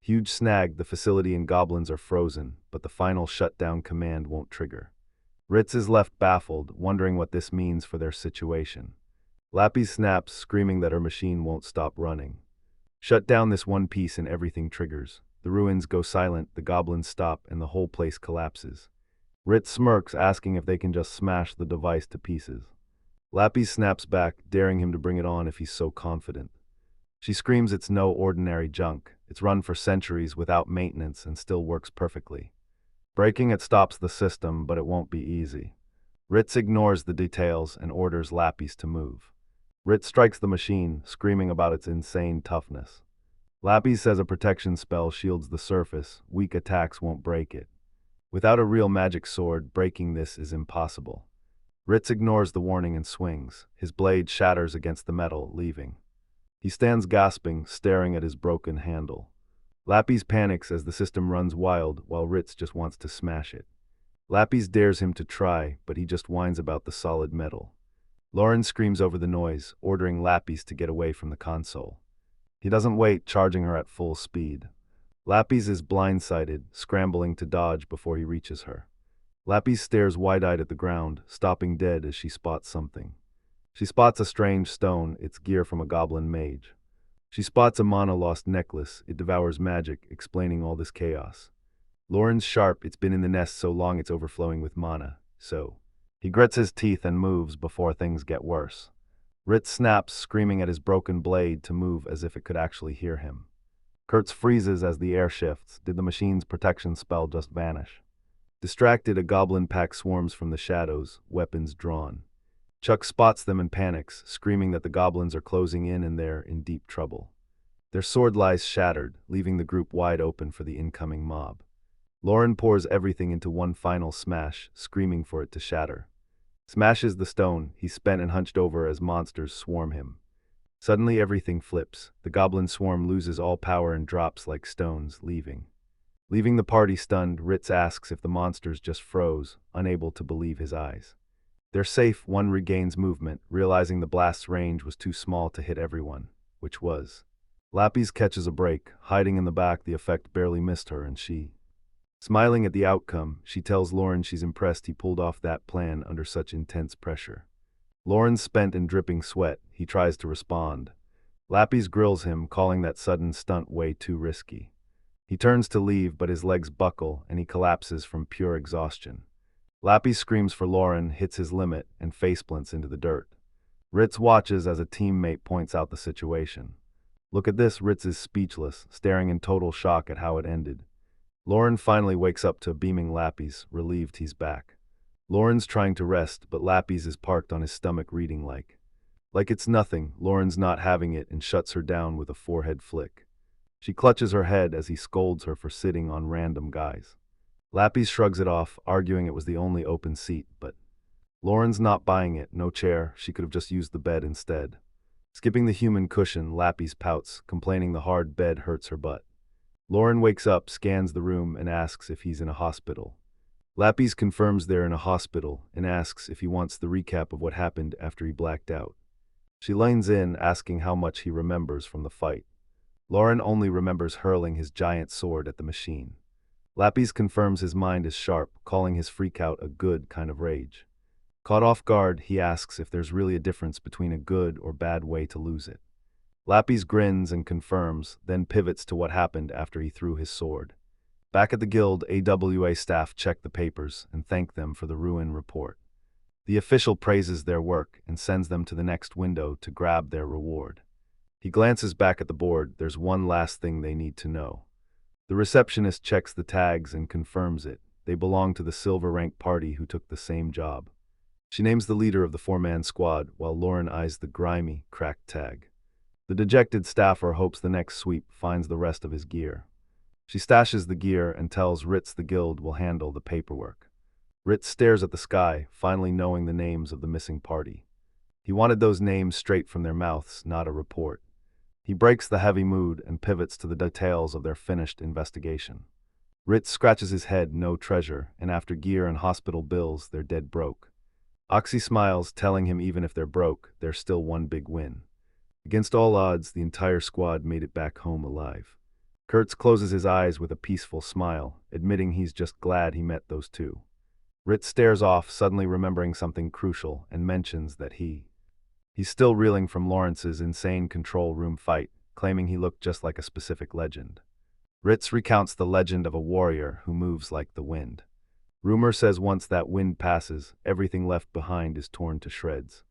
Huge snag, the facility and goblins are frozen, but the final shutdown command won't trigger. Ritz is left baffled, wondering what this means for their situation. Lappies snaps, screaming that her machine won't stop running. Shut down this one piece and everything triggers. The ruins go silent, the goblins stop, and the whole place collapses. Ritz smirks, asking if they can just smash the device to pieces. Lappies snaps back, daring him to bring it on if he's so confident. She screams it's no ordinary junk. It's run for centuries without maintenance and still works perfectly. Breaking it stops the system, but it won't be easy. Ritz ignores the details and orders Lappies to move. Ritz strikes the machine, screaming about its insane toughness. Lappies says a protection spell shields the surface, weak attacks won't break it. Without a real magic sword, breaking this is impossible. Ritz ignores the warning and swings. His blade shatters against the metal, leaving. He stands gasping, staring at his broken handle. Lappies panics as the system runs wild, while Ritz just wants to smash it. Lappies dares him to try, but he just whines about the solid metal. Lauren screams over the noise, ordering Lappies to get away from the console. He doesn't wait, charging her at full speed. Lappies is blindsided, scrambling to dodge before he reaches her. Lappies stares wide-eyed at the ground, stopping dead as she spots something. She spots a strange stone, its gear from a goblin mage. She spots a mana-lost necklace, it devours magic, explaining all this chaos. Lauren's sharp, it's been in the nest so long it's overflowing with mana, so. He grits his teeth and moves before things get worse. Ritz snaps, screaming at his broken blade to move as if it could actually hear him. Kurtz freezes as the air shifts. Did the machine's protection spell just vanish? Distracted, a goblin pack swarms from the shadows, weapons drawn. Chuck spots them and panics, screaming that the goblins are closing in and they're in deep trouble. Their sword lies shattered, leaving the group wide open for the incoming mob. Lauren pours everything into one final smash, screaming for it to shatter. Smashes the stone, he's spent and hunched over as monsters swarm him. Suddenly everything flips. The goblin swarm loses all power and drops like stones, leaving. Leaving the party stunned, Ritz asks if the monsters just froze, unable to believe his eyes. They're safe, one regains movement, realizing the blast's range was too small to hit everyone, which was. Lappies catches a break, hiding in the back, the effect barely missed her and she. Smiling at the outcome, she tells Lauren she's impressed he pulled off that plan under such intense pressure. Lauren's spent and dripping sweat, he tries to respond. Lappies grills him, calling that sudden stunt way too risky. He turns to leave, but his legs buckle and he collapses from pure exhaustion. Lappies screams for Lauren, hits his limit, and faceplants into the dirt. Ritz watches as a teammate points out the situation. Look at this, Ritz is speechless, staring in total shock at how it ended. Lauren finally wakes up to beaming Lappies, relieved he's back. Lauren's trying to rest, but Lappies is parked on his stomach reading like it's nothing. Lauren's not having it and shuts her down with a forehead flick. She clutches her head as he scolds her for sitting on random guys. Lappies shrugs it off, arguing it was the only open seat, but Lauren's not buying it, no chair, she could have just used the bed instead. Skipping the human cushion, Lappies pouts, complaining the hard bed hurts her butt. Lauren wakes up, scans the room, and asks if he's in a hospital. Lappies confirms they're in a hospital and asks if he wants the recap of what happened after he blacked out. She leans in, asking how much he remembers from the fight. Lauren only remembers hurling his giant sword at the machine. Lappies confirms his mind is sharp, calling his freakout a good kind of rage. Caught off guard, he asks if there's really a difference between a good or bad way to lose it. Lappies grins and confirms, then pivots to what happened after he threw his sword. Back at the guild, AWA staff check the papers and thank them for the ruin report. The official praises their work and sends them to the next window to grab their reward. He glances back at the board, there's one last thing they need to know. The receptionist checks the tags and confirms it. They belong to the silver-rank party who took the same job. She names the leader of the four-man squad, while Lauren eyes the grimy, cracked tag. The dejected staffer hopes the next sweep finds the rest of his gear. She stashes the gear and tells Ritz the guild will handle the paperwork. Ritz stares at the sky, finally knowing the names of the missing party. He wanted those names straight from their mouths, not a report. He breaks the heavy mood and pivots to the details of their finished investigation. Ritz scratches his head, no treasure, and after gear and hospital bills, they're dead broke. Oxy smiles, telling him even if they're broke, they're still one big win. Against all odds, the entire squad made it back home alive. Kurtz closes his eyes with a peaceful smile, admitting he's just glad he met those two. Ritz stares off, suddenly remembering something crucial, and mentions that he's still reeling from Lawrence's insane control room fight, claiming he looked just like a specific legend. Ritz recounts the legend of a warrior who moves like the wind. Rumor says once that wind passes, everything left behind is torn to shreds.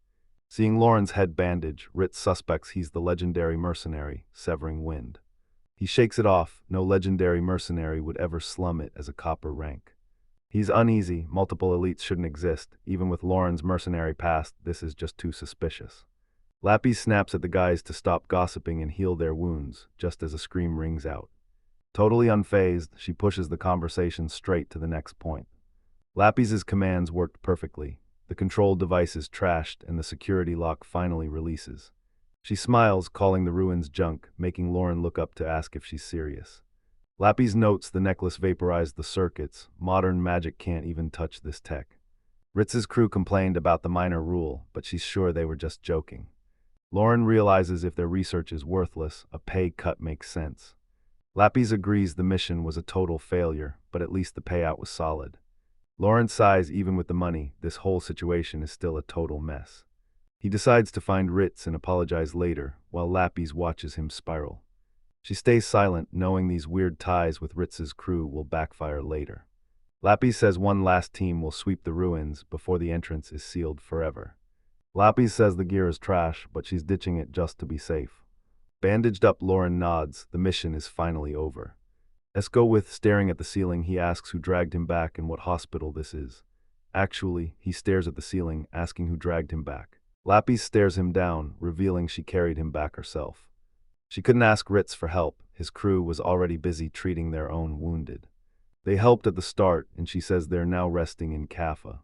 Seeing Lauren's head bandage, Ritz suspects he's the legendary mercenary, severing wind. He shakes it off, no legendary mercenary would ever slum it as a copper rank. He's uneasy, multiple elites shouldn't exist, even with Lauren's mercenary past, this is just too suspicious. Lappy snaps at the guys to stop gossiping and heal their wounds, just as a scream rings out. Totally unfazed, she pushes the conversation straight to the next point. Lappy's commands worked perfectly. The control device is trashed and the security lock finally releases. She smiles, calling the ruins junk, making Lauren look up to ask if she's serious. Lappy's notes the necklace vaporized the circuits. Modern magic can't even touch this tech. Ritz's crew complained about the minor rule, but she's sure they were just joking. Lauren realizes if their research is worthless, a pay cut makes sense. Lappy's agrees the mission was a total failure, but at least the payout was solid. Lauren sighs even with the money, this whole situation is still a total mess. He decides to find Ritz and apologize later, while Lappy's watches him spiral. She stays silent, knowing these weird ties with Ritz's crew will backfire later. Lappy says one last team will sweep the ruins before the entrance is sealed forever. Lappy says the gear is trash, but she's ditching it just to be safe. Bandaged up, Lauren nods, the mission is finally over. Esco staring at the ceiling, he asks who dragged him back and what hospital this is. Actually, he stares at the ceiling, asking who dragged him back. Lappy stares him down, revealing she carried him back herself. She couldn't ask Ritz for help, his crew was already busy treating their own wounded. They helped at the start, and she says they're now resting in Kaffa.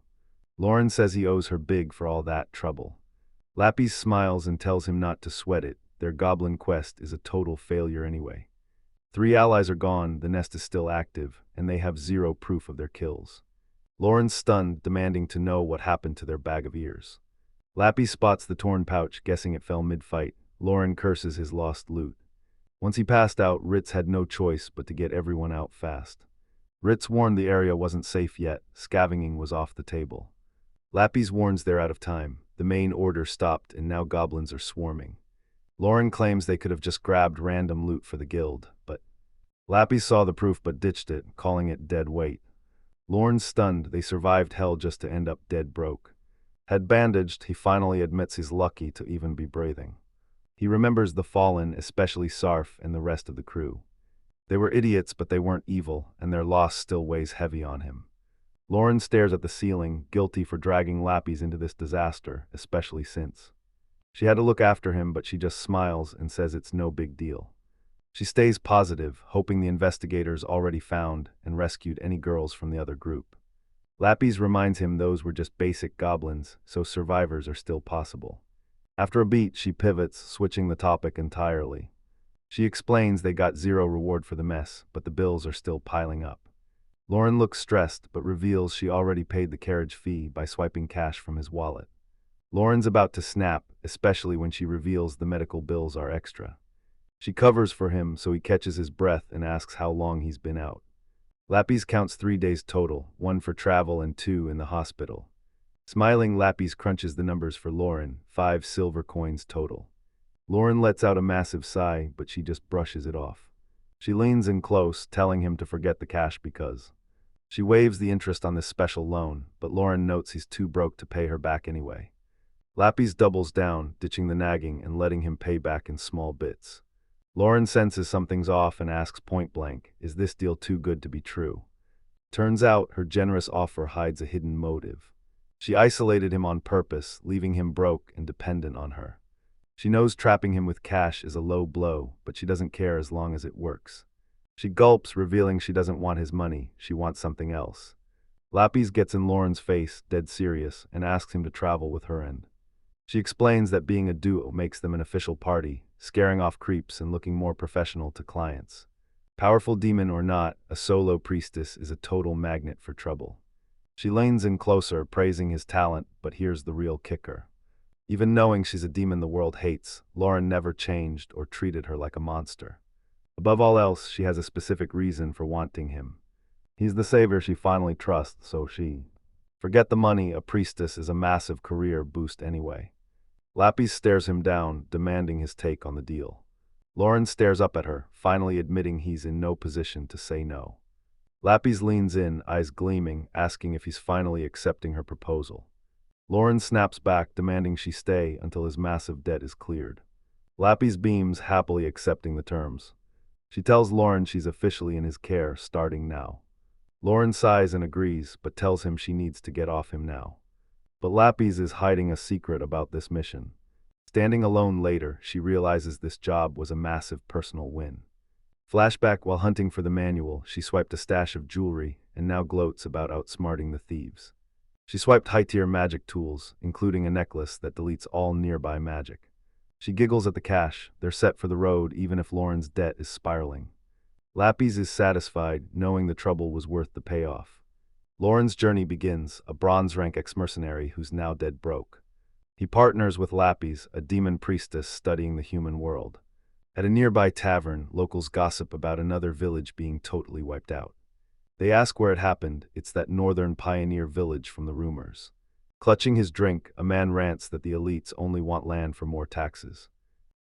Lauren says he owes her big for all that trouble. Lappy smiles and tells him not to sweat it, their goblin quest is a total failure anyway. 3 allies are gone, the nest is still active, and they have zero proof of their kills. Lauren's stunned, demanding to know what happened to their bag of ears. Lappy spots the torn pouch, guessing it fell mid-fight. Lauren curses his lost loot. Once he passed out, Ritz had no choice but to get everyone out fast. Ritz warned the area wasn't safe yet, scavenging was off the table. Lappy's warns they're out of time, the main order stopped and now goblins are swarming. Lauren claims they could have just grabbed random loot for the guild, but Lappy saw the proof but ditched it, calling it dead weight. Lauren's stunned, they survived hell just to end up dead broke. Head bandaged, he finally admits he's lucky to even be breathing. He remembers the fallen, especially Sarf and the rest of the crew. They were idiots, but they weren't evil, and their loss still weighs heavy on him. Lauren stares at the ceiling, guilty for dragging Lappy's into this disaster, especially since she had to look after him, but she just smiles and says it's no big deal. She stays positive, hoping the investigators already found and rescued any girls from the other group. Lappy's reminds him those were just basic goblins, so survivors are still possible. After a beat, she pivots, switching the topic entirely. She explains they got zero reward for the mess, but the bills are still piling up. Lauren looks stressed, but reveals she already paid the carriage fee by swiping cash from his wallet. Lauren's about to snap, especially when she reveals the medical bills are extra. She covers for him so he catches his breath and asks how long he's been out. Lappy's counts 3 days total, 1 for travel and 2 in the hospital. Smiling, Lappy's crunches the numbers for Lauren, 5 silver coins total. Lauren lets out a massive sigh, but she just brushes it off. She leans in close, telling him to forget the cash because she waives the interest on this special loan, but Lauren notes he's too broke to pay her back anyway. Lappy's doubles down, ditching the nagging and letting him pay back in small bits. Lauren senses something's off and asks point blank, is this deal too good to be true? Turns out her generous offer hides a hidden motive. She isolated him on purpose, leaving him broke and dependent on her. She knows trapping him with cash is a low blow, but she doesn't care as long as it works. She gulps, revealing she doesn't want his money, she wants something else. Lapis gets in Lauren's face, dead serious, and asks him to travel with her and she explains that being a duo makes them an official party, scaring off creeps and looking more professional to clients. Powerful demon or not, a solo priestess is a total magnet for trouble. She leans in closer, praising his talent, but here's the real kicker. Even knowing she's a demon the world hates, Lauren never changed or treated her like a monster. Above all else, she has a specific reason for wanting him. He's the savior she finally trusts, so she... Forget the money, a priestess is a massive career boost anyway. Lapis stares him down, demanding his take on the deal. Lauren stares up at her, finally admitting he's in no position to say no. Lapis leans in, eyes gleaming, asking if he's finally accepting her proposal. Lauren snaps back, demanding she stay until his massive debt is cleared. Lapis beams, happily accepting the terms. She tells Lauren she's officially in his care, starting now. Lauren sighs and agrees, but tells him she needs to get off him now. But Lapis is hiding a secret about this mission. Standing alone later, she realizes this job was a massive personal win. Flashback: while hunting for the manual, she swiped a stash of jewelry and now gloats about outsmarting the thieves. She swiped high-tier magic tools, including a necklace that deletes all nearby magic. She giggles at the cash, they're set for the road even if Lauren's debt is spiraling. Lapis is satisfied, knowing the trouble was worth the payoff. Lauren's journey begins, a bronze-rank ex-mercenary who's now dead broke. He partners with Lapis, a demon priestess studying the human world. At a nearby tavern, locals gossip about another village being totally wiped out. They ask where it happened. It's that northern pioneer village from the rumors. Clutching his drink, a man rants that the elites only want land for more taxes.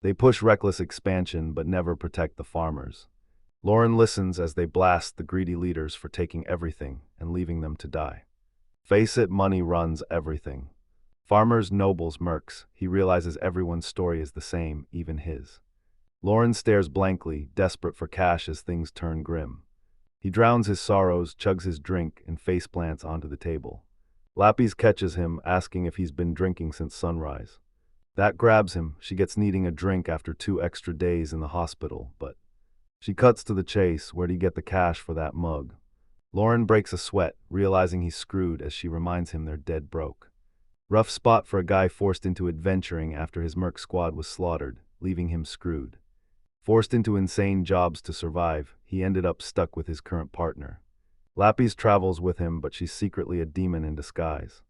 They push reckless expansion but never protect the farmers. Lauren listens as they blast the greedy leaders for taking everything and leaving them to die. Face it, money runs everything. Farmers, nobles, mercs, he realizes everyone's story is the same, even his. Lauren stares blankly, desperate for cash as things turn grim. He drowns his sorrows, chugs his drink, and face plants onto the table. Lapis catches him, asking if he's been drinking since sunrise. That grabs him. She gets needing a drink after 2 extra days in the hospital, but she cuts to the chase. Where'd he get the cash for that mug? Lauren breaks a sweat, realizing he's screwed as she reminds him they're dead broke. Rough spot for a guy forced into adventuring after his merc squad was slaughtered, leaving him screwed. Forced into insane jobs to survive, he ended up stuck with his current partner. Lapis travels with him, but she's secretly a demon in disguise.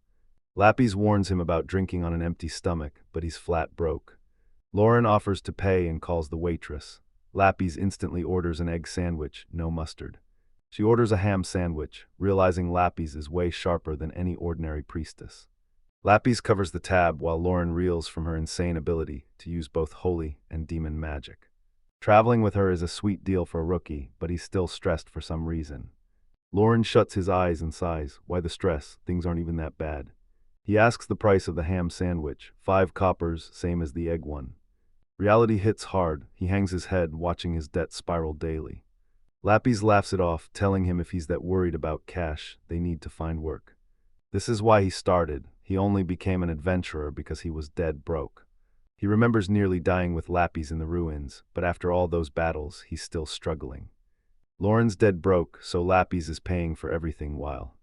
Lapis warns him about drinking on an empty stomach, but he's flat broke. Lauren offers to pay and calls the waitress. Lapis instantly orders an egg sandwich, no mustard. She orders a ham sandwich, realizing Lapis is way sharper than any ordinary priestess. Lapis covers the tab while Lauren reels from her insane ability to use both holy and demon magic. Traveling with her is a sweet deal for a rookie, but he's still stressed for some reason. Lauren shuts his eyes and sighs. Why the stress? Things aren't even that bad. He asks the price of the ham sandwich, 5 coppers, same as the egg one. Reality hits hard. He hangs his head, watching his debt spiral daily. Lapis laughs it off, telling him if he's that worried about cash, they need to find work. This is why he started. He only became an adventurer because he was dead broke. He remembers nearly dying with Lapis in the ruins, but after all those battles, he's still struggling. Lauren's dead broke, so Lapis is paying for everything while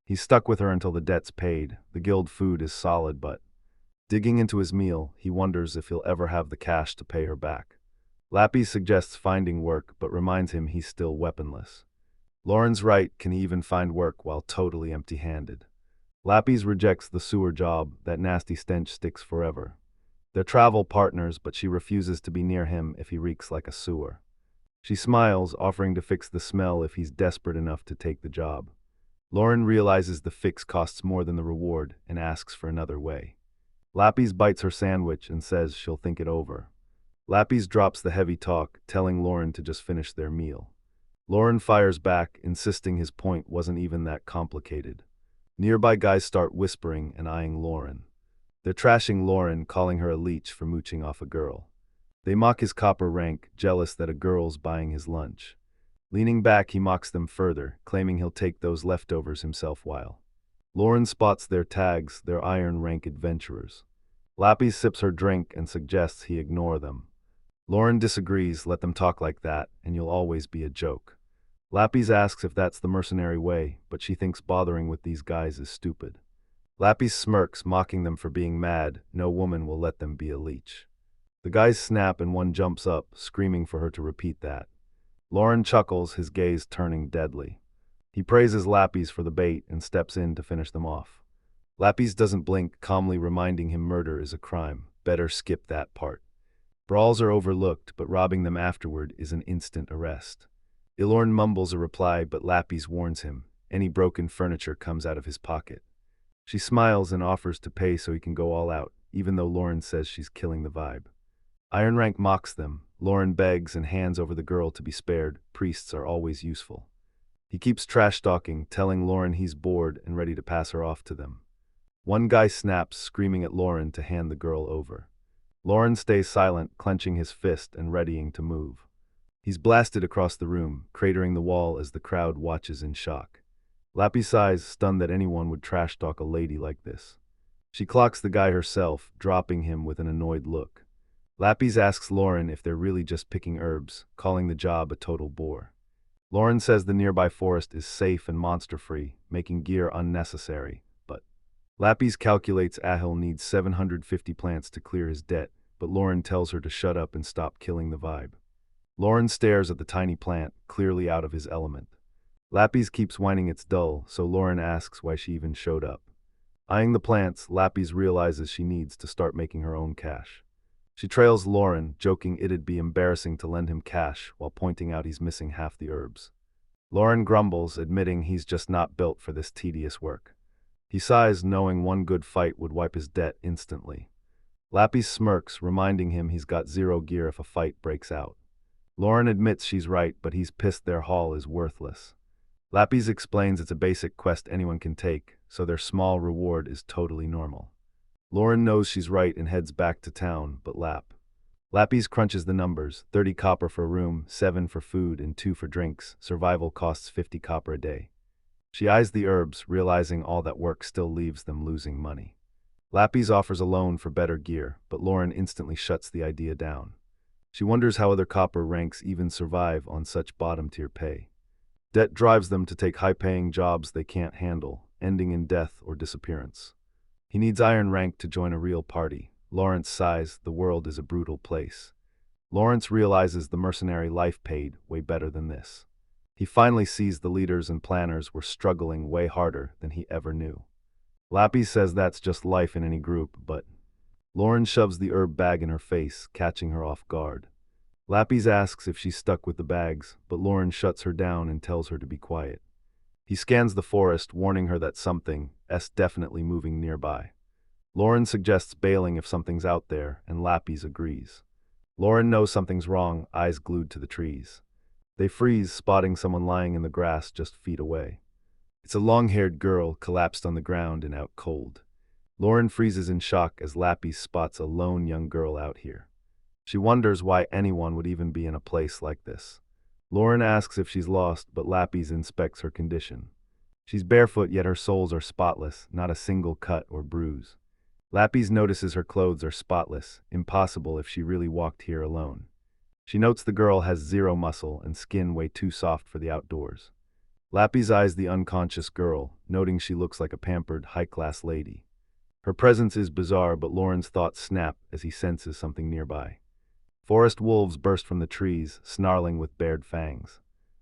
he's stuck with her until the debt's paid. The guild food is solid, but digging into his meal, he wonders if he'll ever have the cash to pay her back. Lapis suggests finding work, but reminds him he's still weaponless. Lauren's right, can he even find work while totally empty-handed? Lapis rejects the sewer job, that nasty stench sticks forever. They're travel partners, but she refuses to be near him if he reeks like a sewer. She smiles, offering to fix the smell if he's desperate enough to take the job. Lauren realizes the fix costs more than the reward and asks for another way. Lapis bites her sandwich and says she'll think it over. Lapis drops the heavy talk, telling Lauren to just finish their meal. Lauren fires back, insisting his point wasn't even that complicated. Nearby guys start whispering and eyeing Lauren. They're trashing Lauren, calling her a leech for mooching off a girl. They mock his copper rank, jealous that a girl's buying his lunch. Leaning back, he mocks them further, claiming he'll take those leftovers himself while Lauren spots their tags, their iron rank adventurers. Lapis sips her drink and suggests he ignore them. Lauren disagrees, let them talk like that, and you'll always be a joke. Lapis asks if that's the mercenary way, but she thinks bothering with these guys is stupid. Lapis smirks, mocking them for being mad, no woman will let them be a leech. The guys snap and one jumps up, screaming for her to repeat that. Lauren chuckles, his gaze turning deadly. He praises Lapis for the bait and steps in to finish them off. Lapis doesn't blink, calmly reminding him murder is a crime. Better skip that part. Brawls are overlooked, but robbing them afterward is an instant arrest. Ilorn mumbles a reply, but Lapis warns him. Any broken furniture comes out of his pocket. She smiles and offers to pay so he can go all out, even though Lauren says she's killing the vibe. Ironrank mocks them. Lauren begs and hands over the girl to be spared. Priests are always useful. He keeps trash-talking, telling Lauren he's bored and ready to pass her off to them. One guy snaps, screaming at Lauren to hand the girl over. Lauren stays silent, clenching his fist and readying to move. He's blasted across the room, cratering the wall as the crowd watches in shock. Lappy sighs, stunned that anyone would trash-talk a lady like this. She clocks the guy herself, dropping him with an annoyed look. Lapis asks Lauren if they're really just picking herbs, calling the job a total bore. Lauren says the nearby forest is safe and monster-free, making gear unnecessary, but Lapis calculates Ahil needs 750 plants to clear his debt, but Lauren tells her to shut up and stop killing the vibe. Lauren stares at the tiny plant, clearly out of his element. Lapis keeps whining it's dull, so Lauren asks why she even showed up. Eyeing the plants, Lapis realizes she needs to start making her own cash. She trails Lauren, joking it'd be embarrassing to lend him cash while pointing out he's missing half the herbs. Lauren grumbles, admitting he's just not built for this tedious work. He sighs, knowing one good fight would wipe his debt instantly. Lapis smirks, reminding him he's got zero gear if a fight breaks out. Lauren admits she's right, but he's pissed their haul is worthless. Lapis explains it's a basic quest anyone can take, so their small reward is totally normal. Lauren knows she's right and heads back to town, but Lapis crunches the numbers, 30 copper for a room, 7 for food, and 2 for drinks. Survival costs 50 copper a day. She eyes the herbs, realizing all that work still leaves them losing money. Lapis offers a loan for better gear, but Lauren instantly shuts the idea down. She wonders how other copper ranks even survive on such bottom-tier pay. Debt drives them to take high-paying jobs they can't handle, ending in death or disappearance. He needs iron rank to join a real party. Lawrence sighs, the world is a brutal place. Lawrence realizes the mercenary life paid way better than this. He finally sees the leaders and planners were struggling way harder than he ever knew. Lapis says that's just life in any group, but Lauren shoves the herb bag in her face, catching her off guard. Lapis asks if she's stuck with the bags, but Lauren shuts her down and tells her to be quiet. He scans the forest, warning her that something's definitely moving nearby. Lauren suggests bailing if something's out there, and Lapis agrees. Lauren knows something's wrong, eyes glued to the trees. They freeze, spotting someone lying in the grass just feet away. It's a long-haired girl, collapsed on the ground and out cold. Lauren freezes in shock as Lapis spots a lone young girl out here. She wonders why anyone would even be in a place like this. Lauren asks if she's lost, but Lapis inspects her condition. She's barefoot, yet her soles are spotless, not a single cut or bruise. Lapis notices her clothes are spotless, impossible if she really walked here alone. She notes the girl has zero muscle and skin way too soft for the outdoors. Lapis eyes the unconscious girl, noting she looks like a pampered, high-class lady. Her presence is bizarre, but Lauren's thoughts snap as he senses something nearby. Forest wolves burst from the trees, snarling with bared fangs.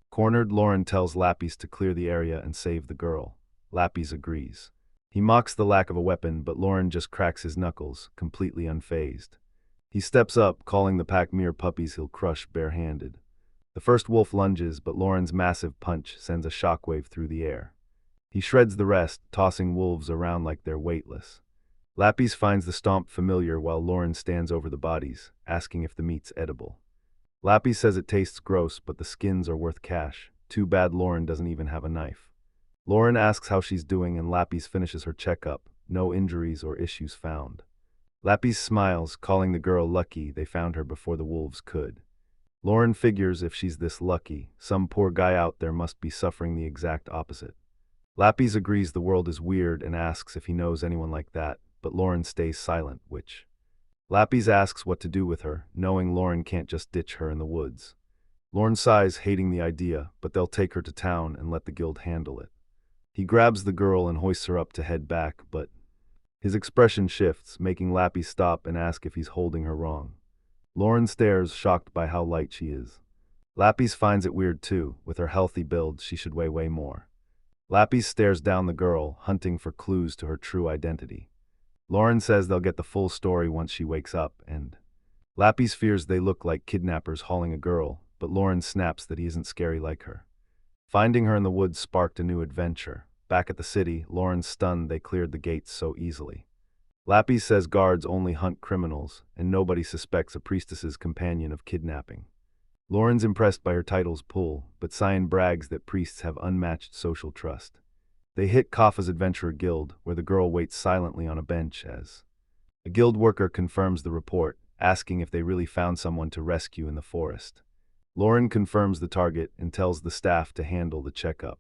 Cornered, Lauren tells Lapis to clear the area and save the girl. Lapis agrees. He mocks the lack of a weapon, but Lauren just cracks his knuckles, completely unfazed. He steps up, calling the pack mere puppies he'll crush barehanded. The first wolf lunges, but Lauren's massive punch sends a shockwave through the air. He shreds the rest, tossing wolves around like they're weightless. Lapis finds the stomp familiar while Lauren stands over the bodies, asking if the meat's edible. Lapis says it tastes gross, but the skins are worth cash. Too bad Lauren doesn't even have a knife. Lauren asks how she's doing and Lapis finishes her checkup. No injuries or issues found. Lapis smiles, calling the girl lucky they found her before the wolves could. Lauren figures if she's this lucky, some poor guy out there must be suffering the exact opposite. Lapis agrees the world is weird and asks if he knows anyone like that, but Lauren stays silent, which Lapis asks what to do with her, knowing Lauren can't just ditch her in the woods. Lauren sighs, hating the idea, but they'll take her to town and let the guild handle it. He grabs the girl and hoists her up to head back, but his expression shifts, making Lapis stop and ask if he's holding her wrong. Lauren stares, shocked by how light she is. Lapis finds it weird too. With her healthy build, she should weigh way more. Lapis stares down the girl, hunting for clues to her true identity. Lauren says they'll get the full story once she wakes up, and Lapis fears they look like kidnappers hauling a girl, but Lauren snaps that he isn't scary like her. Finding her in the woods sparked a new adventure. Back at the city, Lauren's stunned they cleared the gates so easily. Lapis says guards only hunt criminals, and nobody suspects a priestess's companion of kidnapping. Lauren's impressed by her title's pull, but Cyan brags that priests have unmatched social trust. They hit Kaffa's Adventurer Guild, where the girl waits silently on a bench as a guild worker confirms the report, asking if they really found someone to rescue in the forest. Lauren confirms the target and tells the staff to handle the checkup.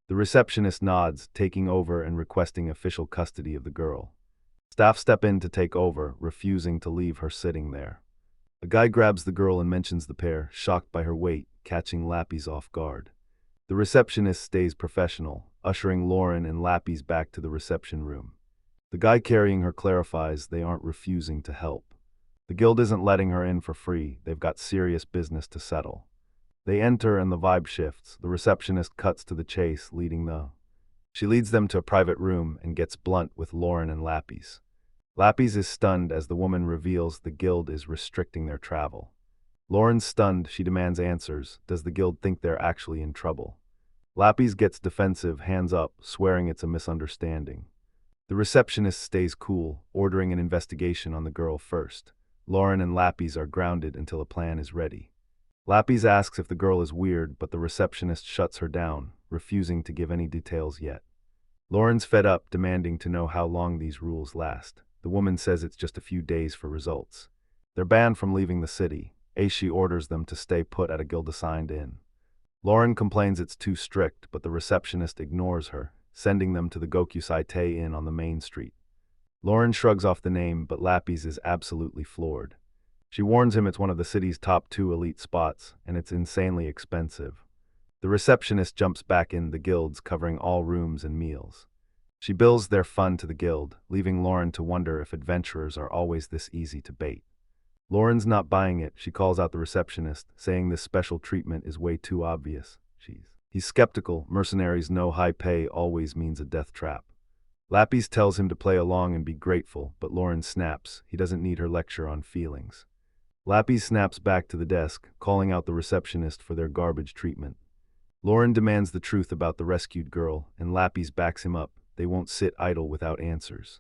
The receptionist nods, taking over and requesting official custody of the girl. Staff step in to take over, refusing to leave her sitting there. A guy grabs the girl and mentions the pair, shocked by her weight, catching Lapis off guard. The receptionist stays professional, ushering Lauren and Lapis back to the reception room. The guy carrying her clarifies they aren't refusing to help. The guild isn't letting her in for free, they've got serious business to settle. They enter and the vibe shifts. The receptionist cuts to the chase, She leads them to a private room and gets blunt with Lauren and Lapis. Lapis is stunned as the woman reveals the guild is restricting their travel. Lauren's stunned, she demands answers. Does the guild think they're actually in trouble? Lapis gets defensive, hands up, swearing it's a misunderstanding. The receptionist stays cool, ordering an investigation on the girl first. Lauren and Lapis are grounded until a plan is ready. Lapis asks if the girl is weird, but the receptionist shuts her down, refusing to give any details yet. Lauren's fed up, demanding to know how long these rules last. The woman says it's just a few days for results. They're banned from leaving the city. She orders them to stay put at a guild-assigned inn. Lauren complains it's too strict, but the receptionist ignores her, sending them to the Gokusai-Tei Inn on the main street. Lauren shrugs off the name, but Lapis is absolutely floored. She warns him it's one of the city's top 2 elite spots, and it's insanely expensive. The receptionist jumps back in the guilds, covering all rooms and meals. She bills their fun to the guild, leaving Lauren to wonder if adventurers are always this easy to bait. Lauren's not buying it. She calls out the receptionist, saying this special treatment is way too obvious. He's skeptical. Mercenaries know high pay always means a death trap. Lapis tells him to play along and be grateful, but Lauren snaps. He doesn't need her lecture on feelings. Lapis snaps back to the desk, calling out the receptionist for their garbage treatment. Lauren demands the truth about the rescued girl, and Lapis backs him up. They won't sit idle without answers.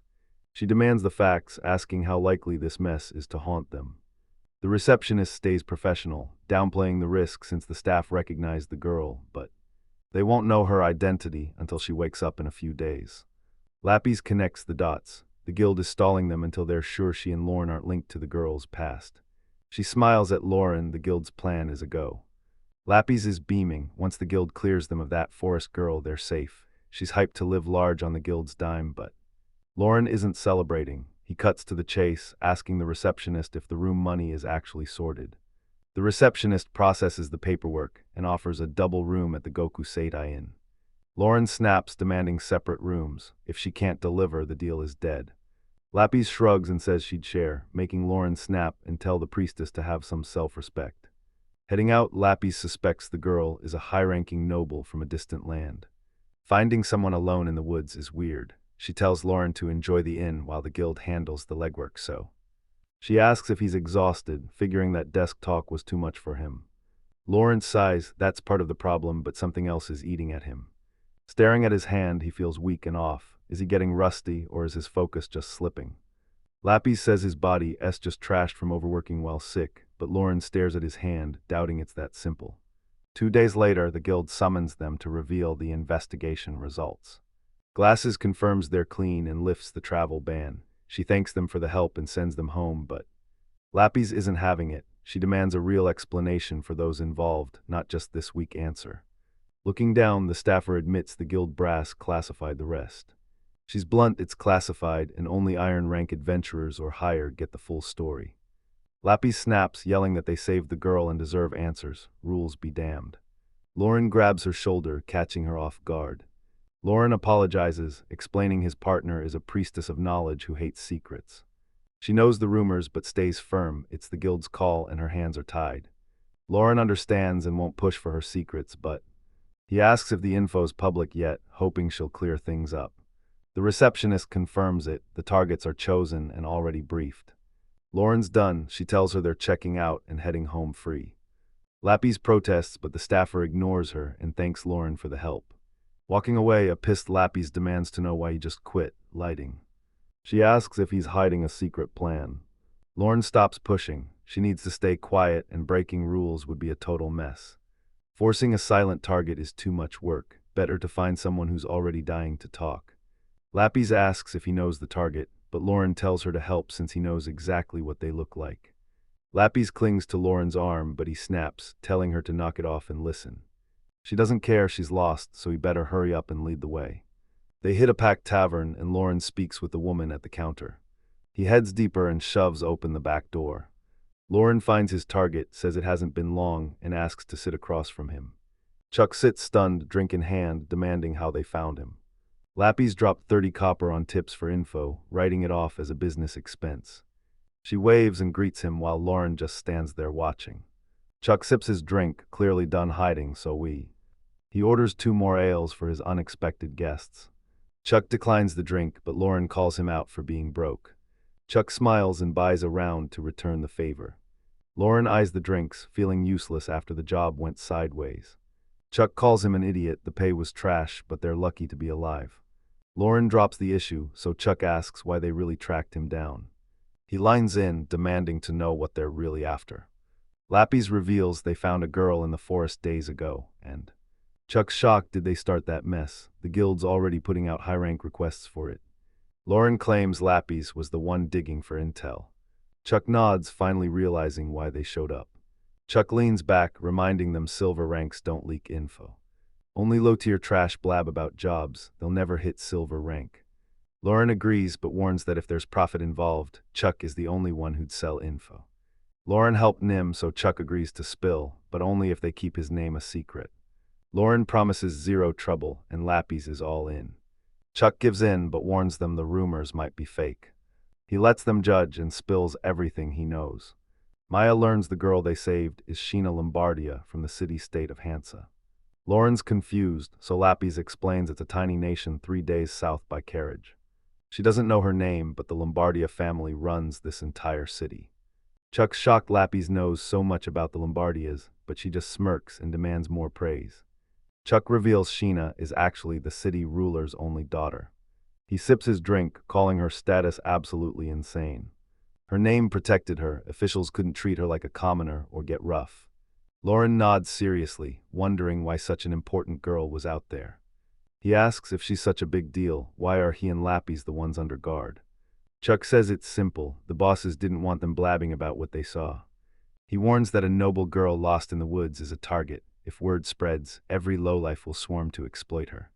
She demands the facts, asking how likely this mess is to haunt them. The receptionist stays professional, downplaying the risk since the staff recognize the girl, but they won't know her identity until she wakes up in a few days. Lapis connects the dots. The guild is stalling them until they're sure she and Lauren aren't linked to the girl's past. She smiles at Lauren. The guild's plan is a go. Lapis is beaming. Once the guild clears them of that forest girl, they're safe. She's hyped to live large on the guild's dime, but Lauren isn't celebrating. He cuts to the chase, asking the receptionist if the room money is actually sorted. The receptionist processes the paperwork and offers a double room at the Gokusei Inn. Lauren snaps, demanding separate rooms. If she can't deliver, the deal is dead. Lapis shrugs and says she'd share, making Lauren snap and tell the priestess to have some self-respect. Heading out, Lapis suspects the girl is a high-ranking noble from a distant land. Finding someone alone in the woods is weird. She tells Lauren to enjoy the inn while the guild handles the legwork, she asks if he's exhausted, figuring that desk talk was too much for him. Lauren sighs. That's part of the problem, but something else is eating at him. Staring at his hand, he feels weak and off. Is he getting rusty, or is his focus just slipping? Lapis says his body is just trashed from overworking while sick, but Lauren stares at his hand, doubting it's that simple. 2 days later, the guild summons them to reveal the investigation results. Glasses confirms they're clean and lifts the travel ban. She thanks them for the help and sends them home, but Lapis isn't having it. She demands a real explanation for those involved, not just this weak answer. Looking down, the staffer admits the guild brass classified the rest. She's blunt, it's classified, and only iron rank adventurers or higher get the full story. Lappy snaps, yelling that they saved the girl and deserve answers. Rules be damned. Lauren grabs her shoulder, catching her off guard. Lauren apologizes, explaining his partner is a priestess of knowledge who hates secrets. She knows the rumors but stays firm. It's the guild's call and her hands are tied. Lauren understands and won't push for her secrets, but he asks if the info's public yet, hoping she'll clear things up. The receptionist confirms it, the targets are chosen and already briefed. Lauren's done, she tells her they're checking out and heading home free. Lappy's protests, but the staffer ignores her and thanks Lauren for the help. Walking away, a pissed Lappy's demands to know why he just quit, lighting. She asks if he's hiding a secret plan. Lauren stops pushing. She needs to stay quiet, and breaking rules would be a total mess. Forcing a silent target is too much work. Better to find someone who's already dying to talk. Lappy's asks if he knows the target, but Lauren tells her to help since he knows exactly what they look like. Lappy's clings to Lauren's arm, but he snaps, telling her to knock it off and listen. She doesn't care she's lost, so he better hurry up and lead the way. They hit a packed tavern, and Lauren speaks with the woman at the counter. He heads deeper and shoves open the back door. Lauren finds his target, says it hasn't been long, and asks to sit across from him. Chuck sits stunned, drink in hand, demanding how they found him. Lappy's dropped 30 copper on tips for info, writing it off as a business expense. She waves and greets him while Lauren just stands there watching. Chuck sips his drink, clearly done hiding, he orders 2 more ales for his unexpected guests. Chuck declines the drink, but Lauren calls him out for being broke. Chuck smiles and buys a round to return the favor. Lauren eyes the drinks, feeling useless after the job went sideways. Chuck calls him an idiot, the pay was trash, but they're lucky to be alive. Lauren drops the issue, so Chuck asks why they really tracked him down. He lines in, demanding to know what they're really after. Lappy's reveals they found a girl in the forest days ago, and Chuck's shocked. Did they start that mess? The guild's already putting out high-rank requests for it. Lauren claims Lappy's was the one digging for intel. Chuck nods, finally realizing why they showed up. Chuck leans back, reminding them silver ranks don't leak info. Only low-tier trash blab about jobs, they'll never hit silver rank. Lauren agrees, but warns that if there's profit involved, Chuck is the only one who'd sell info. Lauren helped Nim, so Chuck agrees to spill, but only if they keep his name a secret. Lauren promises zero trouble, and Lappy's is all in. Chuck gives in, but warns them the rumors might be fake. He lets them judge and spills everything he knows. Maya learns the girl they saved is Sheena Lombardia from the city-state of Hansa. Lauren's confused, so Lappy's explains it's a tiny nation 3 days south by carriage. She doesn't know her name, but the Lombardia family runs this entire city. Chuck's shocked Lappy's knows so much about the Lombardias, but she just smirks and demands more praise. Chuck reveals Sheena is actually the city ruler's only daughter. He sips his drink, calling her status absolutely insane. Her name protected her, officials couldn't treat her like a commoner or get rough. Lauren nods seriously, wondering why such an important girl was out there. He asks if she's such a big deal, why are he and Lappy's the ones under guard? Chuck says it's simple, the bosses didn't want them blabbing about what they saw. He warns that a noble girl lost in the woods is a target. If word spreads, every lowlife will swarm to exploit her.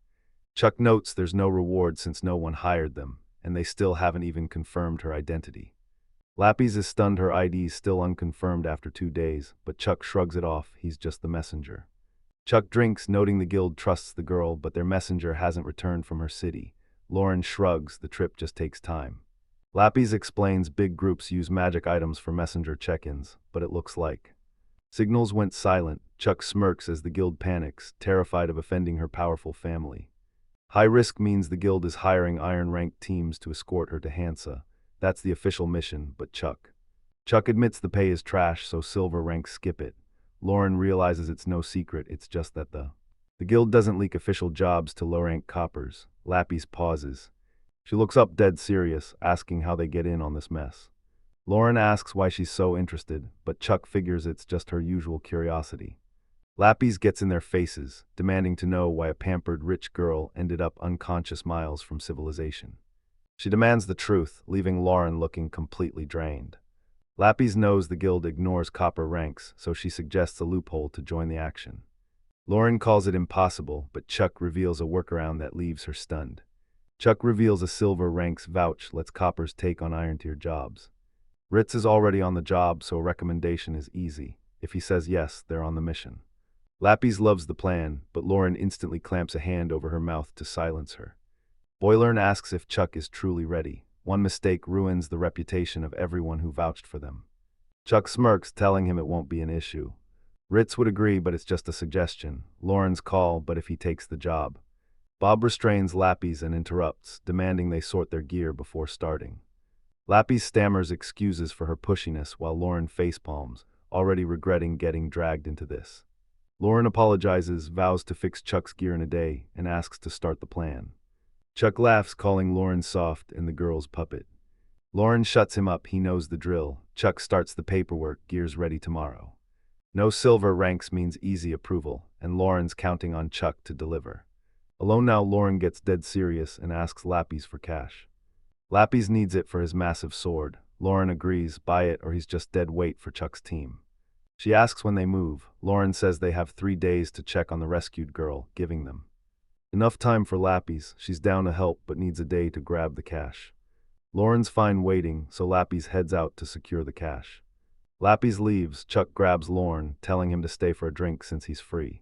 Chuck notes there's no reward since no one hired them, and they still haven't even confirmed her identity. Lappy's is stunned, her ID's still unconfirmed after 2 days, but Chuck shrugs it off, he's just the messenger. Chuck drinks, noting the guild trusts the girl, but their messenger hasn't returned from her city. Lauren shrugs, the trip just takes time. Lappy's explains big groups use magic items for messenger check-ins, but it looks like signals went silent. Chuck smirks as the guild panics, terrified of offending her powerful family. High risk means the guild is hiring iron-ranked teams to escort her to Hansa. That's the official mission, but Chuck admits the pay is trash, so silver ranks skip it. Lauren realizes it's no secret, it's just that the guild doesn't leak official jobs to low-rank coppers. Lappy's pauses. She looks up dead serious, asking how they get in on this mess. Lauren asks why she's so interested, but Chuck figures it's just her usual curiosity. Lappy's gets in their faces, demanding to know why a pampered rich girl ended up unconscious miles from civilization. She demands the truth, leaving Lauren looking completely drained. Lappy's knows the guild ignores copper ranks, so she suggests a loophole to join the action. Lauren calls it impossible, but Chuck reveals a workaround that leaves her stunned. Chuck reveals a silver ranks vouch lets coppers take on iron-tier jobs. Ritz is already on the job, so a recommendation is easy. If he says yes, they're on the mission. Lappies loves the plan, but Lauren instantly clamps a hand over her mouth to silence her. Boilearn asks if Chuck is truly ready. One mistake ruins the reputation of everyone who vouched for them. Chuck smirks, telling him it won't be an issue. Ritz would agree, but it's just a suggestion. Lauren's call, but if he takes the job. Bob restrains Lappies and interrupts, demanding they sort their gear before starting. Lappies stammers excuses for her pushiness while Lauren facepalms, already regretting getting dragged into this. Lauren apologizes, vows to fix Chuck's gear in a day, and asks to start the plan. Chuck laughs, calling Lauren soft and the girl's puppet. Lauren shuts him up, he knows the drill. Chuck starts the paperwork, gears ready tomorrow. No silver ranks means easy approval, and Lauren's counting on Chuck to deliver. Alone now, Lauren gets dead serious and asks Lappies for cash. Lappies needs it for his massive sword. Lauren agrees, buy it or he's just dead weight for Chuck's team. She asks when they move. Lauren says they have 3 days to check on the rescued girl, giving them enough time for Lappies. She's down to help but needs a day to grab the cash. Lauren's fine waiting, so Lappies heads out to secure the cash. Lappies leaves. Chuck grabs Lauren, telling him to stay for a drink since he's free.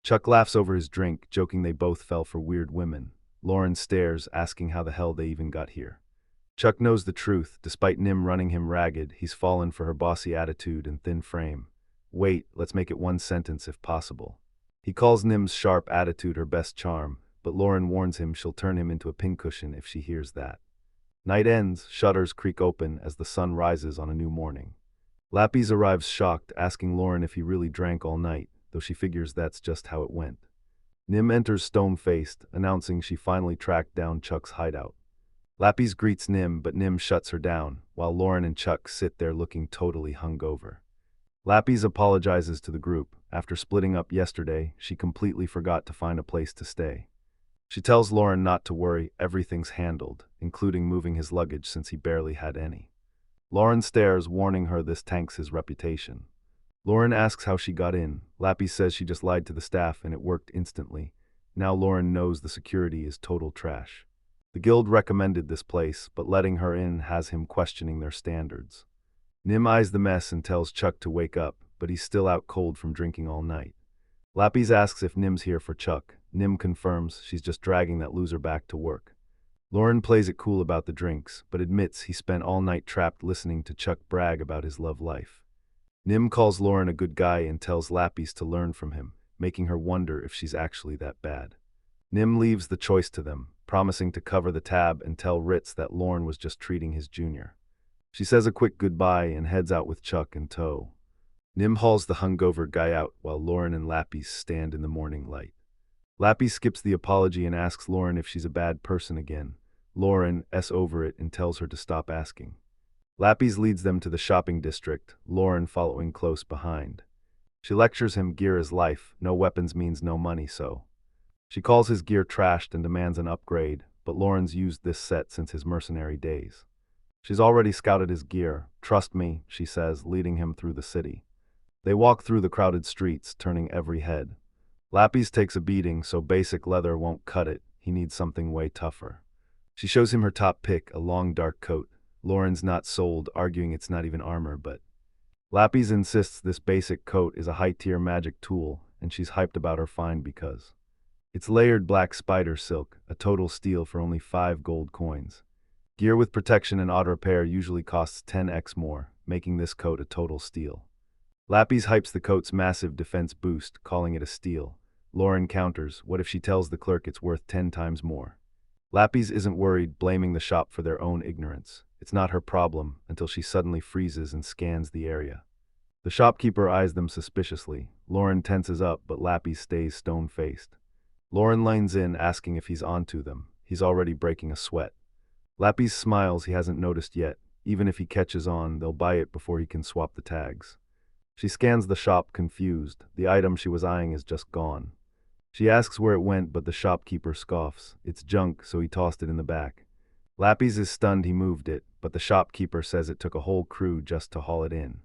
Chuck laughs over his drink, joking they both fell for weird women. Lauren stares, asking how the hell they even got here. Chuck knows the truth. Despite Nim running him ragged, he's fallen for her bossy attitude and thin frame. Wait, let's make it one sentence if possible. He calls Nim's sharp attitude her best charm, but Lauren warns him she'll turn him into a pincushion if she hears that. Night ends, shutters creak open as the sun rises on a new morning. Lappies arrives shocked, asking Lauren if he really drank all night, though she figures that's just how it went. Nim enters stone-faced, announcing she finally tracked down Chuck's hideout. Lappies greets Nim, but Nim shuts her down, while Lauren and Chuck sit there looking totally hungover. Lappies apologizes to the group. After splitting up yesterday, she completely forgot to find a place to stay. She tells Lauren not to worry, everything's handled, including moving his luggage since he barely had any. Lauren stares, warning her this tanks his reputation. Lauren asks how she got in. Lappies says she just lied to the staff and it worked instantly. Now Lauren knows the security is total trash. The guild recommended this place, but letting her in has him questioning their standards. Nim eyes the mess and tells Chuck to wake up, but he's still out cold from drinking all night. Lappies asks if Nim's here for Chuck. Nim confirms she's just dragging that loser back to work. Lauren plays it cool about the drinks, but admits he spent all night trapped listening to Chuck brag about his love life. Nim calls Lauren a good guy and tells Lappies to learn from him, making her wonder if she's actually that bad. Nim leaves the choice to them, promising to cover the tab and tell Ritz that Lauren was just treating his junior. She says a quick goodbye and heads out with Chuck in tow. Nim hauls the hungover guy out while Lauren and Lappies stand in the morning light. Lappies skips the apology and asks Lauren if she's a bad person again. Lauren s over it and tells her to stop asking. Lappies leads them to the shopping district, Lauren following close behind. She lectures him gear is life, no weapons means no money, so. She calls his gear trashed and demands an upgrade, but Lauren's used this set since his mercenary days. She's already scouted his gear. Trust me, she says, leading him through the city. They walk through the crowded streets, turning every head. Lappies takes a beating, so basic leather won't cut it. He needs something way tougher. She shows him her top pick, a long dark coat. Lauren's not sold, arguing it's not even armor, but Lappies insists this basic coat is a high-tier magic tool, and she's hyped about her find because it's layered black spider silk, a total steal for only 5 gold coins. Gear with protection and auto repair usually costs 10x more, making this coat a total steal. Lappies hypes the coat's massive defense boost, calling it a steal. Lauren counters, what if she tells the clerk it's worth 10 times more? Lappies isn't worried, blaming the shop for their own ignorance. It's not her problem, until she suddenly freezes and scans the area. The shopkeeper eyes them suspiciously. Lauren tenses up, but Lappies stays stone-faced. Lauren leans in, asking if he's onto them. He's already breaking a sweat. Lappies smiles, he hasn't noticed yet. Even if he catches on, they'll buy it before he can swap the tags. She scans the shop, confused. The item she was eyeing is just gone. She asks where it went, but the shopkeeper scoffs. It's junk, so he tossed it in the back. Lappies is stunned he moved it, but the shopkeeper says it took a whole crew just to haul it in.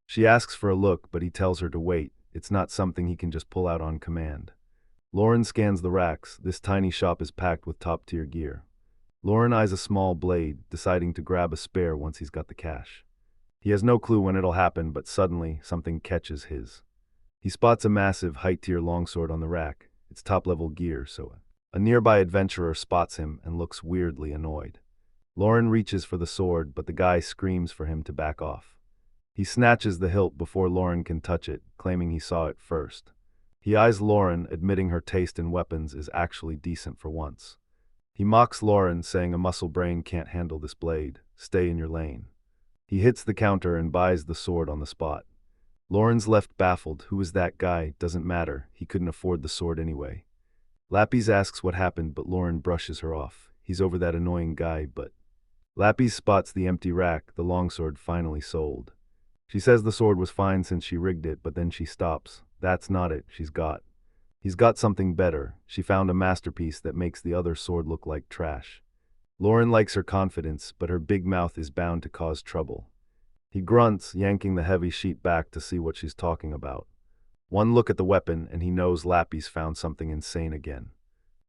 She asks for a look, but he tells her to wait. It's not something he can just pull out on command. Lauren scans the racks. This tiny shop is packed with top-tier gear. Lauren eyes a small blade, deciding to grab a spare once he's got the cash. He has no clue when it'll happen, but suddenly, something catches his. He spots a massive, high-tier longsword on the rack. It's top-level gear, so a nearby adventurer spots him and looks weirdly annoyed. Lauren reaches for the sword, but the guy screams for him to back off. He snatches the hilt before Lauren can touch it, claiming he saw it first. He eyes Lauren, admitting her taste in weapons is actually decent for once. He mocks Lauren, saying a muscle brain can't handle this blade. Stay in your lane. He hits the counter and buys the sword on the spot. Lauren's left baffled. Who is that guy? Doesn't matter. He couldn't afford the sword anyway. Lapis asks what happened, but Lauren brushes her off. He's over that annoying guy, but... Lapis spots the empty rack, the longsword finally sold. She says the sword was fine since she rigged it, but then she stops. That's not it, He's got something better. She found a masterpiece that makes the other sword look like trash. Lauren likes her confidence, but her big mouth is bound to cause trouble. He grunts, yanking the heavy sheet back to see what she's talking about. One look at the weapon, and he knows Lapis found something insane again.